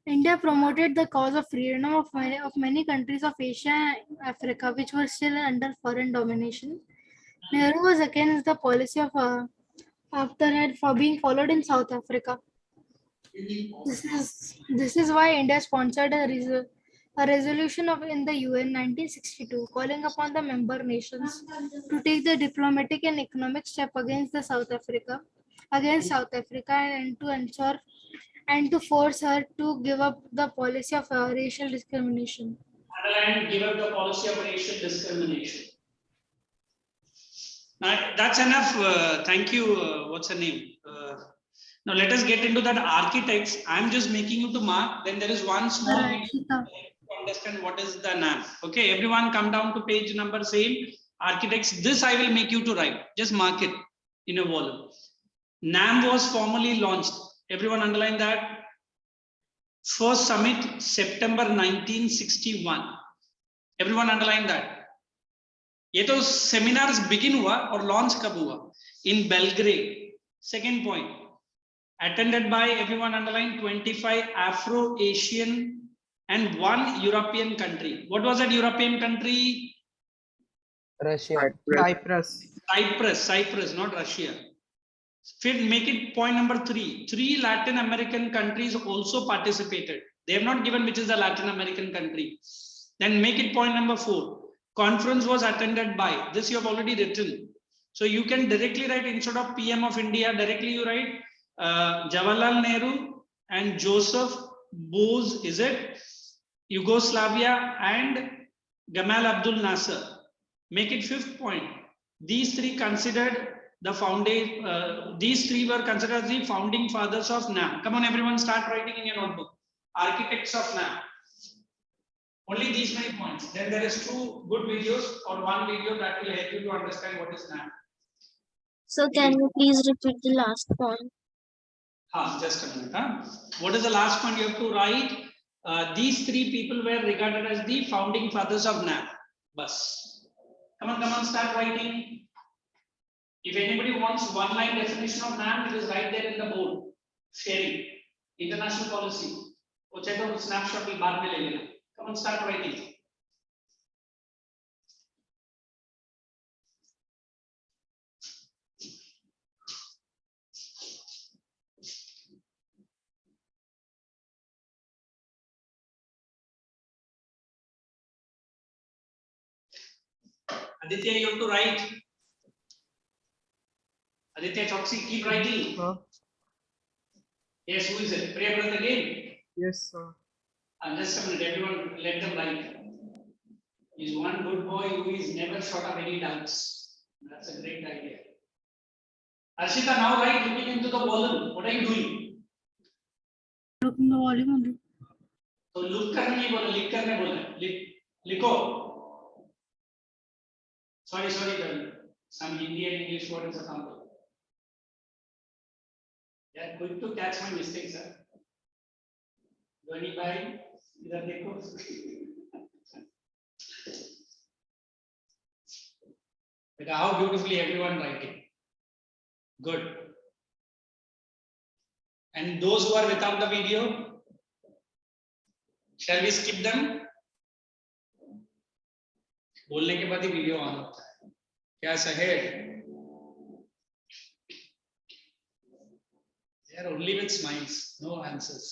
India promoted the cause of freedom of many countries of Asia and Africa, which were still under foreign domination. Nehru was against the policy of apartheid for being followed in South Africa. This is why India sponsored a resolution in the UN 1962 calling upon the member nations to take the diplomatic and economic step against South Africa and to force her to give up the policy of racial discrimination. Underline, give up the policy of racial discrimination. Now, that's enough. Thank you. What's her name? Now let us get into that architects. I'm just making you to mark. Then there is one small to understand what is the NAM. Okay, everyone come down to page number same. Architects. This I will make you to write. Just mark it in a volume. NAM was formally launched. Everyone underline that. First summit, September 1961. Everyone underline that. ये तो seminars begin हुआ और launch कब हुआ? In Belgrade. Second point. Attended by, everyone underline, 25 Afro-Asian and 1 European country. What was that European country? Russia. Cyprus, not Russia. Make it point number 3. 3 Latin American countries also participated. They have not given which is the Latin American country. Then make it point number 4. Conference was attended by. This you have already written. So you can directly write, instead of PM of India, directly you write Jawaharlal Nehru and Joseph Bose, is it? Yugoslavia and Gamal Abdul Nasser. Make it 5th point. These 3 considered the foundation. These 3 were considered the founding fathers of NAM. Come on, everyone, start writing in your notebook. Architects of NAM. Only these many points. Then there is 2 good videos or 1 video that will help you to understand what is NAM. So can you please repeat the last point? Just a minute. What is the last point you have to write? These 3 people were regarded as the founding fathers of NAM. Bus. Come on, start writing. If anybody wants 1-line definition of NAM, it is right there in the board. Sharing. International policy. वो चाहे तो snapshot भी बाद में ले लेना. Come on, start writing. Aditya, you have to write. Aditya Choksi, keep writing. Yes, who is it? Priyabrata again? Yes, sir. Just a minute, everyone, let them write. He's one good boy who is never short of any doubts. That's a great idea. Arshita, now write, looking into the volume. What are you doing? Looking the volume only. So look करने नहीं बोला, लिख करने बोला. लिखो. Sorry, some Hindi and English word is a combo. Yeah, quick to catch my mistakes, sir. Dhoni bhai, इधर देखो. Look how beautifully everyone writing. Good. And those who are without the video, shall we skip them? बोलने के बाद ही video on होता है. क्या ahead? They are only with smiles, no answers.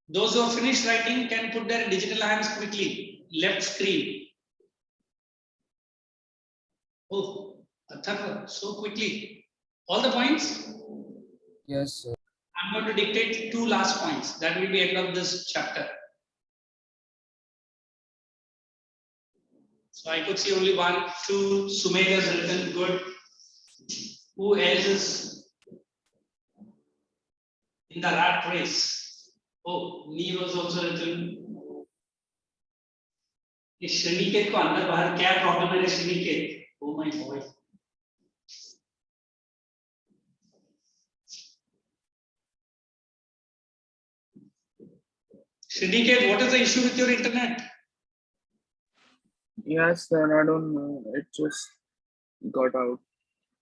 Those who have finished writing can put their digital hands quickly. Left screen. Oh, Atharva, so quickly. All the points? Yes, sir. I'm going to dictate 2 last points. That will be end of this chapter. So I could see only 1, 2. Sumed has written, good. Who else is in the rat race? Oh, Nee was also written. इस श्रीनिकेत को अंदर बाहर क्या problem है श्रीनिकेत? Oh my boy. Shrinik, what is the issue with your internet? Yes, sir. I don't know. It just got out.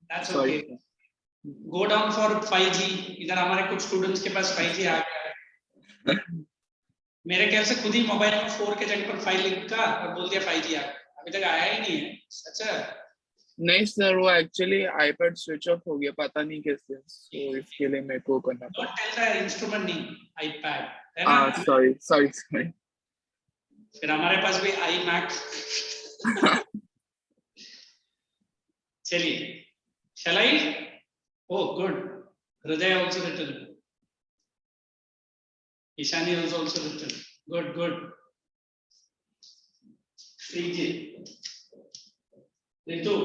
That's Sorry. okay. Go down for 5G. इधर हमारे कुछ students के पास 5G आ गया है. मेरे ख्याल से खुद ही मोबाइल में 4 के जगह पर 5 लिख का और बोल दिया 5G आ गया. अभी तक आया ही नहीं है. अच्छा. नहीं सर, वो एक्चुअली आईपैड स्विच ऑफ हो गया, पता नहीं कैसे. तो इसके लिए मेरे को करना पड़ा. Don't tell the instrument name. iPad. है ना? Sorry. फिर हमारे पास भी iMac. चलिए. Shall I? Oh, good. Hriday also written. Ishani is also written. Good. Shriji. Ritu.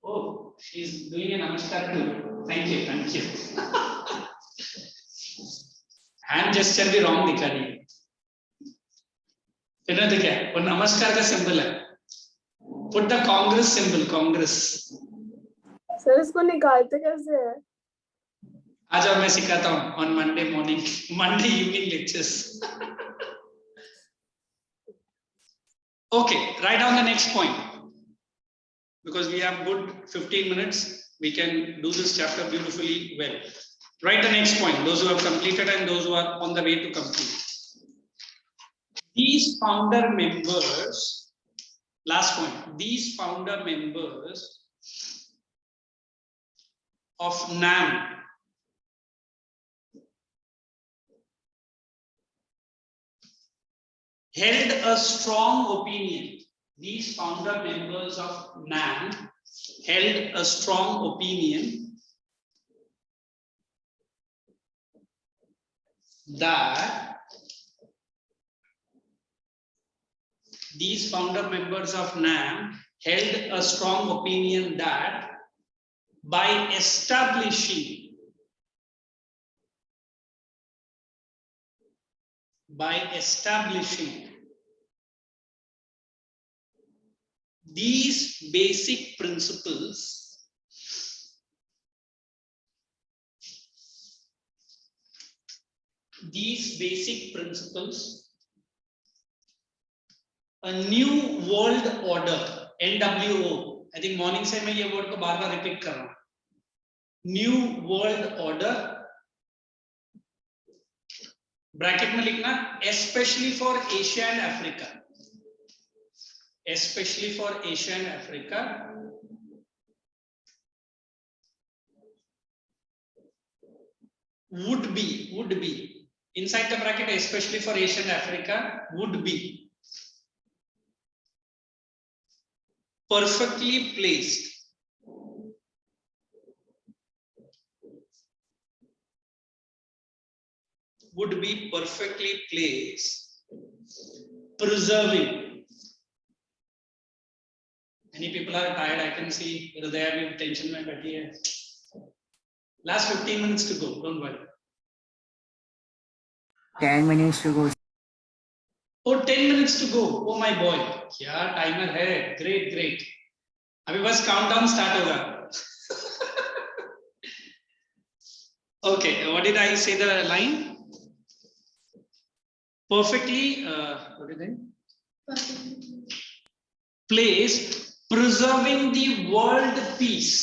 Oh, she's doing a namaskar too. Thank you. Hand gesture भी wrong दिखा रही है. फिर ना देखा, वो नमस्कार का सिंबल है. Put the Congress symbol, Congress. Sir इसको निकालते कैसे हैं? आ जाओ मैं सिखाता हूँ on Monday morning, Monday evening lectures. Okay, write down the next point. Because we have good 15 minutes, we can do this chapter beautifully well. Write the next point, those who have completed and those who are on the way to complete. These founder members, last point, these founder members of NAM held a strong opinion. These founder members of NAM held a strong opinion that these founder members of NAM held a strong opinion that by establishing these basic principles, a new world order, NWO. I think morning से मैं ये word को बार-बार repeat कर रहा हूँ. New world order. Bracket में लिखना especially for Asia and Africa. Especially for Asia and Africa. Would be inside the bracket, especially for Asia and Africa, would be perfectly placed preserving. Many people are tired, I can see Hridaya with tension mein बैठी है. Last 15 minutes to go, don't worry. 10 minutes to go. Oh, 10 minutes to go. Oh my boy, क्या timer है. Great. अभी बस countdown start होगा. Okay, what did I say the line? Perfectly, what did I? Place, preserving the world peace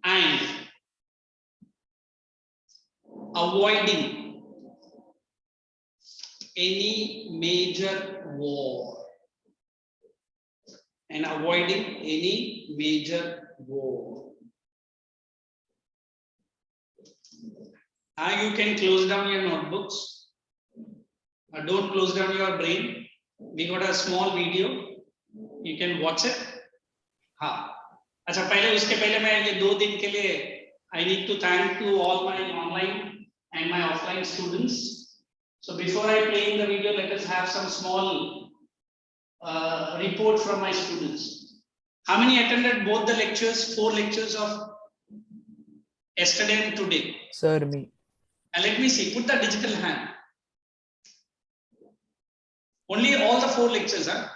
and avoiding any major war. Now you can close down your notebooks. Don't close down your brain. We got a small video. You can watch it. हाँ. अच्छा उसके पहले मैं ये 2 दिन के लिए I need to thank to all my online and my offline students. So before I play in the video, let us have some small report from my students. How many attended both the lectures, 4 lectures of yesterday and today? Sir, me. And let me see, put the digital hand. Only all the 4 lectures, huh?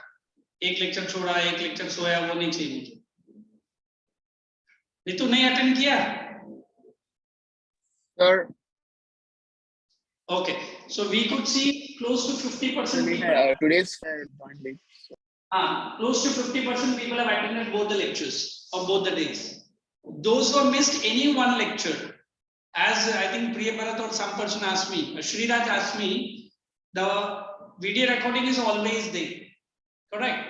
एक lecture छोड़ा, एक lecture सोया, वो नहीं चाहिए मुझे. रितु नहीं attend किया? Sir. Okay, so we could see close to 50% people. Today's Monday. Close to 50% people have attended both the lectures of both the days. Those who have missed any one lecture, as I think Priya Bharat or some person asked me, Shriraj asked me, the video recording is always there, correct?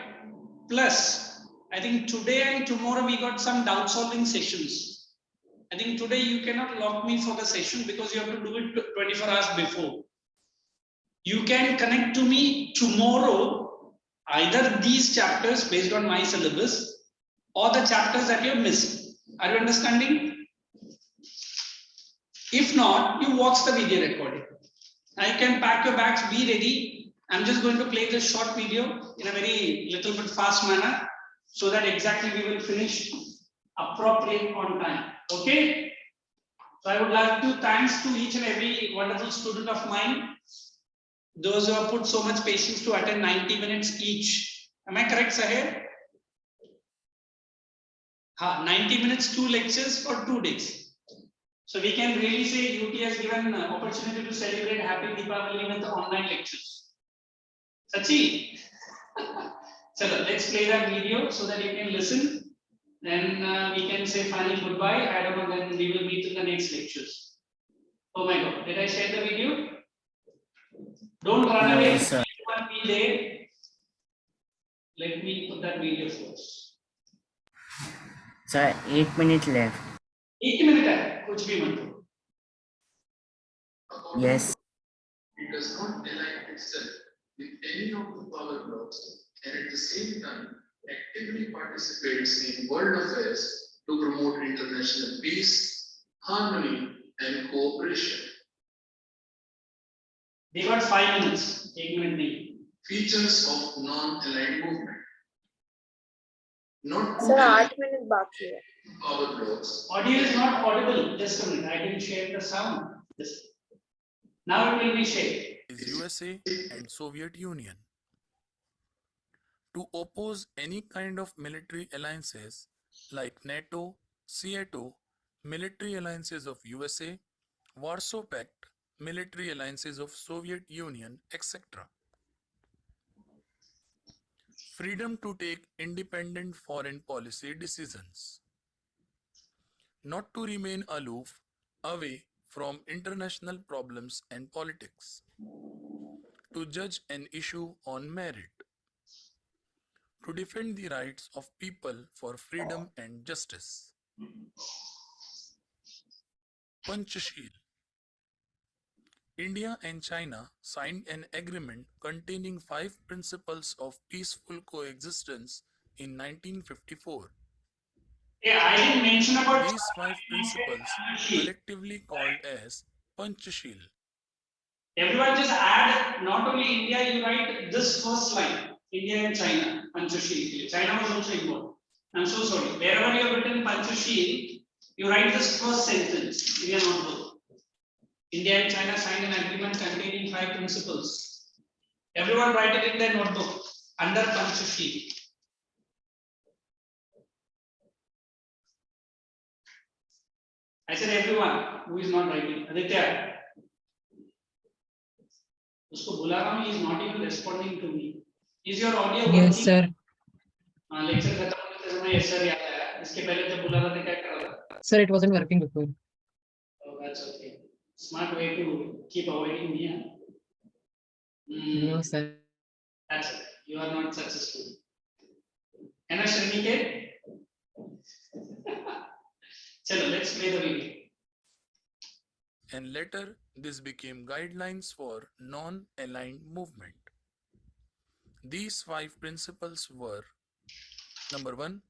Plus, I think today and tomorrow we got some doubt solving sessions. I think today you cannot lock me for the session because you have to do it 24 hours before. You can connect to me tomorrow, either these chapters based on my syllabus or the chapters that you have missed. Are you understanding? If not, you watch the video recording. Now you can pack your bags, be ready. I'm just going to play this short video in a very little bit fast manner so that exactly we will finish appropriate on time. Okay? So I would like to thanks to each and every wonderful student of mine. Those who have put so much patience to attend 90 minutes each. Am I correct, Sahir? 90 minutes, 2 lectures for 2 days. So we can really say UT has given opportunity to celebrate Happy Deepavali with the online lectures. Sachi? So let's play that video so that you can listen. Then we can say final goodbye. I don't know, then we will meet in the next lectures. Oh my God, did I share the video? Don't run away. Yes, sir. Everyone be there. Let me put that video first. Sir, 8 minutes left. 1 minute है, कुछ भी मत करो. Yes. It does not align itself with any of the power blocks and at the same time actively participates in world affairs to promote international peace, harmony, and cooperation. They got 5 minutes. 1 minute नहीं. Features of non-aligned movement. Not Sir, 8 minutes बाकी है. power blocks. Audio is not audible. Just a minute. I didn't share the sound. Just. Now it will be shared. Is USA and Soviet Union. To oppose any kind of military alliances like NATO, CATO, military alliances of USA, Warsaw Pact, military alliances of Soviet Union, etc. Freedom to take independent foreign policy decisions. Not to remain aloof, away from international problems and politics. To judge an issue on merit. To defend the rights of people for freedom and justice. Panchashil. India and China signed an agreement containing 5 principles of peaceful coexistence in 1954. Yeah, I didn't mention about These 5 principles, collectively called as Panchashil. Everyone just add not only India, you write this first line, India and China, Panchashil. China was also involved. I'm so sorry. Wherever you have written Panchashil, you write this first sentence in your notebook. India and China signed an agreement containing 5 principles. Everyone write it in their notebook under Panchashil. I said everyone who is not writing. Aditya. उसको बुला रहा हूँ, he is not even responding to me. Is your audio working? Yes, sir. हाँ, lecture खत्म होने से समय yes sir याद आया. इसके पहले जब बुला रहा था क्या कर रहा था? Sir, it wasn't working before. Oh, that's okay. Smart way to keep avoiding me. No, sir. That's it. You are not successful. है ना Srinike? चलो, let's play the video. And later, this became guidelines for non-aligned movement. These 5 principles were: number 1,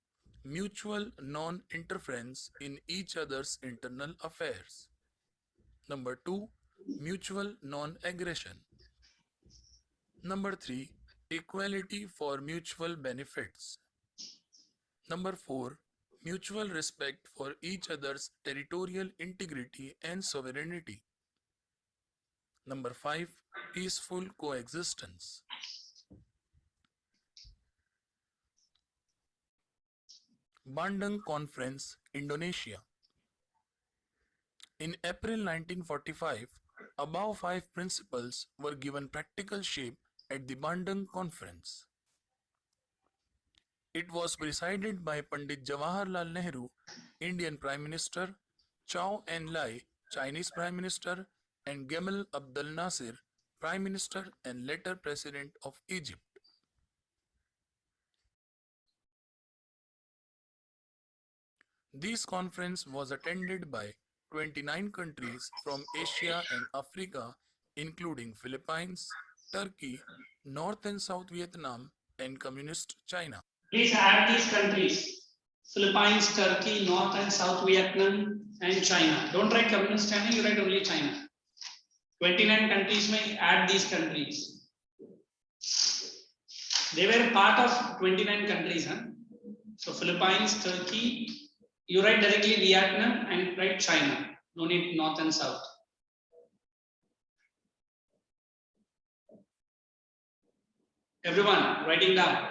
mutual non-interference in each other's internal affairs. Number 2, mutual non-aggression. Number 3, equality for mutual benefits. Number 4, mutual respect for each other's territorial integrity and sovereignty. Number 5, peaceful coexistence. Bandung Conference, Indonesia. In April 1945, above 5 principles were given practical shape at the Bandung Conference. It was presided by Pandit Jawaharlal Nehru, Indian Prime Minister, Chow En-lai, Chinese Prime Minister, and Gamal Abdel Nasser, Prime Minister and later President of Egypt. This conference was attended by 29 countries from Asia and Africa, including Philippines, Turkey, North and South Vietnam, and Communist China. Please add these countries. Philippines, Turkey, North and South Vietnam, and China. Don't write Communist China, you write only China. 29 countries may add these countries. They were part of 29 countries. Huh? So Philippines, Turkey, you write directly Vietnam and write China. No need North and South. Everyone writing down.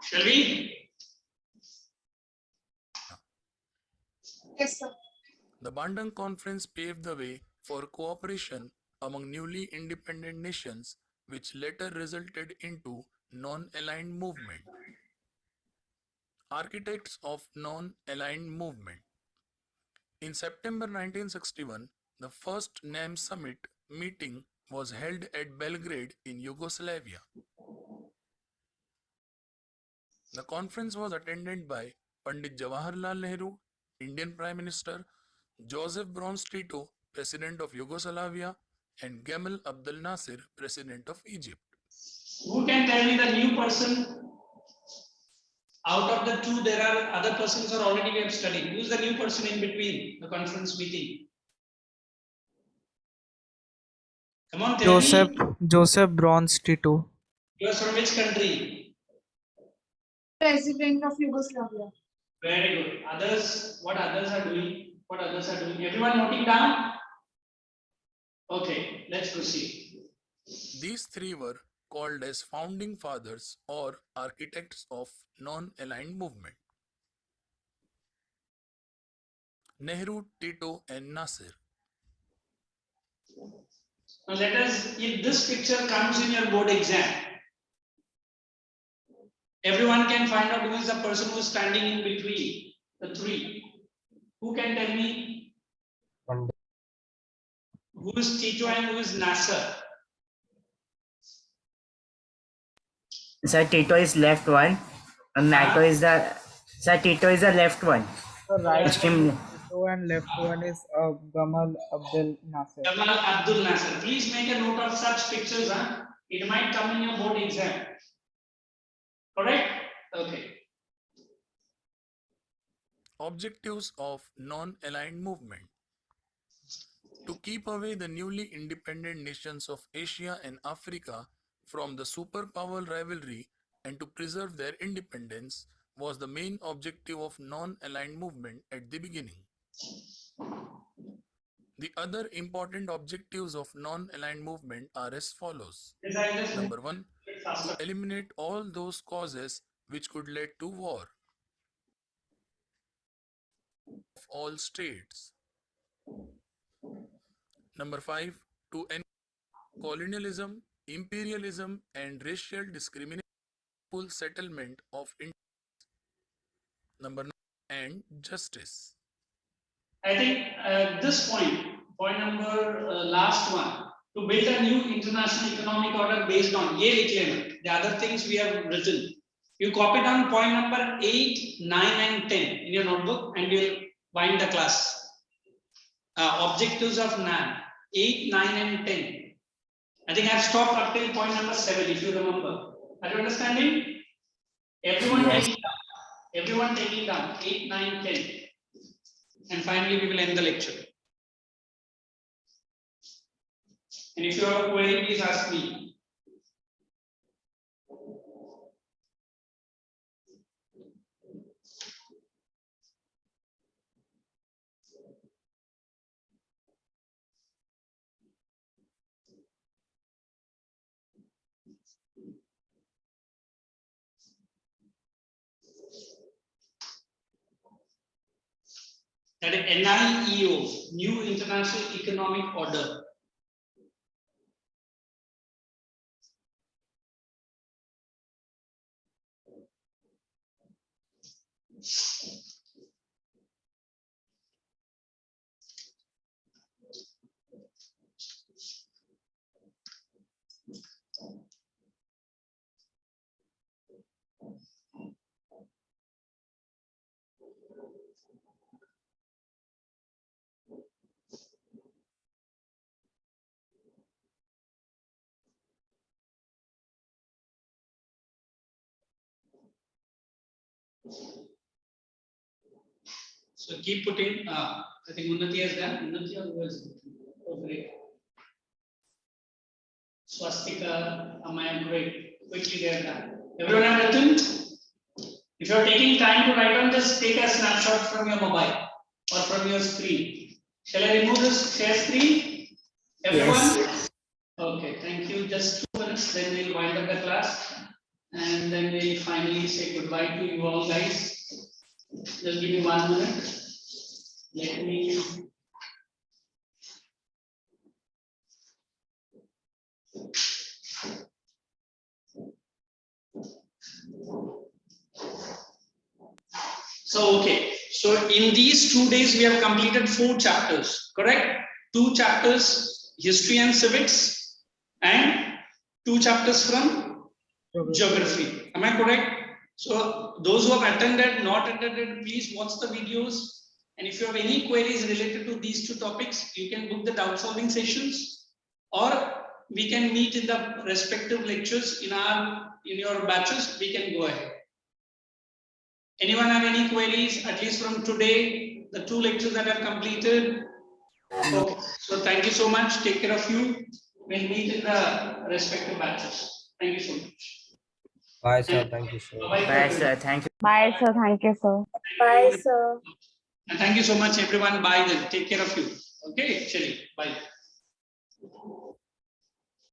Shall we? Yes, sir. The Bandung Conference paved the way for cooperation among newly independent nations, which later resulted into non-aligned movement. Architects of non-aligned movement. In September 1961, the first NAM summit meeting was held at Belgrade in Yugoslavia. The conference was attended by Pandit Jawaharlal Nehru, Indian Prime Minister, Joseph Broz Tito, President of Yugoslavia, and Gamal Abdel Nasser, President of Egypt. Who can tell me the new person? Out of the two, there are other persons are already we have studied. Who is the new person in between the conference meeting? Come on, tell me. Joseph Broz Tito. You are from which country? President of Yugoslavia. Very good. Others, what others are doing? What others are doing? Everyone noting down? Okay, let's proceed. These three were called as founding fathers or architects of non-aligned movement. Nehru, Tito, and Nasser. Now let us, if this picture comes in your board exam, everyone can find out who is the person who is standing in between the three. Who can tell me who is Tito and who is Nasser? Sir, Tito is left one, and NATO is the Tito is the left one. The right Extreme. one is Tito and left one is Gamal Abdel Nasser. Gamal Abdul Nasser. Please make a note of such pictures. Huh? It might come in your board exam. Correct? Okay. Objectives of non-aligned movement. To keep away the newly independent nations of Asia and Africa from the superpower rivalry and to preserve their independence was the main objective of non-aligned movement at the beginning. The other important objectives of non-aligned movement are as follows. Number 1, to eliminate all those causes which could lead to war of all states. Number 5, to end colonialism, imperialism, and racial discrimination, full settlement of Number 9, and justice. I think this point number last one, to build a new international economic order based on the other things we have written. You copy down point number 8, 9, and 10 in your notebook, and you'll wind the class. Objectives of NAM 8, 9, and 10. I think I've stopped up till point number 7, if you remember. Are you understanding? Everyone Yes. taking down. Everyone taking down 8, 9, 10. And finally, we will end the lecture. And if you have a query, please ask me. That is NIEO, New International Economic Order. So keep putting, I think Unnati has done. Unnati or who has done? Oh, great. Swastika, Amaya, great. Quickly they have done. Everyone have written? If you are taking time to write down, just take a snapshot from your mobile or from your screen. Shall I remove this share screen? Everyone? Yes. Okay, thank you. Just 2 minutes, then we'll wind up the class. and then we finally say goodbye to you all, guys. Just give me 1 minute. Let me. So, okay. So, in these 2 days, we have completed 4 chapters, correct? 2 chapters, history and civics, and 2 chapters from geography. Am I correct? So, those who have attended, not attended, please watch the videos. And if you have any queries related to these 2 topics, you can book the doubt solving sessions, or we can meet in the respective lectures in your batches. We can go ahead. Anyone have any queries, at least from today, the 2 lectures that I've completed? Okay, so thank you so much. Take care of you. We'll meet in the respective batches. Thank you so much. Bye, sir. Thank you, sir. Bye, sir. Thank you. Bye, sir. Thank you, sir. Bye, sir. And thank you so much, everyone. Bye then. Take care of you. Okay, Shelly. Bye.